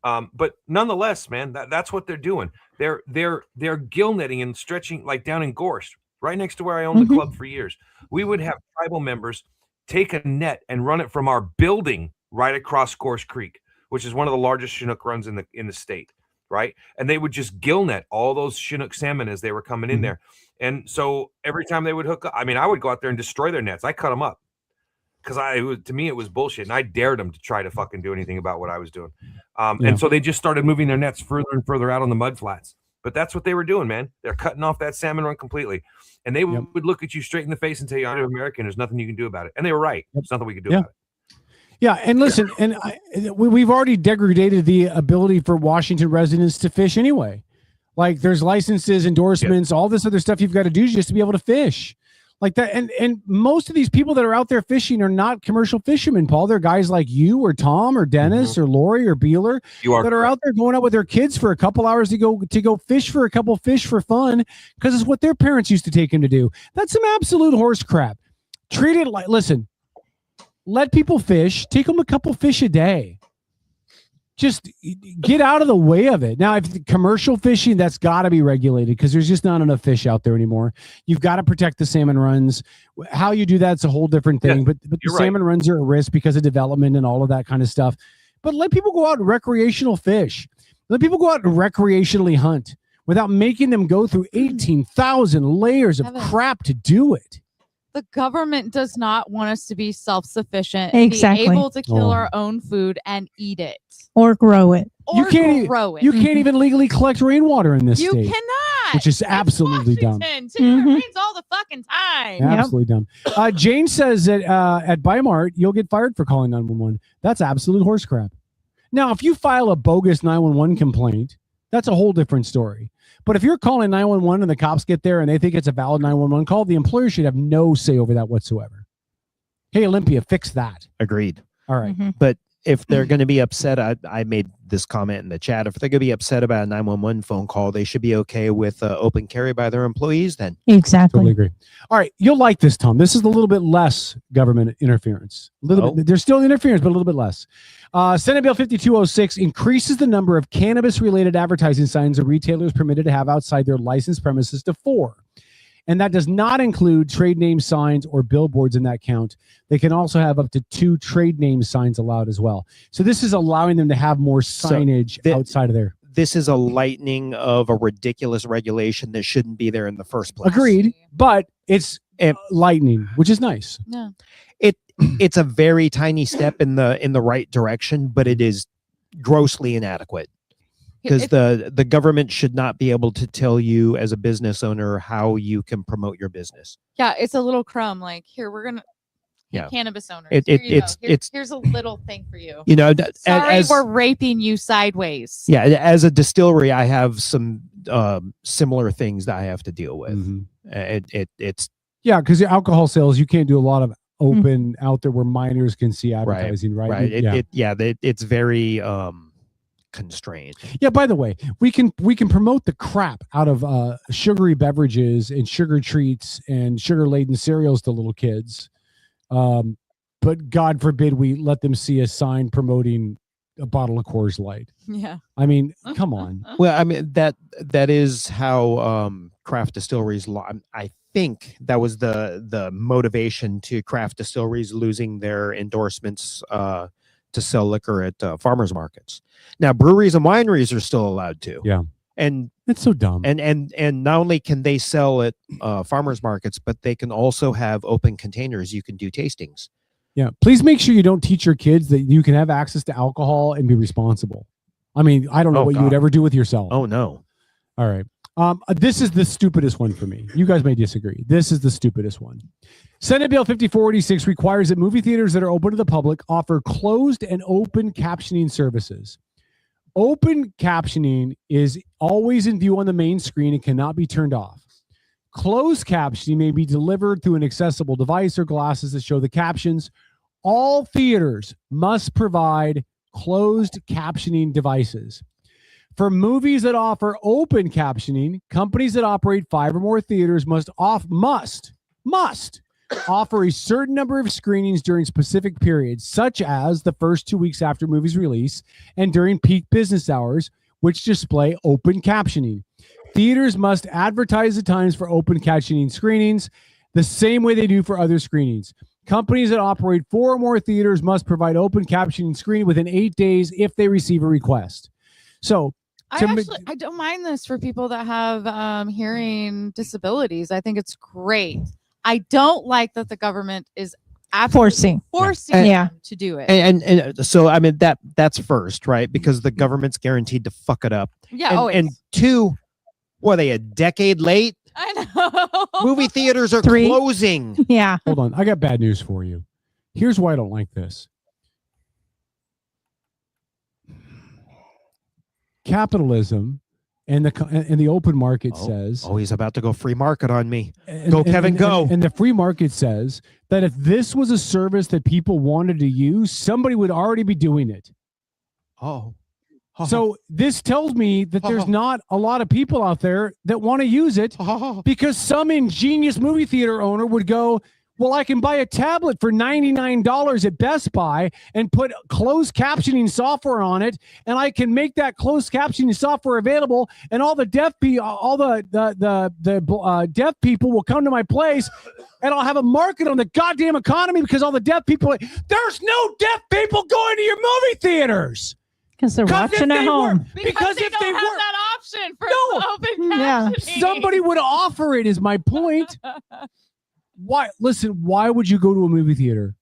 But nonetheless, man, that's what they're doing. They're gill netting and stretching, like down in Gorst, right next to where I owned the club for years. We would have tribal members take a net and run it from our building right across Gorst Creek, which is one of the largest Chinook runs in the state, right? And they would just gill net all those Chinook salmon as they were coming in there. And so every time they would hook up, I would go out there and destroy their nets. I cut them up because to me, it was bullshit. And I dared them to try to fucking do anything about what I was doing. And so they just started moving their nets further and further out on the mud flats. But that's what they were doing, man. They're cutting off that salmon run completely. And they would look at you straight in the face and tell you, I'm American. There's nothing you can do about it. And they were right. There's nothing we could do about it. Yeah, and listen, and we've already degraded the ability for Washington residents to fish anyway. Like there's licenses, endorsements, all this other stuff you've got to do just to be able to fish. Like that, and most of these people that are out there fishing are not commercial fishermen, Paul. They're guys like you or Tom or Dennis or Lori or Beeler that are out there going out with their kids for a couple hours to go fish for a couple fish for fun because it's what their parents used to take them to do. That's some absolute horse crap. Treat it like, listen, let people fish, take them a couple fish a day. Just get out of the way of it. Now, if commercial fishing, that's got to be regulated because there's just not enough fish out there anymore. You've got to protect the salmon runs. How you do that's a whole different thing. But the salmon runs are at risk because of development and all of that kind of stuff. But let people go out and recreational fish. Let people go out and recreationally hunt without making them go through 18,000 layers of crap to do it. The government does not want us to be self-sufficient, Exactly. be able to kill our own food and eat it. Or grow it. Or grow it. You can't even legally collect rainwater in this You state. cannot. Which is absolutely dumb. It rains all the fucking time. Absolutely dumb. Jane says that at Bimart, you'll get fired for calling 911. That's absolute horse crap. Now, if you file a bogus 911 complaint, That's a whole different story. But if you're calling 911 and the cops get there and they think it's a valid 911 call, the employer should have no say over that whatsoever. Hey, Olympia, fix that. Agreed. All right. But if they're going to be upset, I made this comment in the chat. If they're going to be upset about a 911 phone call, they should be okay with open carry by their employees then. Exactly. Totally agree. All right. You'll like this, Tom. This is a little bit less government interference. A little bit. There's still interference, but a little bit less. Senate Bill 5206 increases the number of cannabis-related advertising signs a retailer is permitted to have outside their licensed premises to 4. And that does not include trade name signs or billboards in that count. They can also have up to 2 trade name signs allowed as well. So this is allowing them to have more signage outside of there. This is a lightening of a ridiculous regulation that shouldn't be there in the first place. Agreed, but it's lightning, which is nice. No. It's a very tiny step in the right direction, but it is grossly inadequate. Because the government should not be able to tell you as a business owner how you can promote your business. Yeah, it's a little crumb. Like, here, we're gonna cannabis owners. Here's a little thing for you. You know, sorry, we're raping you sideways. Yeah, as a distillery, I have some similar things that I have to deal with. It's because the alcohol sales, you can't do a lot of open out there where minors can see advertising, right? Right. It's very constrained. Yeah, by the way, we can promote the crap out of sugary beverages and sugar treats and sugar laden cereals to little kids, but God forbid we let them see a sign promoting a bottle of Coors Light. Yeah, I mean, come on. Well, I mean that is how craft distilleries. I think that was the motivation to craft distilleries losing their endorsements to sell liquor at farmers markets. Now, breweries and wineries are still allowed to. Yeah. And it's so dumb. And not only can they sell at farmers markets, but they can also have open containers. You can do tastings. Yeah. Please make sure you don't teach your kids that you can have access to alcohol and be responsible. I mean, I don't know what you would ever do with yourself. Oh, no. All right. This is the stupidest one for me. You guys may disagree. This is the stupidest one. Senate Bill 5486 requires that movie theaters that are open to the public offer closed and open captioning services. Open captioning is always in view on the main screen and cannot be turned off. Closed captioning may be delivered through an accessible device or glasses that show the captions. All theaters must provide closed captioning devices. For movies that offer open captioning, companies that operate 5 or more theaters must offer a certain number of screenings during specific periods, such as the first 2 weeks after movie's release and during peak business hours, which display open captioning. Theaters must advertise the times for open captioning screenings the same way they do for other screenings. Companies that operate 4 or more theaters must provide open captioning screening within 8 days if they receive a request. So, I don't mind this for people that have hearing disabilities. I think it's great. I don't like that the government is forcing them to do it. And so, I mean, that's first, right? Because the government's guaranteed to fuck it up. Yeah, and 2, what are they, a decade late? I know. Movie theaters are closing. Yeah. Hold on. I got bad news for you. Here's why I don't like this. Capitalism and the open market says... Oh, he's about to go free market on me. Go, Kevin, go. And the free market says that if this was a service that people wanted to use, somebody would already be doing it. Oh. So this tells me that there's not a lot of people out there that want to use it because some ingenious movie theater owner would go, well, I can buy a tablet for $99 at Best Buy and put closed captioning software on it, and I can make that closed captioning software available, and all the deaf deaf people will come to my place, and I'll have a market on the goddamn economy because all the deaf people. There's no deaf people going to your movie theaters. Because they're watching at home. Because if they don't have that option for open captioning. Somebody would offer it, is my point. Why? Listen, why would you go to a movie theater?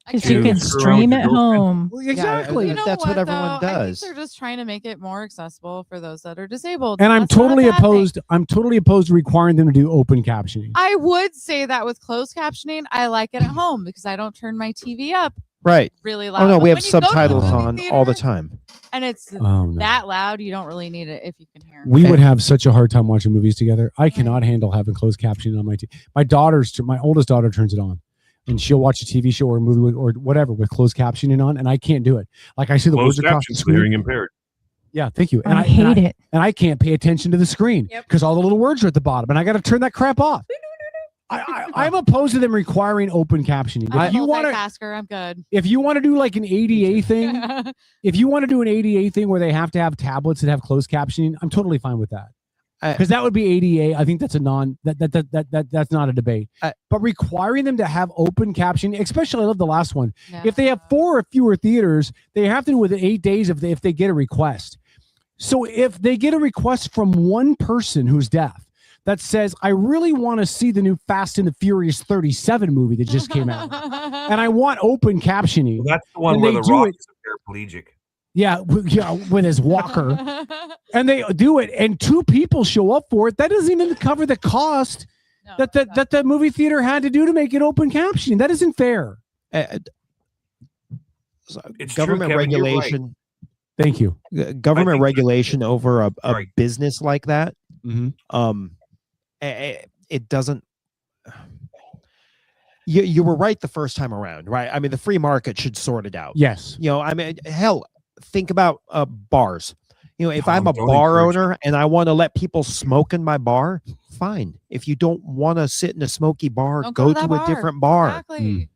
Because you can stream at home. Well, exactly. You know That's what everyone though? does. I think they're just trying to make it more accessible for those that are disabled. And I'm That's not a totally bad thing. opposed. I'm totally opposed to requiring them to do open captioning. I would say that with closed captioning, I like it at home because I don't turn my TV up Right. really loud. Oh no, But we have when you go to the subtitles movie on all the time. and it's Oh, no. that loud, you don't really need it if you can hear it. We would have such a hard time watching movies together. I cannot handle having closed captioning on my TV. My oldest daughter turns it on, and she'll watch a TV show or a movie or whatever with closed captioning on, and I can't do it. Like I see the words Closed across the captions for screen. hearing impaired. Yeah, thank you. I hate it. And I can't pay attention to the screen because all the little words are at the bottom, and I got to turn that crap off. I'm opposed to them requiring open captioning. I'm If you want to, multitasker, I'm good. if you want to do like an ADA thing, if you want to do an ADA thing where they have to have tablets that have closed captioning, I'm totally fine with that. Because that would be ADA. I think that's a that's not a debate. But requiring them to have open captioning, especially I love the last one. Yeah. If they have 4 or fewer theaters, they have to do it within 8 days if they get a request. So if they get a request from one person who's deaf that says, I really want to see the new Fast and the Furious 37 movie that just came out, and I want open captioning. Well, that's the one and where they the do Rock it- is a paraplegic. Yeah, with his walker. And they do it, and 2 people show up for it. That doesn't even cover the cost that the movie theater had to do to make it open captioning. That isn't fair. It's Government true, Kevin, you're right. regulation. Thank you. Government regulation over a business like that. Mm-hmm. It doesn't. You were right the first time around, right? I mean, the free market should sort it out. Yes. You know, I mean, hell, think about bars. You know, if I'm a don't bar encourage owner and I want to let people smoke in my bar, fine. If you don't want to sit in a smoky bar, Don't go go to to a that bar. different bar. Exactly.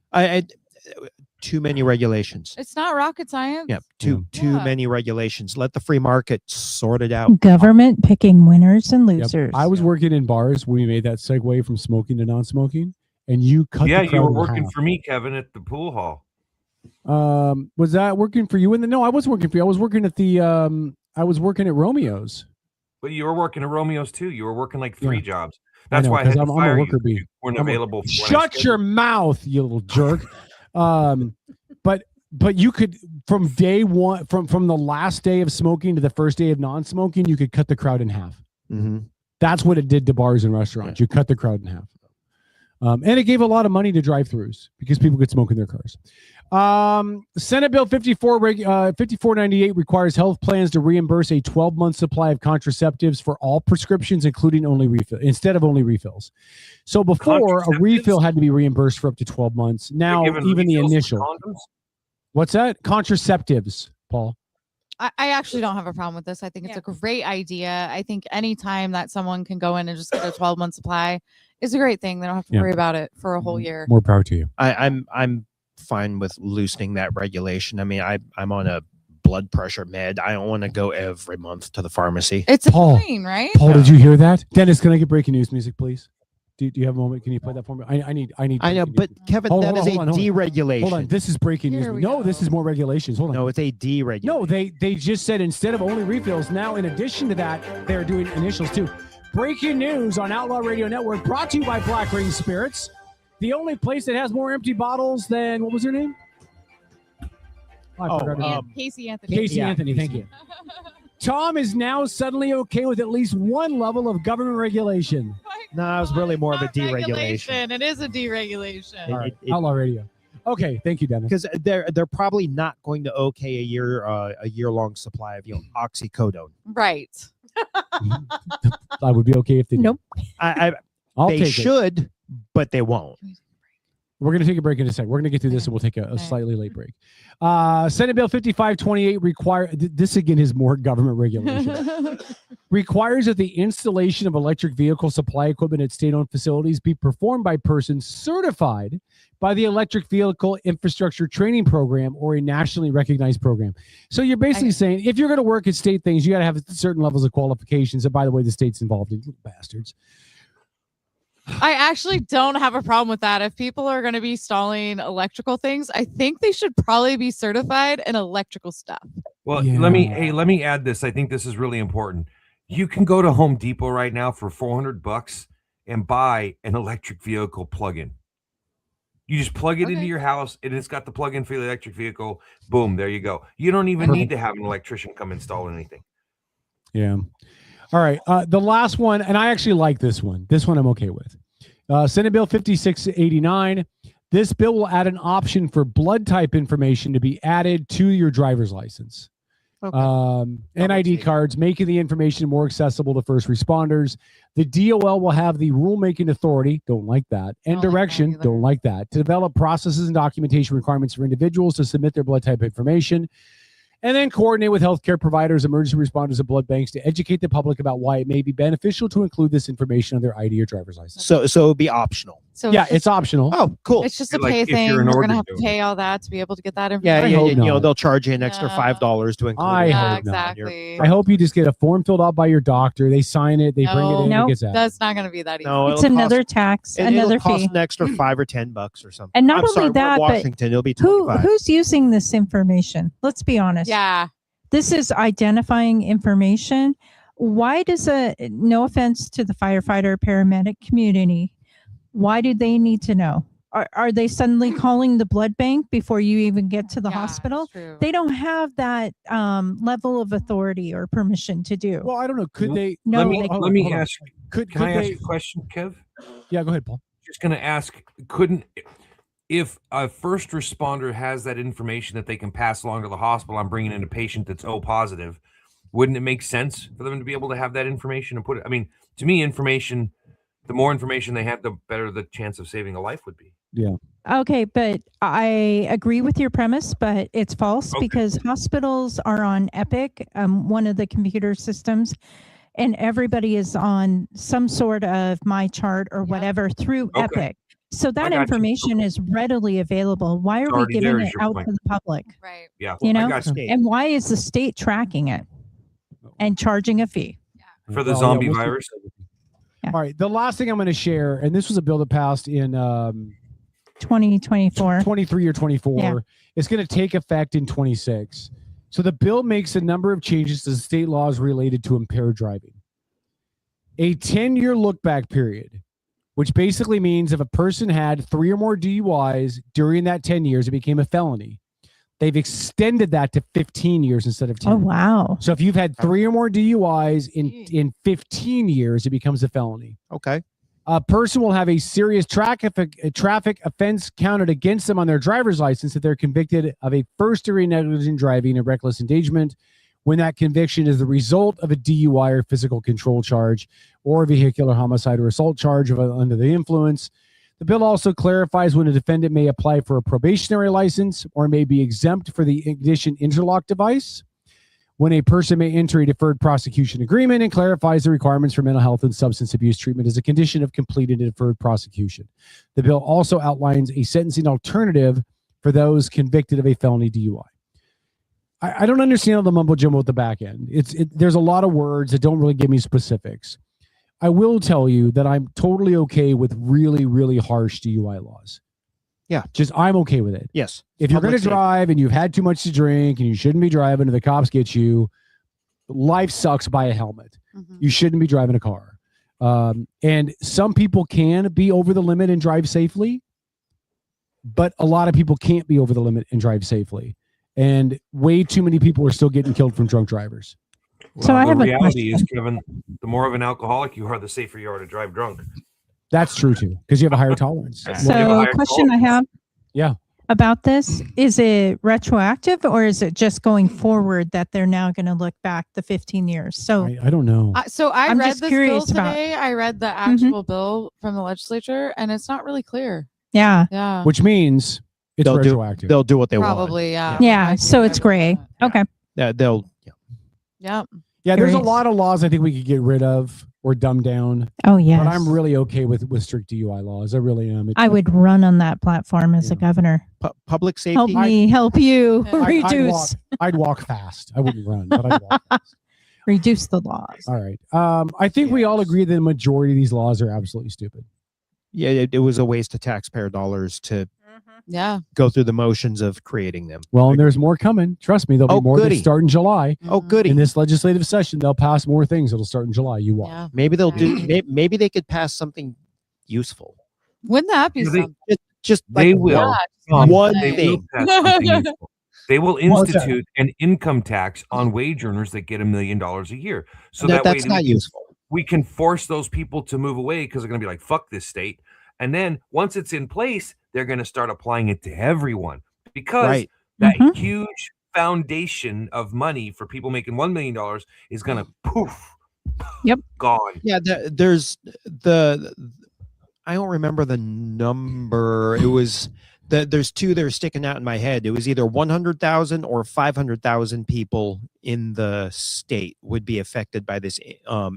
Too many regulations. It's not rocket science. Yeah, too many regulations. Let the free market sort it out. Government picking winners and Yep. losers. I was working in bars when we made that segue from smoking to non-smoking, and you cut. Yeah, the you crowd were in working half. for me, Kevin, at the pool hall. Was that working for you? No, I was working for you. I was working at the. I was working at Romeo's. But you were working at Romeo's too. You were working like 3 jobs. I That's know, why I had 'cause to I'm a fire worker you. bee. You weren't available. For when I Shut scheduled your mouth, you little jerk. But you could from day one, from the last day of smoking to the first day of non-smoking, you could cut the crowd in half. Mm-hmm. That's what it did to bars and restaurants. You cut the crowd in half. And it gave a lot of money to drive-thrus because people could smoke in their cars. Senate Bill 5498 requires health plans to reimburse a 12-month supply of contraceptives for all prescriptions, including instead of only refills. So before, a refill had to be reimbursed for up to 12 months. Now, even the initial. What's that? Contraceptives, Paul. I actually don't have a problem with this. I think it's a great idea. I think anytime that someone can go in and just get a 12-month supply is a great thing. They don't have to worry about it for a whole year. More power to you. I'm fine with loosening that regulation. I mean, I'm on a blood pressure med. I don't want to go every month to the pharmacy. It's annoying, right? Paul, did you hear that? Dennis, can I get breaking news music, please? Do you have a moment? Can you play that for me? I need. I know, but Kevin, that is a deregulation. Hold on, this is breaking news. No, this is more regulations. Hold on. No, it's a deregulation. No, they just said instead of only refills, now in addition to that, they're doing initials too. Breaking news on Outlaw Radio Network, brought to you by Black Ring Spirits, the only place that has more empty bottles than what was her name? I forgot her name. Casey Anthony. Casey Anthony, thank you. Tom is now suddenly okay with at least one level of government regulation. No, it was really more of a deregulation. It is a deregulation. All right, Outlaw Radio. Okay, thank you, Dennis. Because they're probably not going to okay a year-long supply of oxycodone. Right. I would be okay if they did. Nope. I'll they take should, but they won't. We're going to take a break in a second. We're going to get through this and we'll take a slightly late break. Senate Bill 5528 this again is more government regulation. Requires that the installation of electric vehicle supply equipment at state-owned facilities be performed by persons certified by the Electric Vehicle Infrastructure Training Program or a nationally recognized program. So you're basically saying if you're going to work at state things, you got to have certain levels of qualifications. And by the way, the state's involved in, little bastards. I actually don't have a problem with that. If people are going to be installing electrical things, I think they should probably be certified in electrical stuff. Well, let me add this. I think this is really important. You can go to Home Depot right now for $400 and buy an electric vehicle plug-in. You just plug it into your house, and it's got the plug-in for the electric vehicle. Boom, there you go. You don't even need to have an electrician come install anything. Yeah. All right. The last one, and I actually like this one. This one I'm okay with. Senate Bill 5689. This bill will add an option for blood type information to be added to your driver's license. NID cards, making the information more accessible to first responders. The DOL will have the rulemaking authority, don't like that, and direction, don't like that, to develop processes and documentation requirements for individuals to submit their blood type information, and then coordinate with healthcare providers, emergency responders, and blood banks to educate the public about why it may be beneficial to include this information on their ID or driver's license. So it would be optional. So yeah, it's optional. Oh, cool. It's just a pay thing. We're gonna have to pay all that to be able to get that Yeah, information. you know, they'll charge you an extra $5 to include I it. hope not. exactly. I hope you just get a form filled out by your doctor. They sign it. They bring it in. It gets out. That's not going to be that easy. No, It's it'll another cost- tax, it'll another cost fee. an extra $5 or $10 or something. And not I'm only sorry, we're that, in but Washington, it'll be 25. who's using this information? Let's be honest. Yeah. This is identifying information. Why does no offense to the firefighter paramedic community, why do they need to know? Are they suddenly calling the blood bank before you even get to the hospital? They don't have that level of authority or permission to do. Well, I don't know. Could they? No, let me they- let me hold on. ask. Could Can I ask they- a question, Kev? Yeah, go ahead, Paul. Just going to ask. Couldn't if a first responder has that information that they can pass along to the hospital? I'm bringing in a patient that's O positive. Wouldn't it make sense for them to be able to have that information and put it? I mean, to me, information. The more information they have, the better the chance of saving a life would be. Yeah. Okay, but I agree with your premise, but it's false because hospitals are on Epic, one of the computer systems, and everybody is on some sort of My Chart or whatever through Epic. So that got you. information is readily available. Why are we already there, giving is it your out point. to the public? Right. Yeah. You I know, got you. and why is the state tracking it and charging a fee? For the Well, zombie yeah, we'll see. virus. All right. The last thing I'm going to share, and this was a bill that passed in 2024, 23 or 24. Yeah. It's going to take effect in 26. So the bill makes a number of changes to state laws related to impaired driving. A 10-year look back period, which basically means if a person had 3 or more DUIs during that 10 years, it became a felony. They've extended that to 15 years instead of 10. Oh, wow. So if you've had 3 or more DUIs in 15 years, it becomes a felony. Okay. A person will have a serious traffic offense counted against them on their driver's license if they're convicted of a first-degree negligent driving and reckless endangerment when that conviction is the result of a DUI or physical control charge or a vehicular homicide or assault charge under the influence. The bill also clarifies when a defendant may apply for a probationary license or may be exempt for the ignition interlock device, when a person may enter a deferred prosecution agreement, and clarifies the requirements for mental health and substance abuse treatment as a condition of completed deferred prosecution. The bill also outlines a sentencing alternative for those convicted of a felony DUI. I don't understand all the mumbo jumbo at the back end. There's a lot of words that don't really give me specifics. I will tell you that I'm totally okay with really, really harsh DUI laws. Yeah. I'm okay with it. Yes. If you're Public going to safety. drive and you've had too much to drink and you shouldn't be driving and the cops get you, life sucks. Buy a helmet. You shouldn't be driving a car. And some people can be over the limit and drive safely, but a lot of people can't be over the limit and drive safely. And way too many people are still getting killed from drunk drivers. So I have the a reality is, question. Kevin, the more of an alcoholic you are, the safer you are to drive drunk. That's true too, because you have a higher tolerance. So a question I have Yeah. about this, is it retroactive or is it just going forward that they're now going to look back the 15 years? So I don't know. So I I'm read just this curious bill about- today. I read the actual bill from the legislature, and it's not really clear. yeah. Yeah. Which means it's They'll retroactive. do what they want. Probably, yeah. Yeah. So it's gray. Okay. Yeah, they'll. Yep. Yeah, there's a Curious. lot of laws I think we could get rid of or dumb down. Oh, yes. But I'm really okay with strict DUI laws. I really am. I would run on that platform as a governor. Public safety. Help me help you I'd reduce walk fast. I wouldn't run, but I'd walk fast. reduce the laws. All right. I think we all agree that the majority of these laws are absolutely stupid. Yeah, it was a waste of taxpayer dollars to Yeah. go through the motions of creating them. Well, and there's more coming. Trust me, there'll Oh, be more goody. that start in July. Oh, goody. In this legislative session, they'll pass more things that'll start in July. You watch. Yeah. Maybe they'll do. Maybe they could pass something useful. Wouldn't that be something? Just They like will. one They will thing. pass something useful. They will What's that? institute an income tax on wage earners that get $1 million a year. So That- that, that's way not useful. we can force those people to move away because they're going to be like, fuck this state. And then once it's in place, they're going to start applying it to everyone because Right. that huge foundation of money for people making $1 million is going to poof. Yep. Gone. Yeah. There's the I don't remember the number. It was there's two that are sticking out in my head. It was either 100,000 or 500,000 people in the state would be affected by this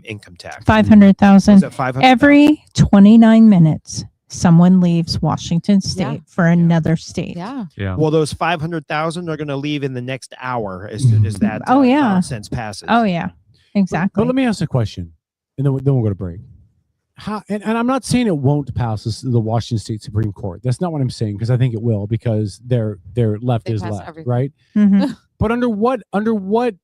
income tax. 500,000. Was it 500,000? Every 29 minutes, someone leaves Washington State for another state. Yeah. Yeah. Well, those 500,000 are going to leave in the next hour as soon as that Oh, yeah. nonsense passes. Oh, yeah. Exactly. But let me ask a question, and then we'll go to break. How, and I'm not saying it won't pass the Washington State Supreme Court. That's not what I'm saying, because I think it will, because their left They is pass left, everything. right? Mhm. But under what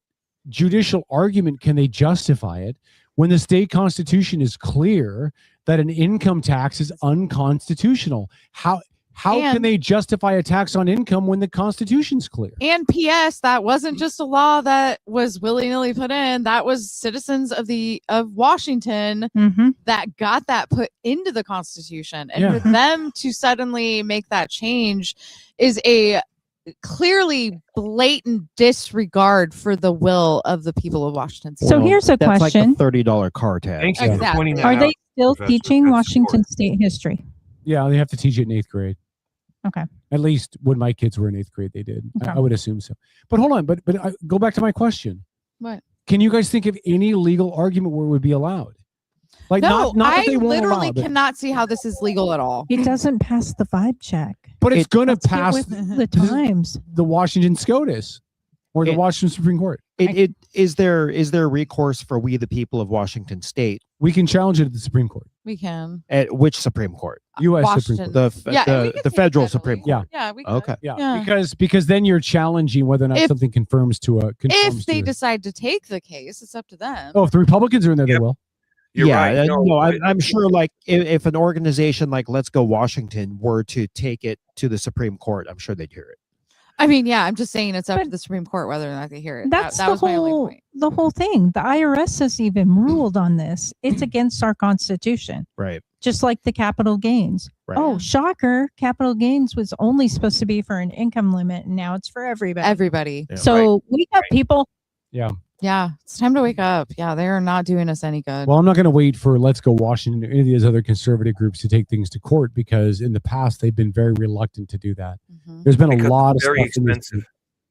judicial argument can they justify it when the state constitution is clear that an income tax is unconstitutional? How can And- they justify a tax on income when the constitution's clear? And P.S. that wasn't just a law that was willy-nilly put in. That was citizens of Washington that got that put into the Constitution. And Yeah. for them to suddenly make that change is a clearly blatant disregard for the will of the people of Washington State. So here's a That's question. like the $30 car tax. Thanks for Exactly. pointing that Are out. they still Professor. teaching That's Washington State history? Yeah, they have to teach it in 8th grade. Okay. At least when my kids were in 8th grade, they did. Okay. I would assume so. But hold on. But I go back to my question. What? Can you guys think of any legal argument where it would be allowed? Like No, not that I they won't literally allow, but, cannot see how this is legal at all. It doesn't pass the vibe check. but it's going to Let's get pass with the times. the Washington SCOTUS or the Washington Supreme Court. Is there recourse for we the people of Washington State? We can challenge it at the Supreme Court. We can. At which Supreme Court? U.S. Washington. Supreme Court. The federal Supreme Court. Yeah, we could. Okay. Yeah. Because then you're challenging whether or not If- something conforms to a. If they decide to take the case, it's up to them. Oh, if the Republicans are in there, they will. You're yeah, right. no, I'm sure. Like if an organization like Let's Go Washington were to take it to the Supreme Court, I'm sure they'd hear it. I mean, yeah, I'm just saying it's up to the Supreme Court whether or not they hear it. That's that the was my only whole point. the whole thing. The IRS has even ruled on this. It's against our Constitution. Right. Just like the capital gains. Right. Oh, shocker. Capital gains was only supposed to be for an income limit, and now it's for everybody. Everybody. Yeah. So wake up, people. Yeah. Yeah, it's time to wake up. Yeah, they are not doing us any good. Well, I'm not going to wait for Let's Go Washington or any of these other conservative groups to take things to court, because in the past they've been very reluctant to do that. There's been Because a lot of it's very stuff in this- expensive.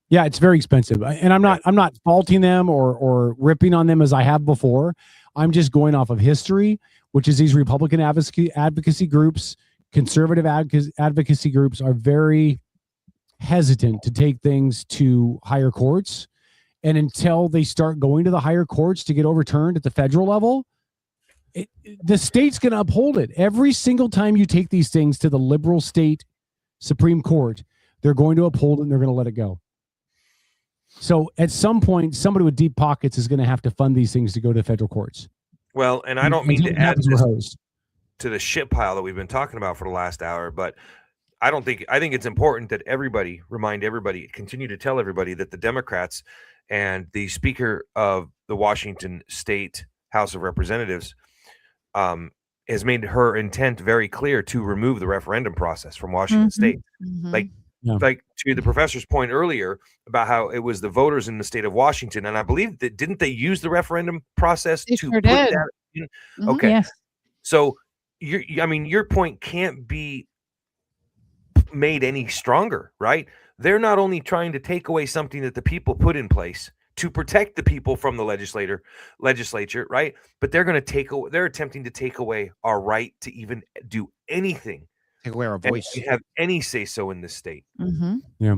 Yeah, it's very expensive, and I'm not faulting them or ripping on them as I have before. I'm just going off of history, which is these Republican advocacy groups, conservative advocacy groups are very hesitant to take things to higher courts. And until they start going to the higher courts to get overturned at the federal level, the state's going to uphold it. Every single time you take these things to the liberal state Supreme Court, they're going to uphold it and they're going to let it go. So at some point, somebody with deep pockets is going to have to fund these things to go to federal courts. Well, and I don't mean Until to it add happens, we're this hosed. to the shit pile that we've been talking about for the last hour, but I think it's important that continue to tell everybody that the Democrats and the Speaker of the Washington State House of Representatives has made her intent very clear to remove the referendum process from Washington State. Like to the professor's point earlier about how it was the voters in the state of Washington, and I believe that didn't they use the referendum process They to sure put did. that in? Mhm. Okay, Yes. so your point can't be made any stronger, right? They're not only trying to take away something that the people put in place to protect the people from the legislature, right? But they're attempting to take away our right to even do anything. Take away our and voice. to have any say so in this state. Yeah.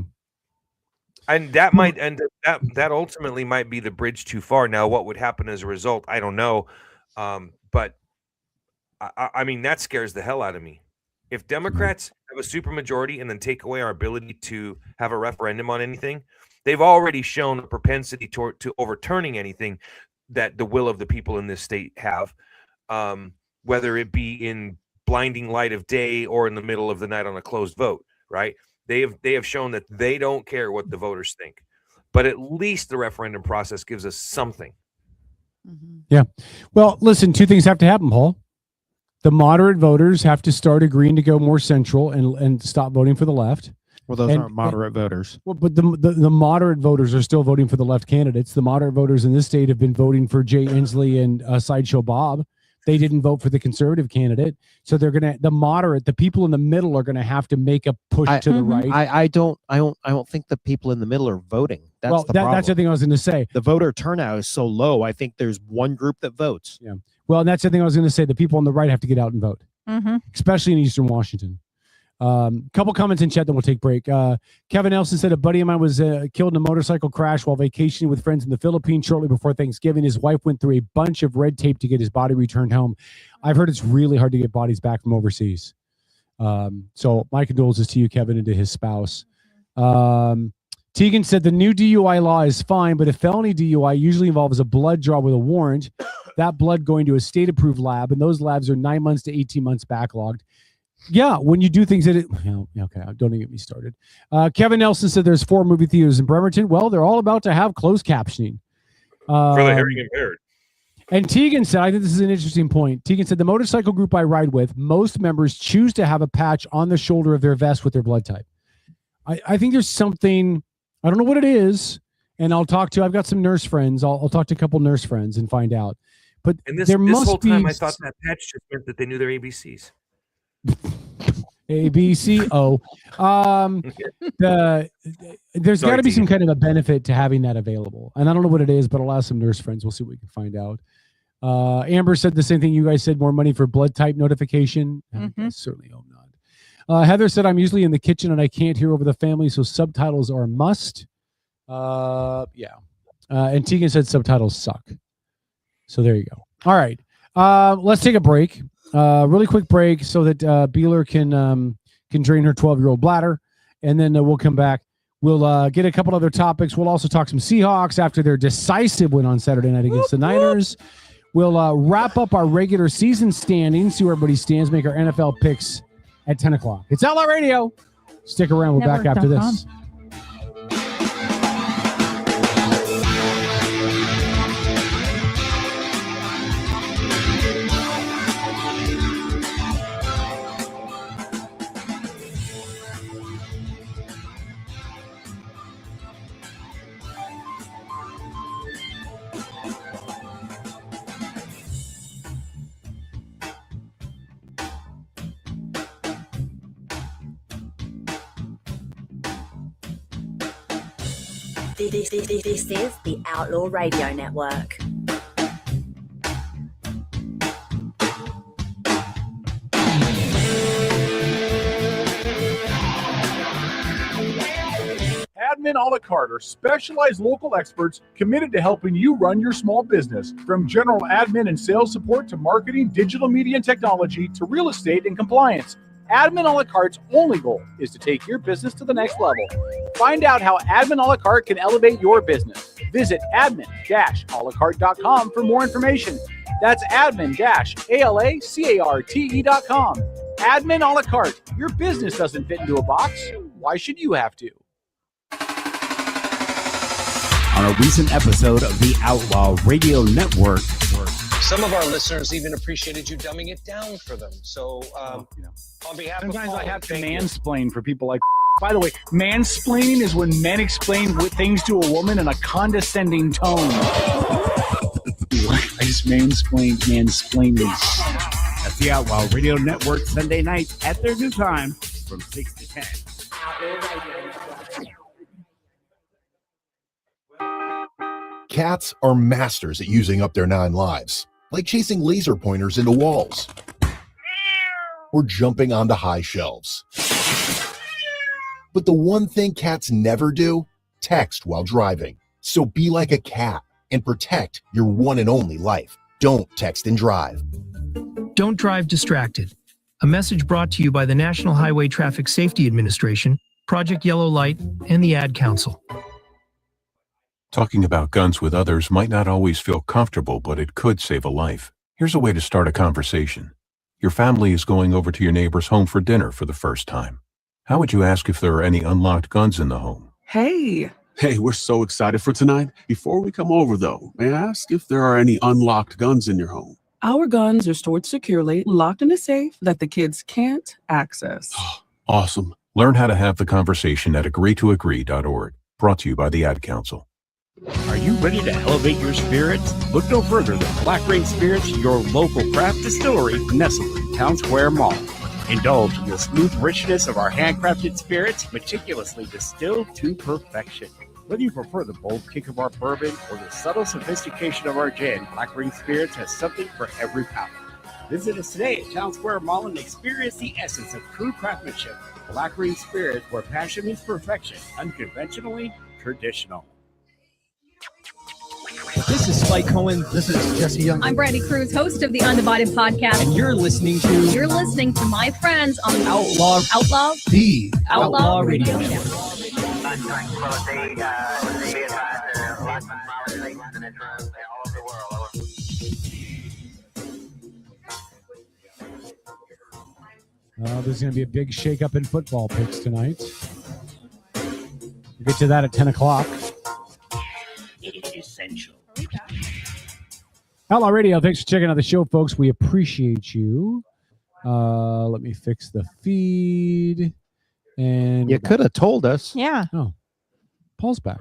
And that ultimately might be the bridge too far. Now, what would happen as a result, I don't know. But I mean, that scares the hell out of me. If Democrats have a supermajority and then take away our ability to have a referendum on anything, they've already shown a propensity to overturning anything that the will of the people in this state have, whether it be in blinding light of day or in the middle of the night on a closed vote, right? They have shown that they don't care what the voters think, but at least the referendum process gives us something. Yeah. Well, listen, two things have to happen, Paul. The moderate voters have to start agreeing to go more central and stop voting for the left. Well, those aren't moderate voters. Well, but the moderate voters are still voting for the left candidates. The moderate voters in this state have been voting for Jay Inslee and Sideshow Bob. They didn't vote for the conservative candidate. So the people in the middle are gonna have to make a push to the right. I don't think the people in the middle are voting. That's the problem. That's the thing I was going to say. The voter turnout is so low. I think there's one group that votes. Yeah. Well, and that's the thing I was going to say. The people on the right have to get out and vote, especially in Eastern Washington. Couple comments in chat, then we'll take break. Kevin Nelson said a buddy of mine was killed in a motorcycle crash while vacationing with friends in the Philippines shortly before Thanksgiving. His wife went through a bunch of red tape to get his body returned home. I've heard it's really hard to get bodies back from overseas. So my condolences to you, Kevin, and to his spouse. Tegan said the new DUI law is fine, but a felony DUI usually involves a blood draw with a warrant, that blood going to a state-approved lab, and those labs are 9 months to 18 months backlogged. Yeah, when you do things that okay, don't even get me started. Kevin Nelson said there's 4 movie theaters in Bremerton. Well, they're all about to have closed captioning. For the hearing impaired. And Tegan said, I think this is an interesting point. Tegan said the motorcycle group I ride with, most members choose to have a patch on the shoulder of their vest with their blood type. I think there's something, I don't know what it is, and I've got some nurse friends. I'll talk to a couple nurse friends and find out. But And there this must whole time be I thought that patch just meant that they knew their ABCs. A, B, C, O. There's got to be some kind of a benefit to having that available. And I don't know what it is, but I'll ask some nurse friends. We'll see what we can find out. Amber said the same thing you guys said, more money for blood type notification. I certainly hope not. Heather said, I'm usually in the kitchen and I can't hear over the family, so subtitles are a must. And Tegan said subtitles suck. So there you go. All right. Let's take a break. Really quick break so that Beeler can drain her 12-year-old bladder, and then we'll come back. We'll get a couple other topics. We'll also talk some Seahawks after their decisive win on Saturday night against the Niners. We'll wrap up our regular season standings, see where everybody stands, make our NFL picks at 10 o'clock. It's Outlaw Radio. Stick around. We're back after this. This is the Outlaw Radio Network. Admin a la carte are specialized local experts committed to helping you run your small business. From general admin and sales support to marketing, digital media and technology to real estate and compliance. Admin a la carte's only goal is to take your business to the next level. Find out how Admin a la carte can elevate your business. Visit admin-alacarte.com for more information. That's admin-alacarte.com. Admin a la carte. Your business doesn't fit into a box. Why should you have to? On a recent episode of the Outlaw Radio Network, Some of our listeners even appreciated you dumbing it down for them. So, on behalf Sometimes of I have to thank you. mansplain for people like. By the way, mansplaining is when men explain things to a woman in a condescending tone. I just mansplaining. That's the Outlaw Radio Network, Sunday nights at their new time from 6 to 10. Cats are masters at using up their 9 lives, like chasing laser pointers into walls or jumping onto high shelves. But the one thing cats never do, text while driving. So be like a cat and protect your one and only life. Don't text and drive. Don't drive distracted. A message brought to you by the National Highway Traffic Safety Administration, Project Yellow Light, and the Ad Council. Talking about guns with others might not always feel comfortable, but it could save a life. Here's a way to start a conversation. Your family is going over to your neighbor's home for dinner for the first time. How would you ask if there are any unlocked guns in the home? Hey, we're so excited for tonight. Before we come over, though, may I ask if there are any unlocked guns in your home? Our guns are stored securely, locked in a safe that the kids can't access. Awesome. Learn how to have the conversation at agreetoagree.org. Brought to you by the Ad Council. Are you ready to elevate your spirits? Look no further than Black Rain Spirits, your local craft distillery nestled in Town Square Mall. Indulge in the smooth richness of our handcrafted spirits, meticulously distilled to perfection. Whether you prefer the bold kick of our bourbon or the subtle sophistication of our gin, Black Rain Spirits has something for every palate. Visit us today at Town Square Mall and experience the essence of true craftsmanship. Black Rain Spirits, where passion meets perfection, unconventionally traditional. This is Spike Cohen. This is Jesse Young. I'm Brandy Cruz, host of the Undivided Podcast. And you're listening to my friends on Outlaw, the Outlaw Radio Network. There's going to be a big shakeup in football picks tonight. We'll get to that at 10 o'clock. It is essential. Outlaw Radio, thanks for checking out the show, folks. We appreciate you. Let me fix the feed. And you could have told us. Yeah. Oh, Paul's back.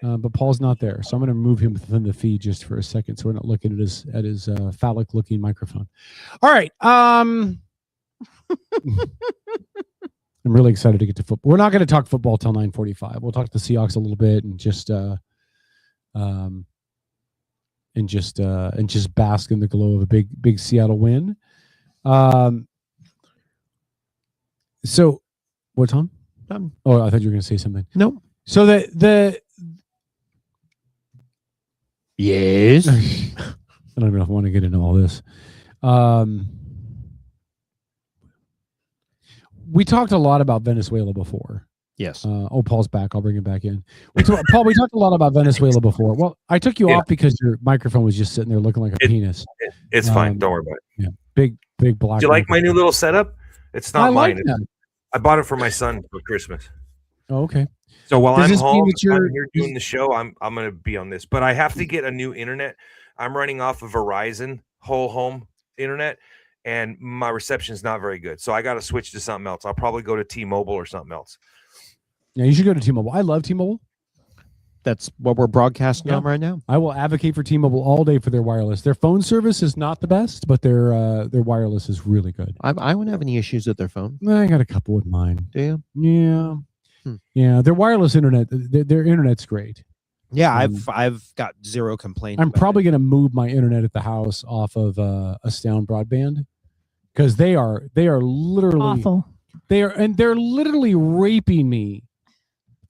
But Paul's not there. So I'm going to remove him from the feed just for a second so we're not looking at his phallic-looking microphone. All right. I'm really excited to get to football. We're not going to talk football till 9:45. We'll talk to the Seahawks a little bit and just bask in the glow of a big Seattle win. So what, Tom? Oh, I thought you were going to say something. No. So the yes. I don't know if I want to get into all this. We talked a lot about Venezuela before. Yes. Paul's back. I'll bring him back in. Paul, we talked a lot about Venezuela before. Well, I took you off because your microphone was just sitting there looking like a penis. It's fine. Don't worry about it. Yeah. Big black. Do you like my new little setup? It's not mine. Like I bought it for my son for Christmas. Oh, okay. So while Does I'm this mean home, that you're- I'm here doing the show. I'm going to be on this, but I have to get a new internet. I'm running off of Verizon whole home internet, and my reception is not very good. So I got to switch to something else. I'll probably go to T-Mobile or something else. Yeah, you should go to T-Mobile. I love T-Mobile. That's what we're broadcasting on right now. I will advocate for T-Mobile all day for their wireless. Their phone service is not the best, but their wireless is really good. I wouldn't have any issues with their phone. I got a couple with mine. Do you? Yeah. Yeah, their wireless internet, their internet's great. Yeah, I've got zero complaints. I'm probably going to move my internet at the house off of Astound Broadband because they are literally awful. They're literally raping me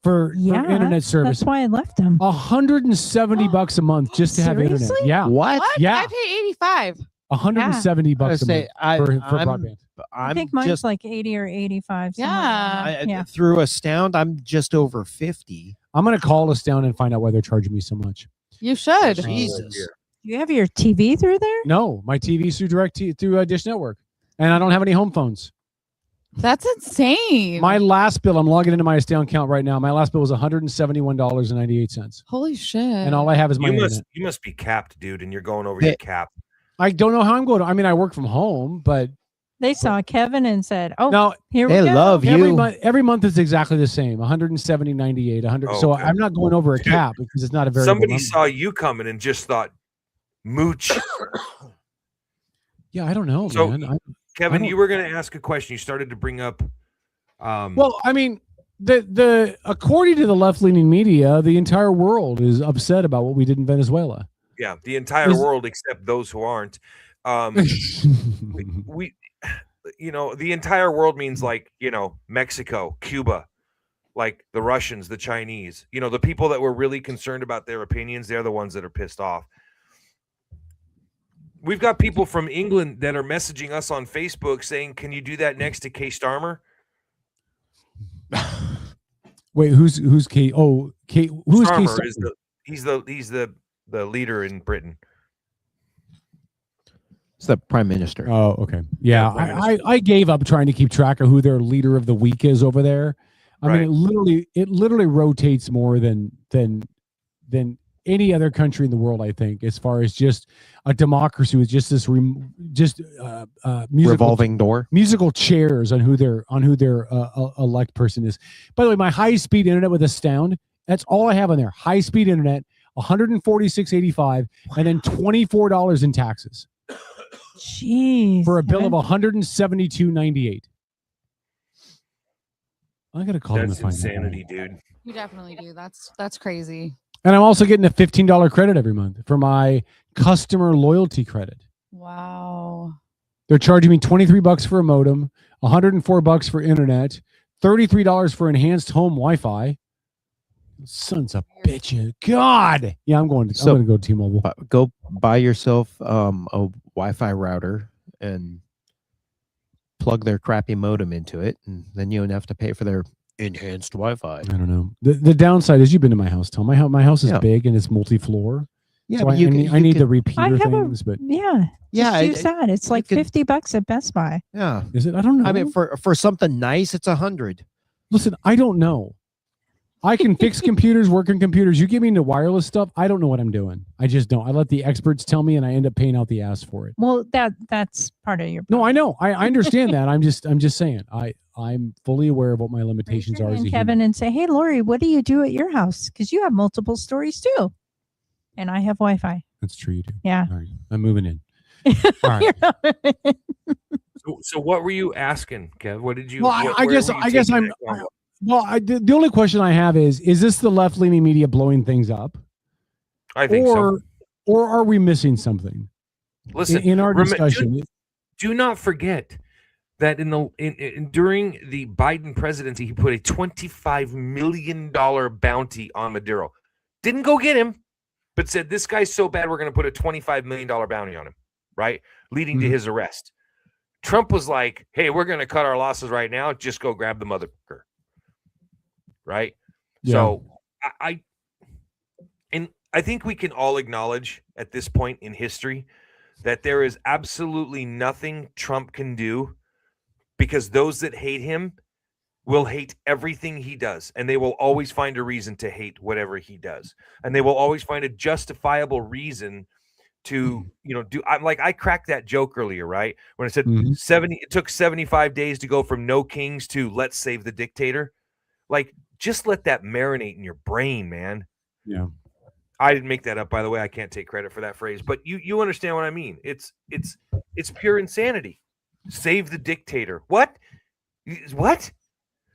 for internet service. That's why I left them. $170 a month just to have internet. Seriously? Yeah. What? Yeah. I pay 85. $170 a month for broadband. I think mine's like 80 or 85. Yeah. Through Astound, I'm just over 50. I'm going to call Astound and find out why they're charging me so much. You should. Jesus. You have your TV through there? No, my TV's through Dish Network, and I don't have any home phones. That's insane. My last bill, I'm logging into my Astound account right now. My last bill was $171.98. Holy shit. And all I have is my internet. You must be capped, dude, and you're going over your cap. I don't know how I'm going to. I mean, I work from home, but They saw Kevin and said, "Oh, no, here we go." Every month is exactly the same. 170.98. 100. Oh, so okay. I'm not going over a cap because it's not a very. Somebody saw you coming and just thought, "Mooch." Yeah, I don't know, So, man. Kevin, don't- you were going to ask a question. You started to bring up. Well, I mean, the according to the left leaning media, the entire world is upset about what we did in Venezuela. Yeah, the entire Is- world except those who aren't. We, the entire world means like, Mexico, Cuba, like the Russians, the Chinese, the people that were really concerned about their opinions. They're the ones that are pissed off. We've got people from England that are messaging us on Facebook saying, "Can you do that next to Kay Starmer?" Wait, who's Kate? Oh, Kate. Who's Kate? Starmer is the leader in Britain. It's the prime minister. Oh, okay. Yeah, I gave up trying to keep track of who their leader of the week is over there. I mean, it literally rotates more than any other country in the world, I think, as far as just a democracy with just this revolving door, musical chairs on who their elect person is. By the way, my high-speed internet with Astound, that's all I have on there. High-speed internet, $146.85, and then $24 in taxes. Jeez. For a bill of $172.98. I gotta call them to That's find insanity, out. dude. You definitely do. That's crazy. And I'm also getting a $15 credit every month for my customer loyalty credit. Wow. They're charging me $23 for a modem, $104 for internet, $33 for enhanced home Wi-Fi. Sons of bitches. God. Yeah, I'm going to go T-Mobile. Go buy yourself a Wi-Fi router and plug their crappy modem into it, and then you don't have to pay for their enhanced Wi-Fi. I don't know. The downside is, you've been to my house, Tom. My house is big and it's multi-floor. Yeah, so but I need the repeater things, but just use that. It's like $50 at Best Buy. Yeah. Is it? I don't know. I mean, for something nice, it's $100. Listen, I don't know. I can fix computers, work on computers. You get me into wireless stuff, I don't know what I'm doing. I just don't. I let the experts tell me, and I end up paying out the ass for it. Well, that's part of your No, I know. I understand that. I'm just saying. I'm fully aware of what my limitations are as a and human. Kevin and say, hey, Lori, what do you do at your house? Because you have multiple stories too. And I have Wi-Fi. That's true, you do. Yeah. All right. I'm moving in. All right. So what were you asking, Kev? What did you? Well, I guess I'm. The only question I have is this the left-leaning media blowing things up? I think so. Or are we missing something? Listen, in our discussion. Do not forget that during the Biden presidency, he put a $25 million bounty on Maduro. Didn't go get him, but said, this guy's so bad, we're going to put a $25 million bounty on him, right? Leading to his arrest. Trump was like, hey, we're going to cut our losses right now. Just go grab the motherfucker. Right? Yeah. So I think we can all acknowledge at this point in history that there is absolutely nothing Trump can do, because those that hate him will hate everything he does, and they will always find a reason to hate whatever he does, and they will always find a justifiable reason to do. I cracked that joke earlier, right, when I said it took 75 days to go from no kings to let's save the dictator. Like, just let that marinate in your brain, man. Yeah. I didn't make that up, by the way. I can't take credit for that phrase, but you understand what I mean. It's pure insanity. Save the dictator. What?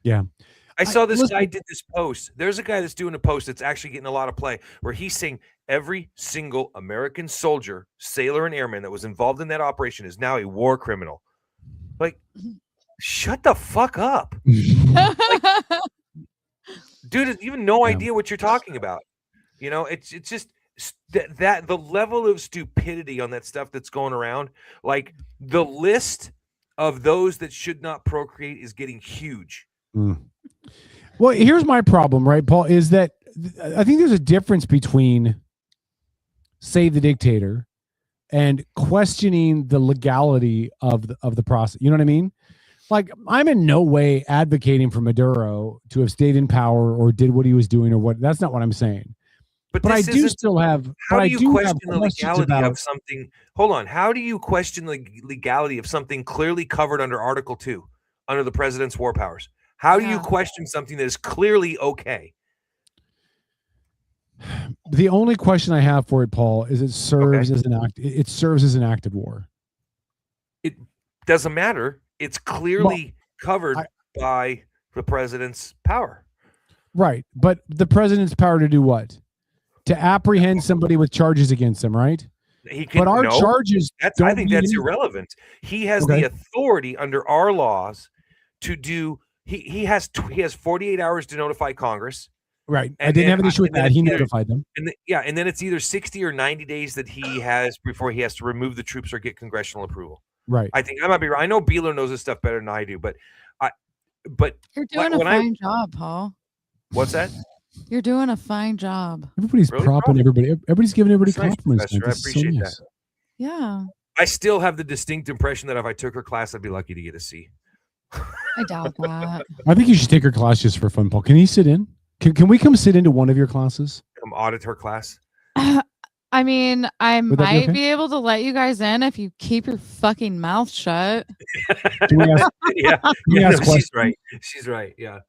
Yeah. I saw this guy did this post. There's a guy that's doing a post that's actually getting a lot of play, where he's saying every single American soldier, sailor, and airman that was involved in that operation is now a war criminal. Like, shut the fuck up. Dude, you have no idea what you're talking about. It's just that the level of stupidity on that stuff that's going around, like the list of those that should not procreate is getting huge. Well, here's my problem, right, Paul, is that I think there's a difference between save the dictator and questioning the legality of the process. You know what I mean? Like, I'm in no way advocating for Maduro to have stayed in power or did what he was doing or what. That's not what I'm saying. But I do still have. How do you question the legality of something? Hold on. How do you question the legality of something clearly covered under Article 2, under the president's war powers? How do you question something that is clearly okay? The only question I have for it, Paul, is it serves as an act. It serves as an act of war. It doesn't matter. It's clearly covered by the president's power. Right. But the president's power to do what? To apprehend somebody with charges against him, right? He can, but our charges. I think that's irrelevant. He has the authority under our laws to do. He has 48 hours to notify Congress. Right. I didn't have an issue with that. He notified them. And then it's either 60 or 90 days that he has before he has to remove the troops or get congressional approval. Right. I think I might be right. I know Beeler knows this stuff better than I do, but you're doing a fine job, Paul. What's that? You're doing a fine job. Everybody's propping everybody. Everybody's giving everybody compliments. I appreciate that. Yeah. I still have the distinct impression that if I took her class, I'd be lucky to get a C. I doubt that. I think you should take her class just for fun, Paul. Can he sit in? Can we come sit into one of your classes? Come audit her class. I mean, I Would that be might okay? be able to let you guys in if you keep your fucking mouth shut. Do we ask, Yeah, we yeah, ask no, she's questions? right. She's right. Yeah.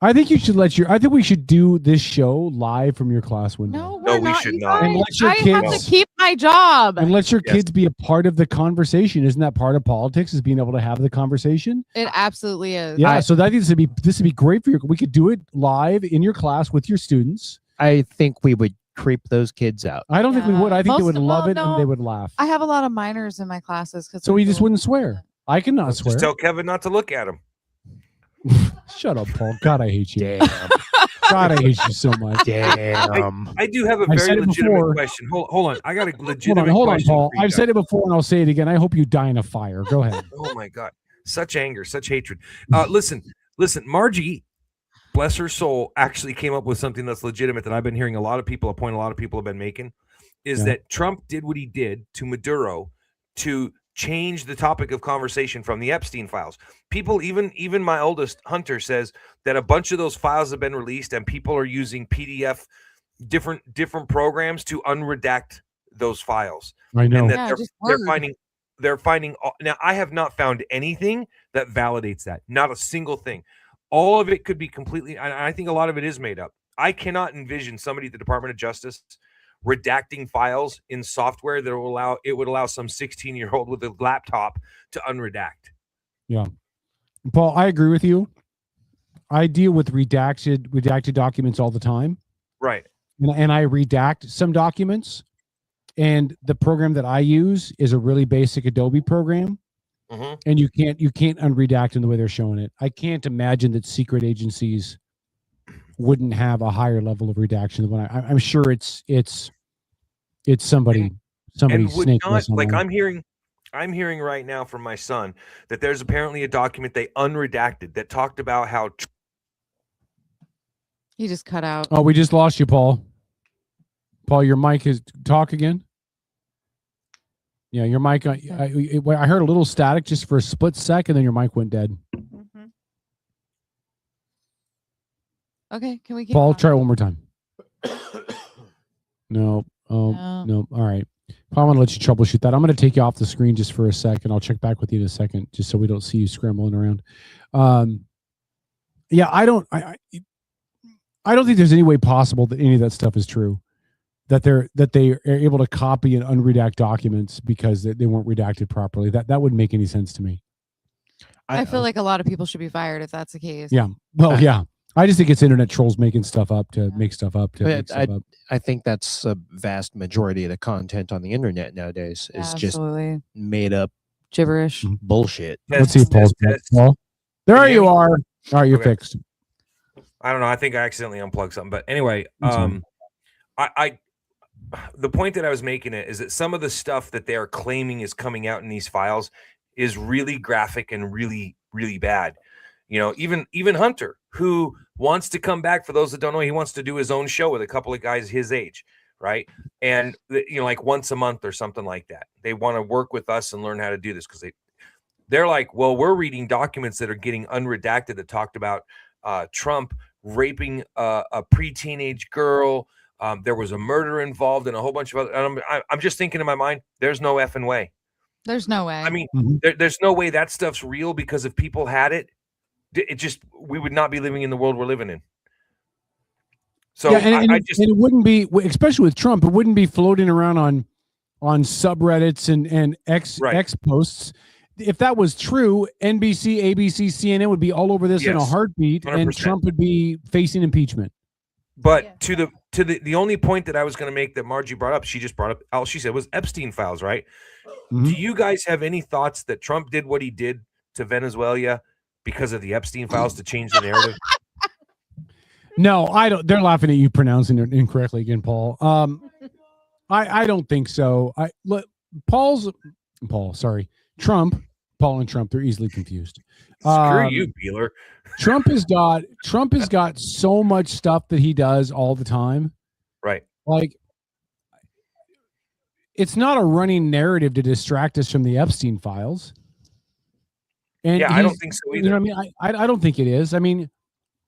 I think you should I think we should do this show live from your class window. No, No, we're we not. should You not. And guys. let your I have kids to keep my job. and let your Yes. kids be a part of the conversation. Isn't that part of politics? Is being able to have the conversation? It absolutely is. Yeah. So I think this would be great for you. We could do it live in your class with your students. I think we would creep those kids out. I don't think we would. I think they would love it no. and they would laugh. I have a lot of minors in my classes because So we just wouldn't swear. I cannot swear. Just tell Kevin not to look at him. Shut up, Paul. God, I hate you. God, I hate you so much. I do have a I very said it legitimate before. question. Hold on. I got a legitimate Hold on, question. Paul. for you I've said guys. it before and I'll say it again. I hope you die in a fire. Go ahead. Oh my God. Such anger, such hatred. Listen, Margie, bless her soul, actually came up with something that's legitimate that I've been hearing a lot of people have been making, is that Trump did what he did to Maduro to change the topic of conversation from the Epstein files. People, even my oldest Hunter, says that a bunch of those files have been released and people are using PDF, different programs to unredact those files. I know. And that Yeah, just they're finding now. I have not found anything that validates that. Not a single thing. All of it could be completely. I think a lot of it is made up. I cannot envision somebody at the Department of Justice redacting files in software that would allow some 16-year-old with a laptop to unredact. Yeah. Paul, I agree with you. I deal with redacted documents all the time. Right. And I redact some documents. And the program that I use is a really basic Adobe program. Mm-hmm. And you can't unredact in the way they're showing it. I can't imagine that secret agencies wouldn't have a higher level of redaction than I'm sure it's somebody And would snake not, like somewhere. I'm hearing right now from my son that there's apparently a document they unredacted that talked about how You just cut out. Oh, we just lost you, Paul. Paul, your mic is talk again. Yeah, your mic. I heard a little static just for a split second, then your mic went dead. Okay, can we keep Paul, going? try it one more time. No. Oh, no. All right. Paul, I'm going to let you troubleshoot that. I'm going to take you off the screen just for a second. I'll check back with you in a second, just so we don't see you scrambling around. Yeah, I don't think there's any way possible that any of that stuff is true. That they are able to copy and unredact documents because they weren't redacted properly. That wouldn't make any sense to me. I feel like a lot of people should be fired if that's the case. Yeah. Well, yeah. I just think it's internet trolls making stuff up to make stuff up to make stuff up. I think that's a vast majority of the content on the internet nowadays is Absolutely. just made up gibberish bullshit. Let's see, Paul. There Can you you hear me? are. All right, you're Okay. fixed. I don't know. I think I accidentally unplugged something. But anyway, That's fine. the point that I was making is that some of the stuff that they are claiming is coming out in these files is really graphic and really, really bad. You know, even Hunter, who wants to come back, for those that don't know, he wants to do his own show with a couple of guys his age, right? And, like once a month or something like that. They want to work with us and learn how to do this because they're like, well, we're reading documents that are getting unredacted that talked about Trump raping a pre-teenage girl. There was a murder involved and a whole bunch of other. And I'm just thinking in my mind, there's no effing way. There's no way. I mean, there's no way that stuff's real, because if people had it, we would not be living in the world we're living in. So yeah, and I it wouldn't be, especially with Trump, it wouldn't be floating around on subreddits and X posts. If that was true, NBC, ABC, CNN would be all over this in a heartbeat, 100%. and Trump would be facing impeachment. But to the only point that I was going to make that Margie brought up, she just brought up, all she said was Epstein files, right? Mm-hmm. Do you guys have any thoughts that Trump did what he did to Venezuela because of the Epstein files to change the narrative? No, I don't. They're laughing at you pronouncing it incorrectly again, Paul. I don't think so. Paul and Trump, they're easily confused. Screw you, Beeler. Trump has got so much stuff that he does all the time. Right. Like, it's not a running narrative to distract us from the Epstein files. And yeah, I don't think so either. You know what I mean? I don't think it is. I mean,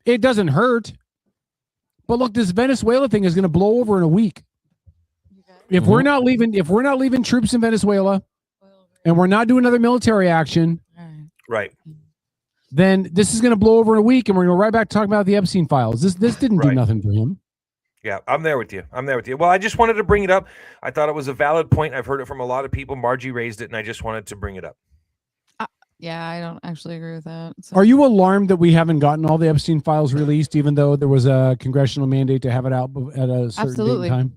it doesn't hurt, But look, this Venezuela thing is going to blow over in a week. If we're not leaving troops in Venezuela, and we're not doing another military action, Right. then this is going to blow over in a week, and we're going to go right back to talking about the Epstein files. This didn't do nothing for him. Yeah, I'm there with you. Well, I just wanted to bring it up. I thought it was a valid point. I've heard it from a lot of people. Margie raised it, and I just wanted to bring it up. Yeah, I don't actually agree with that. So. Are you alarmed that we haven't gotten all the Epstein files released, even though there was a congressional mandate to have it out at a certain date and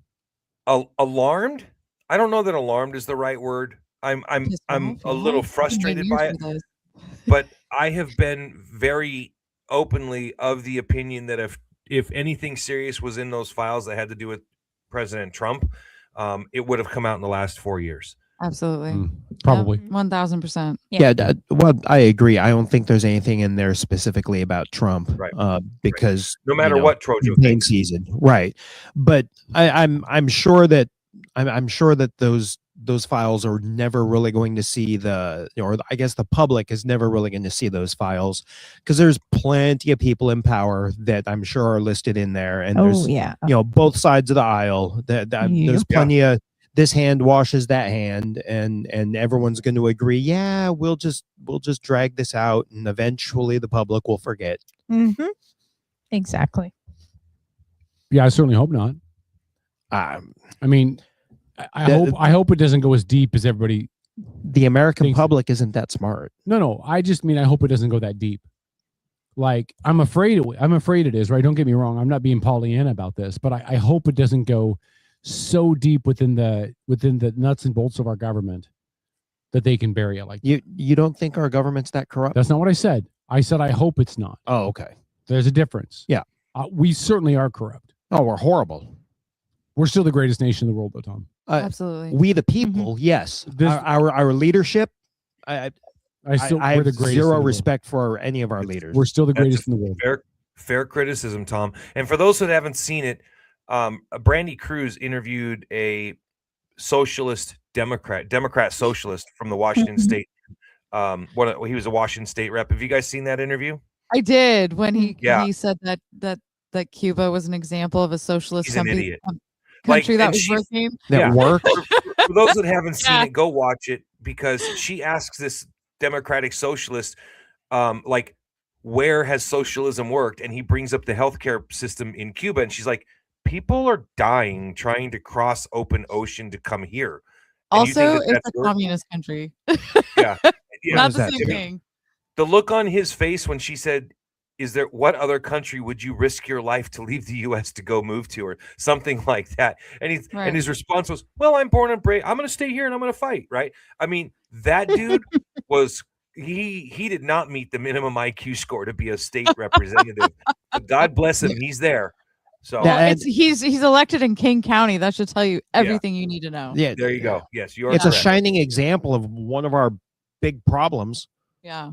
time? Alarmed? I don't know that alarmed is the right word. I'm a little frustrated by it, but I have been very openly of the opinion that if anything serious was in those files that had to do with President Trump, it would have come out in the last 4 years. Absolutely. Probably. 1000%. Yeah. Well, I agree. I don't think there's anything in there specifically about Trump, because no matter what Trojo campaign season, right? But I'm sure that those files are never really going to see or I guess the public is never really going to see those files, because there's plenty of people in power that I'm sure are listed in there, and there's both sides of the aisle. There's plenty of this hand washes that hand, and everyone's going to agree. Yeah, we'll just drag this out, and eventually the public will forget. Mm-hmm. Exactly. Yeah, I certainly hope not. I mean, I hope it doesn't go as deep as everybody. The American public isn't that smart. No. I just mean I hope it doesn't go that deep. Like I'm afraid it is. Right? Don't get me wrong. I'm not being Pollyanna about this, but I hope it doesn't go so deep within the nuts and bolts of our government that they can bury it like that. You don't think our government's that corrupt? That's not what I said. I said I hope it's not. Oh, okay. There's a difference. Yeah. We certainly are corrupt. Oh, we're horrible. We're still the greatest nation in the world, though, Tom. Absolutely. We the people, yes. Our leadership, I have zero respect for any of our leaders. We're still the greatest in the world. Fair criticism, Tom. And for those that haven't seen it, Brandy Cruz interviewed a socialist Democrat socialist from the Washington State. He was a Washington State rep. Have you guys seen that interview? I did, when he said that Cuba was an example of a socialist country that was working. That worked. For those that haven't seen it, go watch it, because she asks this Democratic socialist, where has socialism worked? And he brings up the healthcare system in Cuba, and she's like, people are dying trying to cross open ocean to come here. And also, it's a communist country. Yeah. Not the same thing. The look on his face when she said, what other country would you risk your life to leave the U.S. to go move to, or something like that? And and his response was, well, I'm born and bred. I'm going to stay here and I'm going to fight. Right. I mean, that dude he did not meet the minimum IQ score to be a state representative. But God bless him. He's there. So he's elected in King County. That should tell you everything you need to know. Yeah. There you go. Yes. It's correct. A shining example of one of our big problems. Yeah.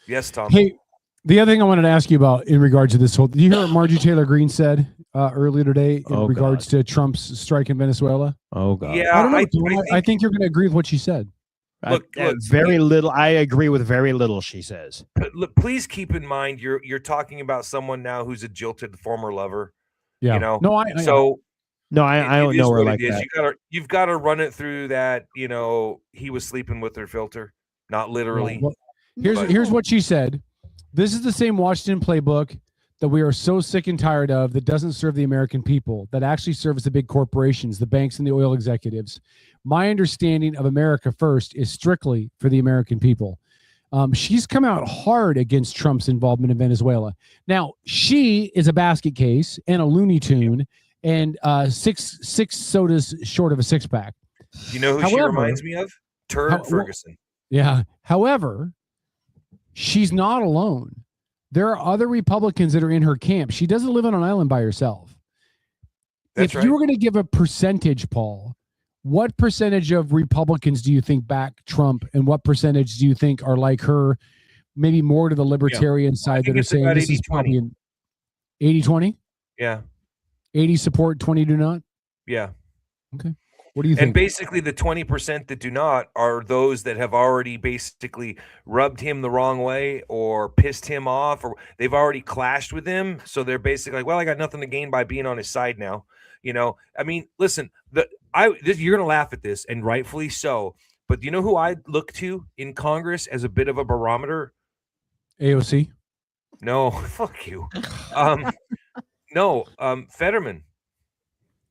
Yes, Tom. Hey, the other thing I wanted to ask you about in regards to this whole, did you hear what Margie Taylor Greene said earlier today in regards to Trump's strike in Venezuela? Oh God. Yeah. I think you're going to agree with what she said. Look, very little. I agree with very little she says. Please keep in mind, you're talking about someone now who's a jilted former lover. Yeah. You know. No, I don't know her like that. You've got to run it through that. You know, he was sleeping with her filter, not literally. Well, here's what she said. This is the same Washington playbook that we are so sick and tired of, that doesn't serve the American people, that actually serves the big corporations, the banks and the oil executives. My understanding of America First is strictly for the American people. She's come out hard against Trump's involvement in Venezuela. Now, she is a basket case and a Looney Tune and six sodas short of a six-pack. You know who she reminds me of? Turd Ferguson. Yeah. However, she's not alone. There are other Republicans that are in her camp. She doesn't live on an island by herself. If you were going to give a percentage, Paul, what percentage of Republicans do you think back Trump, and what percentage do you think are like her, maybe more to the libertarian side that are saying this is probably an 80-20? Yeah. 80 support, 20 do not? Yeah. Okay. What do you And think? basically, the 20% that do not are those that have already basically rubbed him the wrong way or pissed him off, or they've already clashed with him. So they're basically like, well, I got nothing to gain by being on his side now. You know, I mean, listen, you're going to laugh at this, and rightfully so. But you know who I look to in Congress as a bit of a barometer? AOC? No, fuck you. Fetterman.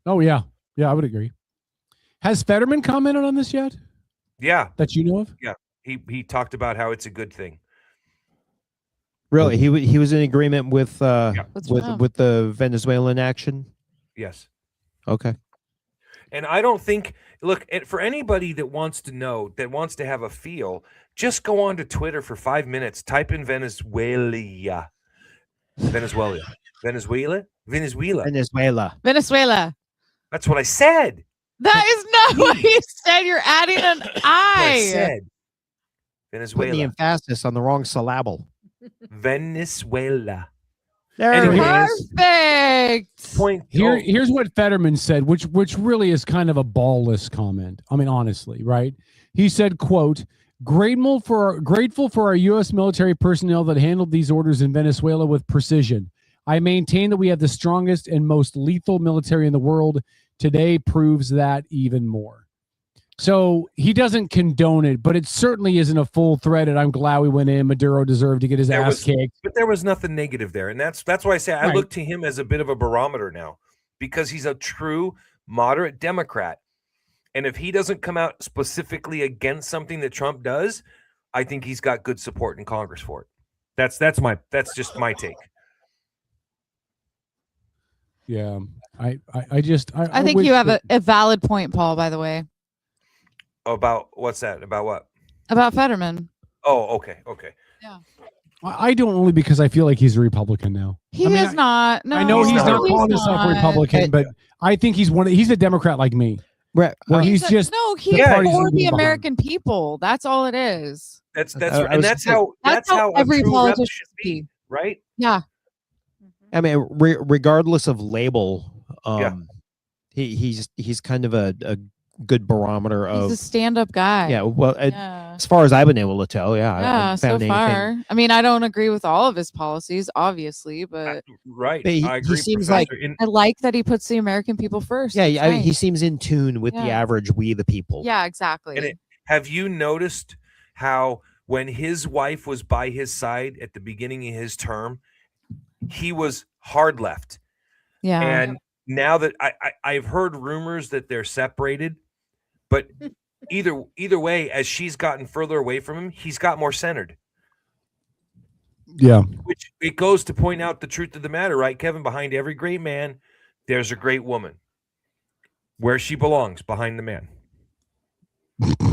Oh, yeah. Yeah, I would agree. Has Fetterman commented on this yet? Yeah. That you know of? Yeah. He talked about how it's a good thing. Really, he was in agreement with Trump. with the Venezuelan action. Yes. Okay. And I don't think, look, for anybody that wants to know, that wants to have a feel, just go on to Twitter for 5 minutes, type in Venezuela. Venezuela. That's what I said. That is not what you said. You're adding an That's what I I. said. Putting the Venezuela. emphasis on the wrong syllable. Venezuela. There Anyways, Perfect. Point. Here's what Fetterman said, which really is kind of a ballless comment. I mean, honestly, right? He said, quote, grateful for our U.S. military personnel that handled these orders in Venezuela with precision. I maintain that we have the strongest and most lethal military in the world. Today proves that even more. So he doesn't condone it, but it certainly isn't a full threaded. I'm glad we went in. Maduro deserved to get his ass kicked. But there was nothing negative there. And that's why I say I Right. look to him as a bit of a barometer now, because he's a true moderate Democrat. And if he doesn't come out specifically against something that Trump does, I think he's got good support in Congress for it. That's just my take. Yeah. I think you have a valid point, Paul, by the way, About what's that? About what? about Fetterman. Oh, okay. I don't, only because I feel like he's a Republican now. He is not. No, I know he's not calling himself a not. Republican, but I think he's a Democrat like me. Right. Where he's just no, the he's party's for leading the behind. American people. That's all it is. That's That's how a every true rep politician should be, right? Yeah. I mean, regardless of label, he's kind of a good barometer of. He's a stand-up guy. Yeah, well, as far as I've been able to tell, I haven't So found far. anything. I mean, I don't agree with all of his policies, obviously, but Right. But he I agree. seems Professor. like- I like that he puts the American people first. Yeah, It's I mean, he nice. seems in tune with the Yeah. average we the people. Yeah, exactly. Have you noticed how when his wife was by his side at the beginning of his term, he was hard left. Yeah. And now that I've heard rumors that they're separated, but either way, as she's gotten further away from him, he's got more centered. Yeah. Which it goes to point out the truth of the matter, right, Kevin? Behind every great man, there's a great woman. Where she belongs, behind the man.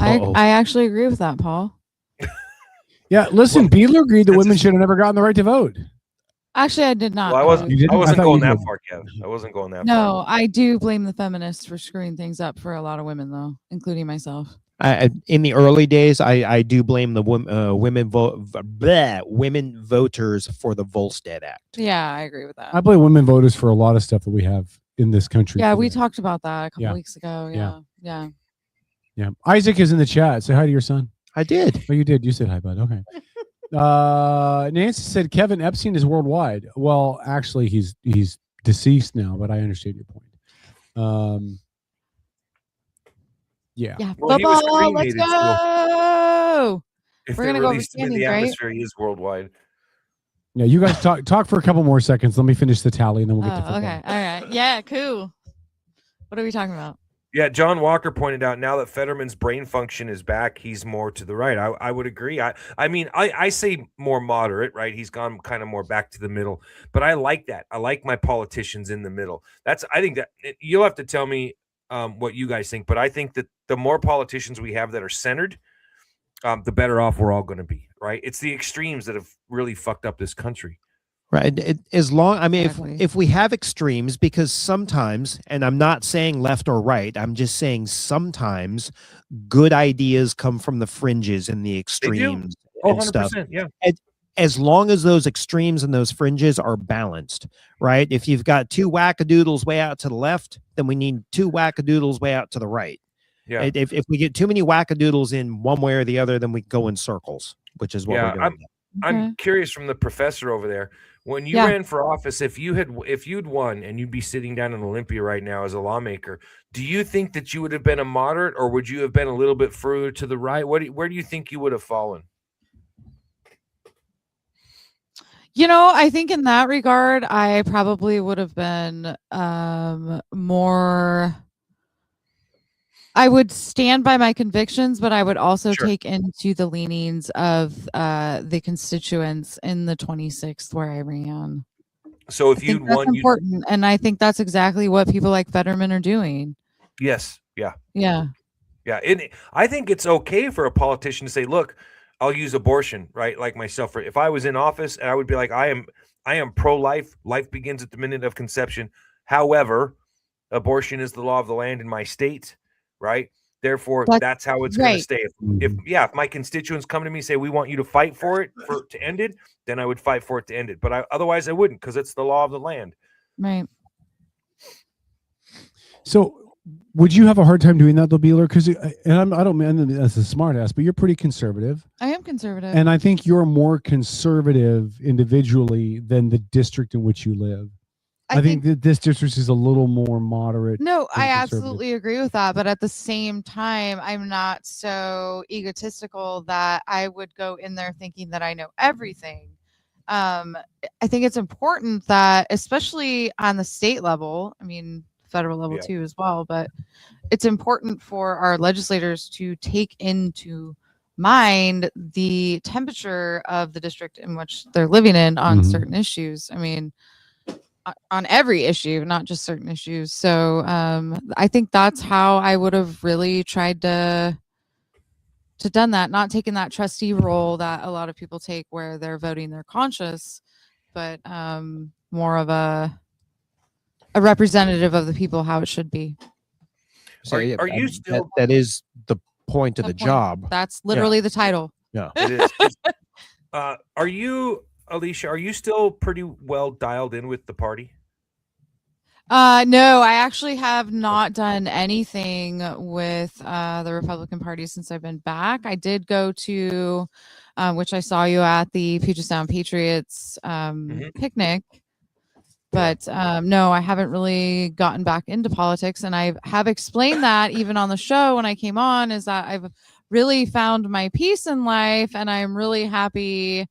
I actually agree with that, Paul. Yeah, listen, Beeler agreed that women should have never gotten the right to vote. Actually, I did not. Well, I wasn't. You didn't? I I wasn't thought going you that did. far, Kevin. I wasn't going that far. No, I do blame the feminists for screwing things up for a lot of women, though, including myself. In the early days, I do blame the women voters for the Volstead Act. Yeah, I agree with that. I blame women voters for a lot of stuff that we have in this country. Yeah, today. we talked about that a couple Yeah. weeks ago. Yeah. Yeah. Yeah. Isaac is in the chat. Say hi to your son. I did. Oh, you did. You said hi, bud. Okay. Nancy said Kevin Epstein is worldwide. Well, actually, he's deceased now, but I understand your point. Yeah. Yeah. Well, he was Football, let's cremated, so go. if We're they gonna go over released him in the standings, right? atmosphere, he is worldwide. Yeah. You guys talk for a couple more seconds. Let me finish the tally, and then we'll get to football. Okay. All right. Yeah. Cool. What are we talking about? Yeah, John Walker pointed out now that Fetterman's brain function is back, he's more to the right. I would agree. I mean, I say more moderate, right? He's gone kind of more back to the middle, but I like that. I like my politicians in the middle. I think that you'll have to tell me what you guys think, but I think that the more politicians we have that are centered, the better off we're all going to be, right? It's the extremes that have really fucked up this country. Right. As long, I mean, Exactly. if we have extremes, because sometimes, and I'm not saying left or right, I'm just saying sometimes good ideas come from the fringes and the extremes Oh, and stuff. 100%, yeah. as long as those extremes and those fringes are balanced, right? If you've got two wackadoodles way out to the left, then we need two wackadoodles way out to the right. Yeah. If we get too many wackadoodles in one way or the other, then we go in circles, which is what we're doing. I'm curious from the professor over there. When you ran for office, if you'd won and you'd be sitting down in Olympia right now as a lawmaker, do you think that you would have been a moderate, or would you have been a little bit further to the right? Where do you think you would have fallen? I think in that regard, I probably would have been more. I would stand by my convictions, but I would also take into the leanings of the constituents in the 26th where I ran. So if you'd won, important, and I think that's exactly what people like Fetterman are doing. Yes. Yeah. Yeah. Yeah. I think it's okay for a politician to say, look, I'll use abortion, right? Like myself, if I was in office, and I would be like, I am pro-life. Life begins at the minute of conception. However, abortion is the law of the land in my state, right? Therefore, that's how it's going to stay. If my constituents come to me and say, we want you to fight for it to end it, then I would fight for it to end it. But otherwise I wouldn't, because it's the law of the land. Right. So would you have a hard time doing that, though, Beeler? Because, and I don't mean as a smart ass, but you're pretty conservative. I am conservative. And I think you're more conservative individually than the district in which you live. I think that this district is a little more moderate. No, I absolutely agree with that. But at the same time, I'm not so egotistical that I would go in there thinking that I know everything. I think it's important that, especially on the state level, I mean, federal level too as well, but it's important for our legislators to take into mind the temperature of the district in which they're living in on certain issues. I mean, on every issue, not just certain issues. So I think that's how I would have really tried to done that, not taking that trustee role that a lot of people take where they're voting their conscience, but more of a representative of the people, how it should be. So, are you still? That is the point of the job. That's literally the title. Yeah, it is. Are you, Alicia? Are you still pretty well dialed in with the party? No, I actually have not done anything with the Republican Party since I've been back. I did go to, which I saw you at, the Puget Sound Patriots picnic. But no, I haven't really gotten back into politics. And I have explained that even on the show when I came on, is that I've really found my peace in life. And I'm really happy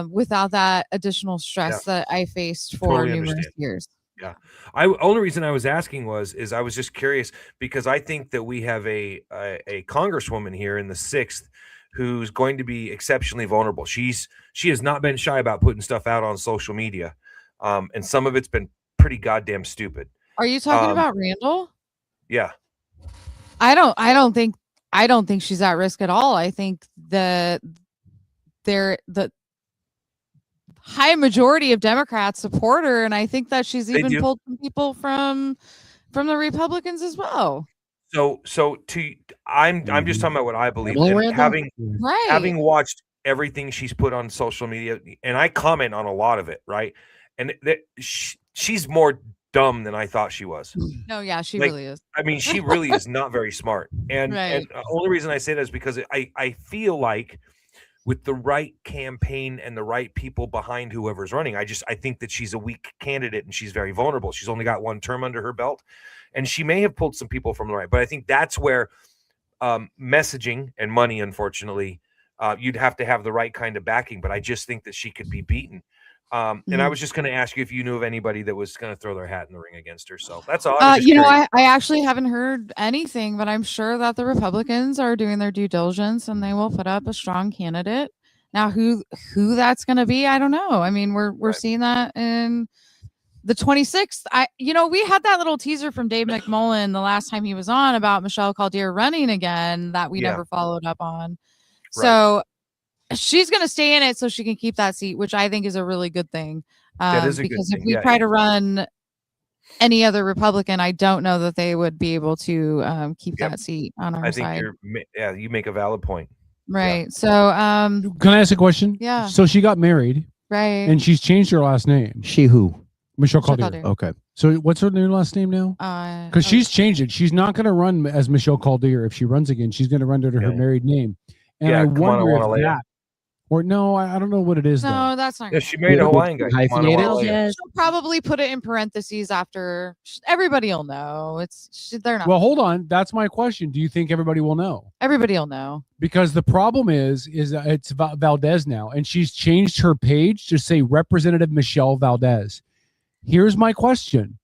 without that additional stress that I faced for numerous years. Yeah. Only reason I was asking is I was just curious, because I think that we have a congresswoman here in the 6th who's going to be exceptionally vulnerable. She has not been shy about putting stuff out on social media. And some of it's been pretty goddamn stupid. Are you talking about Randall? Yeah. I don't think she's at risk at all. I think the high majority of Democrats support her, and I think that she's even pulled some people from the Republicans as well. So I'm just talking about what I believe. And having watched everything she's put on social media, and I comment on a lot of it, right? And she's more dumb than I thought she was. No, yeah, she really is. I mean, she really is not very smart. And the only reason I say that is because I feel like with the right campaign and the right people behind whoever's running, I think that she's a weak candidate and she's very vulnerable. She's only got one term under her belt, and she may have pulled some people from the right. But I think that's where messaging and money, unfortunately, you'd have to have the right kind of backing. But I just think that she could be beaten. And I was just going to ask you if you knew of anybody that was going to throw their hat in the ring against her. So that's all. I actually haven't heard anything, but I'm sure that the Republicans are doing their due diligence and they will put up a strong candidate. Now, who that's going to be, I don't know. I mean, we're seeing that in the 26th. We had that little teaser from Dave McMullen the last time he was on about Michelle Caldier running again that we never followed up on. So she's going to stay in it so she can keep that seat, which I think is a really good thing. That is a because good if thing. we try to run any other Republican, I don't know that they would be able to keep that seat on our side. You make a valid point. Right. So, Can I ask a question? Yeah. So she got married, right. and she's changed her last name. She who? Michelle Michelle Caldier. Caldier. Okay. So what's her new last name now? Because she's changed it. She's not going to run as Michelle Caldier. If she runs again, she's going to run under her married name. And Yeah, I come on, I wonder wanna if lay it. that, or no, I don't know what it is. No, that's not. Yeah, she married a Hawaiian guy. Come on, I wanna lay it. She'll probably put it in parentheses after. Everybody will know. They're not. Well, hold on. That's my question. Do you think everybody will know? Everybody will know. Because the problem is that it's Valdez now, and she's changed her page to say Representative Michelle Valdez. Here's my question.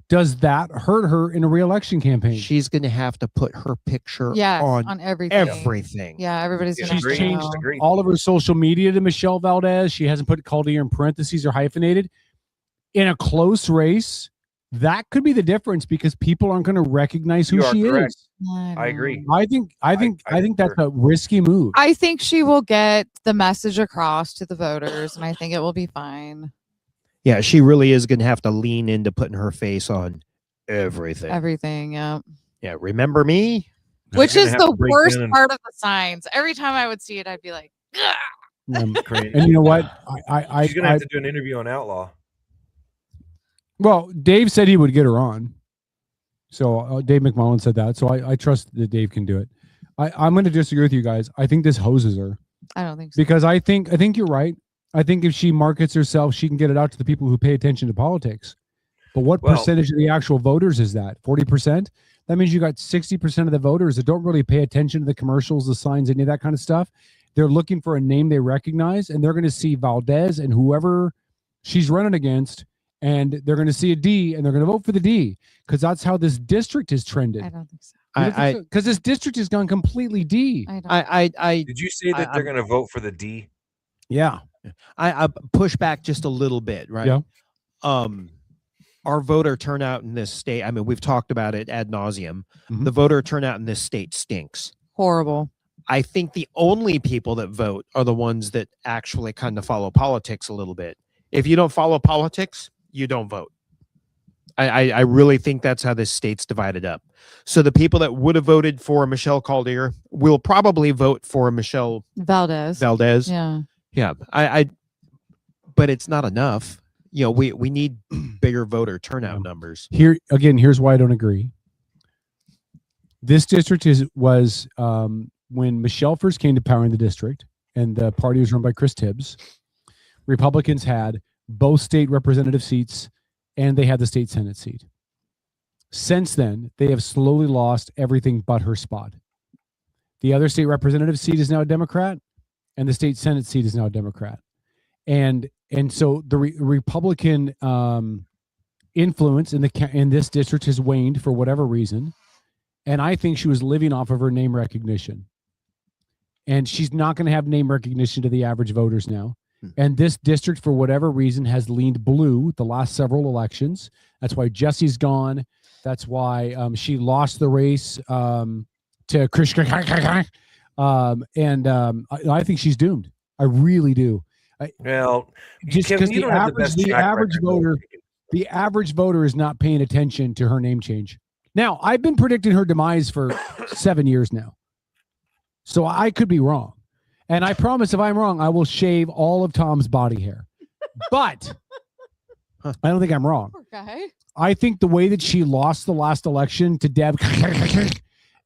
Does that hurt her in a re-election campaign? She's going to have to put her picture Yes, on everything. everything. Yeah, everybody's gonna She's have to changed know. all of her social media to Michelle Valdez. She hasn't put Caldier in parentheses or hyphenated. In a close race, that could be the difference because people aren't going to recognize who You are she correct. is. I agree. I think that's a risky move. I think she will get the message across to the voters, and I think it will be fine. Yeah, she really is going to have to lean into putting her face on everything. Everything, yeah. Yeah, remember me? Which is the worst part of the signs. Every time I would see it, I'd be like, "Ugh." And you know what? She's gonna have to do an interview on Outlaw. Well, Dave said he would get her on. So Dave McMullen said that. So I trust that Dave can do it. I'm going to disagree with you guys. I think this hoses her. I don't think so. Because I think you're right. I think if she markets herself, she can get it out to the people who pay attention to politics. But what percentage of the actual voters is that? 40%? That means you got 60% of the voters that don't really pay attention to the commercials, the signs, any of that kind of stuff. They're looking for a name they recognize, and they're going to see Valdez and whoever she's running against, and they're going to see a D, and they're going to vote for the D because that's how this district has trended. I don't think so. Because this district has gone completely D. Did you say that they're going to vote for the D? Yeah. I push back just a little bit, right? Yeah. Our voter turnout in this state, I mean, we've talked about it ad nauseum. Mm-hmm. The voter turnout in this state stinks. Horrible. I think the only people that vote are the ones that actually kind of follow politics a little bit. If you don't follow politics, you don't vote. I really think that's how this state's divided up. So the people that would have voted for Michelle Caldier will probably vote for Michelle Valdez. Yeah. Yeah. But it's not enough. You know, we need bigger voter turnout numbers. Here's why I don't agree. This district was when Michelle first came to power in the district, and the party was run by Chris Tibbs. Republicans had both state representative seats, and they had the state Senate seat. Since then, they have slowly lost everything but her spot. The other state representative seat is now a Democrat, and the state Senate seat is now a Democrat. And so the Republican influence in this district has waned for whatever reason. And I think she was living off of her name recognition. And she's not going to have name recognition to the average voters now. And this district, for whatever reason, has leaned blue the last several elections. That's why Jesse's gone. That's why she lost the race to Chris. I think she's doomed. I really do. Well, Just Kevin, because you don't have the best track record. The average voter is not paying attention to her name change. Now, I've been predicting her demise for 7 years now. So I could be wrong. And I promise if I'm wrong, I will shave all of Tom's body hair. But I don't think I'm wrong. Okay. I think the way that she lost the last election to Deb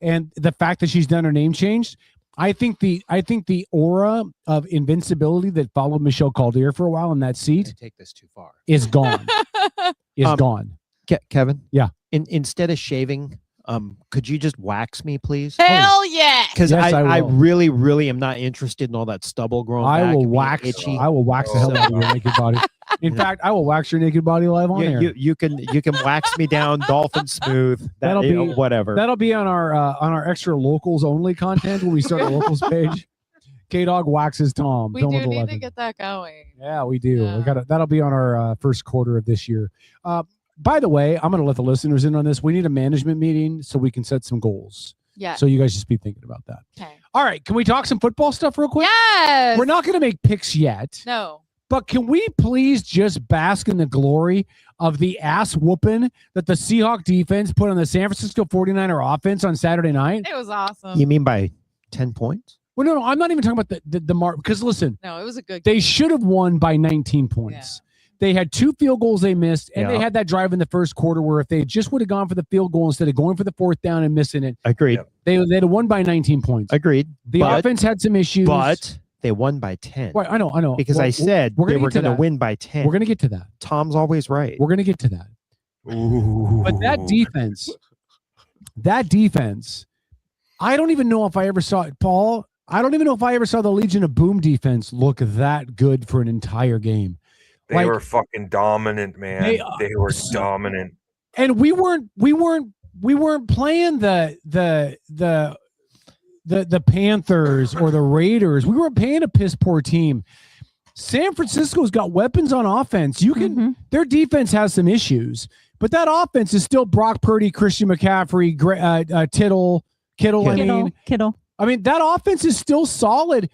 and the fact that she's done her name change, I think the aura of invincibility that followed Michelle Caldier for a while in that seat take this too far. Is gone. Gone. Kevin? Yeah. Instead of shaving, could you just wax me, please? Hell yeah. Because Yes, I I will. really, really am not interested in all that stubble growing back. I will and being wax. itchy. I will wax the hell out of your naked body. In fact, I will wax your naked body live on air. You can wax me down dolphin smooth. That'll be whatever. That'll be on our extra locals only content when we start the locals page. K-Dog waxes Tom. We Film do with need 11. to get that going. Yeah, we do. We got that'll be on our first quarter of this year. By the way, I'm going to let the listeners in on this. We need a management meeting so we can set some goals. Yeah. So you guys just be thinking about that. Okay. All right. Can we talk some football stuff real quick? Yes. We're not going to make picks yet. No. But can we please just bask in the glory of the ass whooping that the Seahawk defense put on the San Francisco 49er offense on Saturday night? It was awesome. You mean by 10 points? Well, no, I'm not even talking about the mark, because listen, No, it was a good they game. should have won by 19 points. They had 2 field goals they missed, and they Yeah. had that drive in the first quarter where if they just would have gone for the field goal instead of going for the 4th down and missing it, Agreed. they'd have won by 19 points. Agreed. The offense had some issues. But they won by 10. Right, I know. Because Well, I said we're they gonna were get to going to that. win by 10. We're going to get to that. Tom's always right. We're going to get to that. But that defense, I don't even know if I ever saw it, Paul. I don't even know if I ever saw the Legion of Boom defense look that good for an entire game. They were fucking dominant, man. They were dominant. And we weren't playing the Panthers or the Raiders. We weren't playing a piss poor team. San Francisco's got weapons on offense. You can their defense has some issues, but that offense is still Brock Purdy, Christian McCaffrey, Kittle. I mean, that offense is still solid.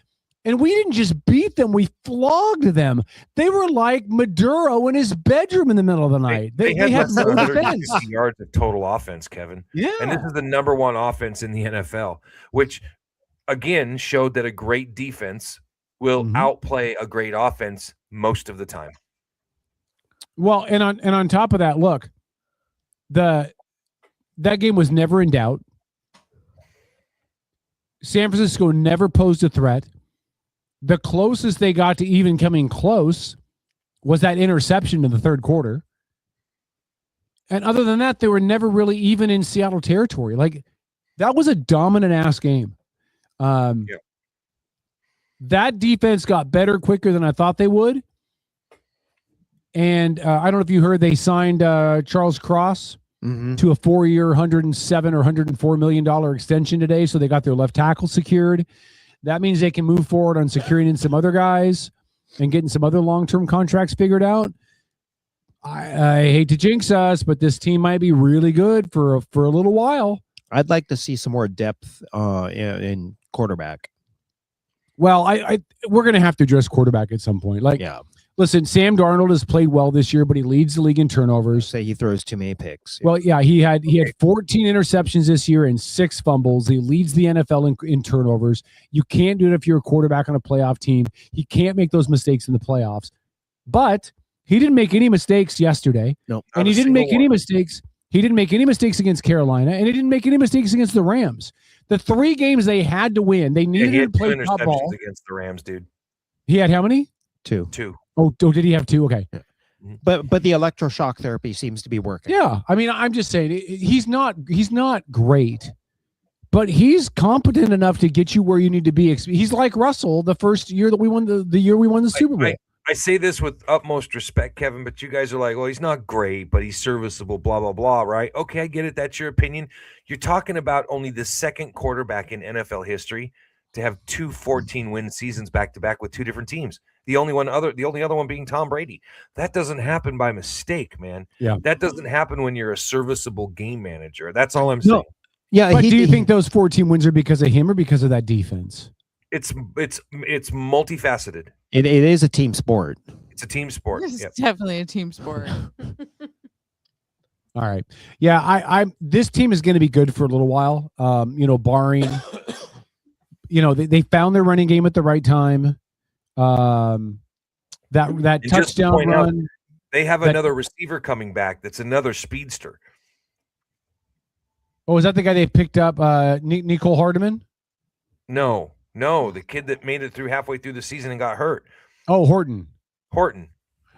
And we didn't just beat them, we flogged them. They were like Maduro in his bedroom in the middle of the night. They had had less no than defense. 160 yards of total offense, Kevin. Yeah. And this is the number 1 offense in the NFL, which again showed that a great defense will outplay a great offense most of the time. Well, and on top of that, look, that game was never in doubt. San Francisco never posed a threat. The closest they got to even coming close was that interception in the third quarter. And other than that, they were never really even in Seattle territory. Like, that was a dominant ass game. That defense got better quicker than I thought they would. And I don't know if you heard, they signed Charles Cross to a 4-year, $107 or $104 million extension today. So they got their left tackle secured. That means they can move forward on securing in some other guys and getting some other long-term contracts figured out. I hate to jinx us, but this team might be really good for a little while. I'd like to see some more depth in quarterback. Well, we're going to have to address quarterback at some point. Listen, Sam Darnold has played well this year, but he leads the league in turnovers. Say he throws too many picks. Well, yeah, he had 14 interceptions this year and 6 fumbles. He leads the NFL in turnovers. You can't do it if you're a quarterback on a playoff team. He can't make those mistakes in the playoffs. But he didn't make any mistakes yesterday. No, and he didn't make any mistakes. He didn't make any mistakes against Carolina, and he didn't make any mistakes against the Rams. The 3 games they had to win, they needed to play top ball. Against the Rams, dude. He had how many? 2. Oh, did he have 2? Okay. But the electroshock therapy seems to be working. Yeah, I mean, I'm just saying he's not great, but he's competent enough to get you where you need to be. He's like Russell the first year that we won the year we won the Super Bowl. I say this with utmost respect, Kevin, but you guys are like, well, he's not great, but he's serviceable, blah, blah, blah, right? Okay, I get it. That's your opinion. You're talking about only the second quarterback in NFL history to have 2 14-win seasons back-to-back with 2 different teams. The only other one being Tom Brady. That doesn't happen by mistake, man. Yeah. That doesn't happen when you're a serviceable game manager. That's all I'm saying. No. Yeah, but do you think those 14 wins are because of him or because of that defense? It's multifaceted. It is a team sport. It's a team sport. It's Yep. definitely a team sport. All right. Yeah, I this team is going to be good for a little while. Barring, they found their running game at the right time. That And just to touchdown point out, run. they have another receiver coming back. That's another speedster. Oh, is that the guy they picked up? Nicole Hardeman? No, the kid that made it through halfway through the season and got hurt. Oh, Horton. Horton.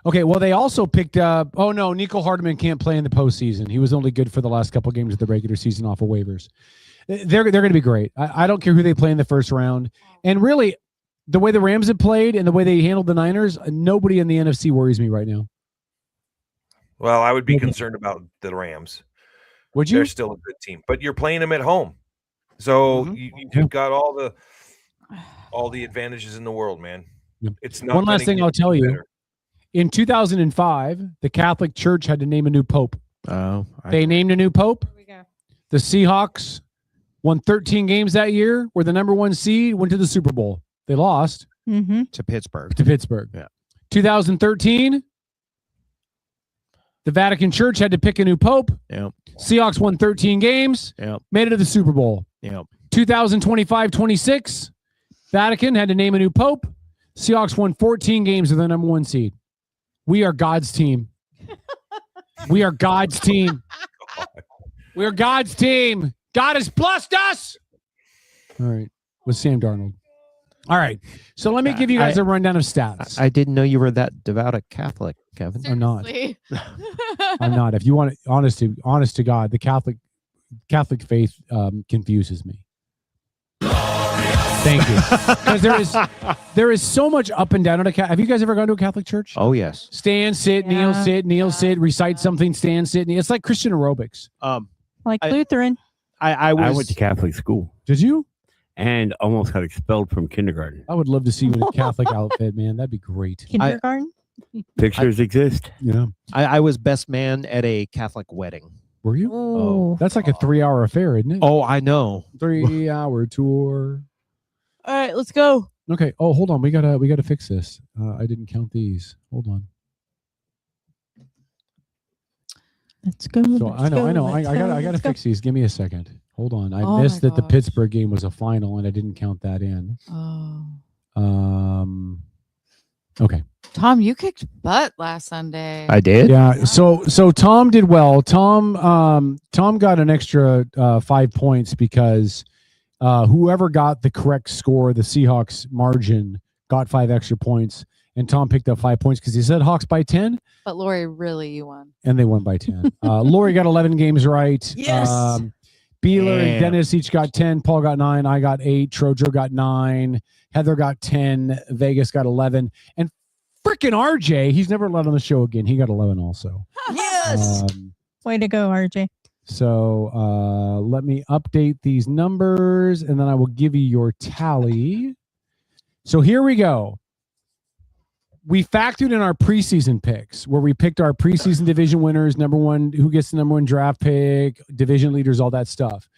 Okay, well, they also picked up. Oh no, Nicole Hardeman can't play in the postseason. He was only good for the last couple games of the regular season off of waivers. They're going to be great. I don't care who they play in the first round. And really, the way the Rams have played and the way they handled the Niners, nobody in the NFC worries me right now. Well, I would be concerned about the Rams. Would you? They're still a good team, but you're playing them at home, so you've got all the advantages in the world, man. It's not One last thing I'll tell you. In 2005, the Catholic Church had to name a new pope. They named a new pope. The Seahawks won 13 games that year, were the number 1 seed, went to the Super Bowl. They lost to Pittsburgh. 2013, the Vatican Church had to pick a new pope. Yeah. Seahawks won 13 games, made it to the Super Bowl. 2025-26, Vatican had to name a new pope. Seahawks won 14 games with the number 1 seed. We are God's team. We are God's team. We are God's team. God has blessed us. All right. With Sam Darnold. All right. So let me give you guys a rundown of stats. I didn't know you were that devout a Catholic, Kevin. I'm not. I'm not. If you want honest to God, the Catholic faith confuses me. Thank you. Because there is so much up and down. Have you guys ever gone to a Catholic church? Oh, yes. Stand, sit, kneel, sit, recite something, stand, sit, kneel. It's like Christian aerobics. Like Lutheran. I went to Catholic school. Did you? And almost got expelled from kindergarten. I would love to see you in a Catholic outfit, man. That'd be great. Kindergarten? Pictures exist. Yeah. I was best man at a Catholic wedding. Were you? Oh. That's like a 3-hour affair, isn't it? Oh, I know. 3-hour tour. All right, let's go. Okay. Oh, hold on. We gotta fix this. I didn't count these. Hold on. Let's go. So I know. I gotta fix these. Give me a second. Hold on. I Oh missed my that the gosh. Pittsburgh game was a final, and I didn't count that in. Oh. Okay. Tom, you kicked butt last Sunday. I did. Yeah. So Tom did well. Tom got an extra 5 points because whoever got the correct score, the Seahawks margin, got 5 extra points, and Tom picked up 5 points because he said Hawks by 10. But Lori, really, you won. And they won by 10. Lori got 11 games right. Yes. Beeler and Dennis each got 10. Paul got 9. I got 8. Trojo got 9. Heather got 10. Vegas got 11. And freaking RJ, he's never allowed on the show again. He got 11 also. Yes. Way to go, RJ. So let me update these numbers, and then I will give you your tally. So here we go. We factored in our preseason picks, where we picked our preseason division winners, number 1, who gets the number 1 draft pick, division leaders, all that stuff.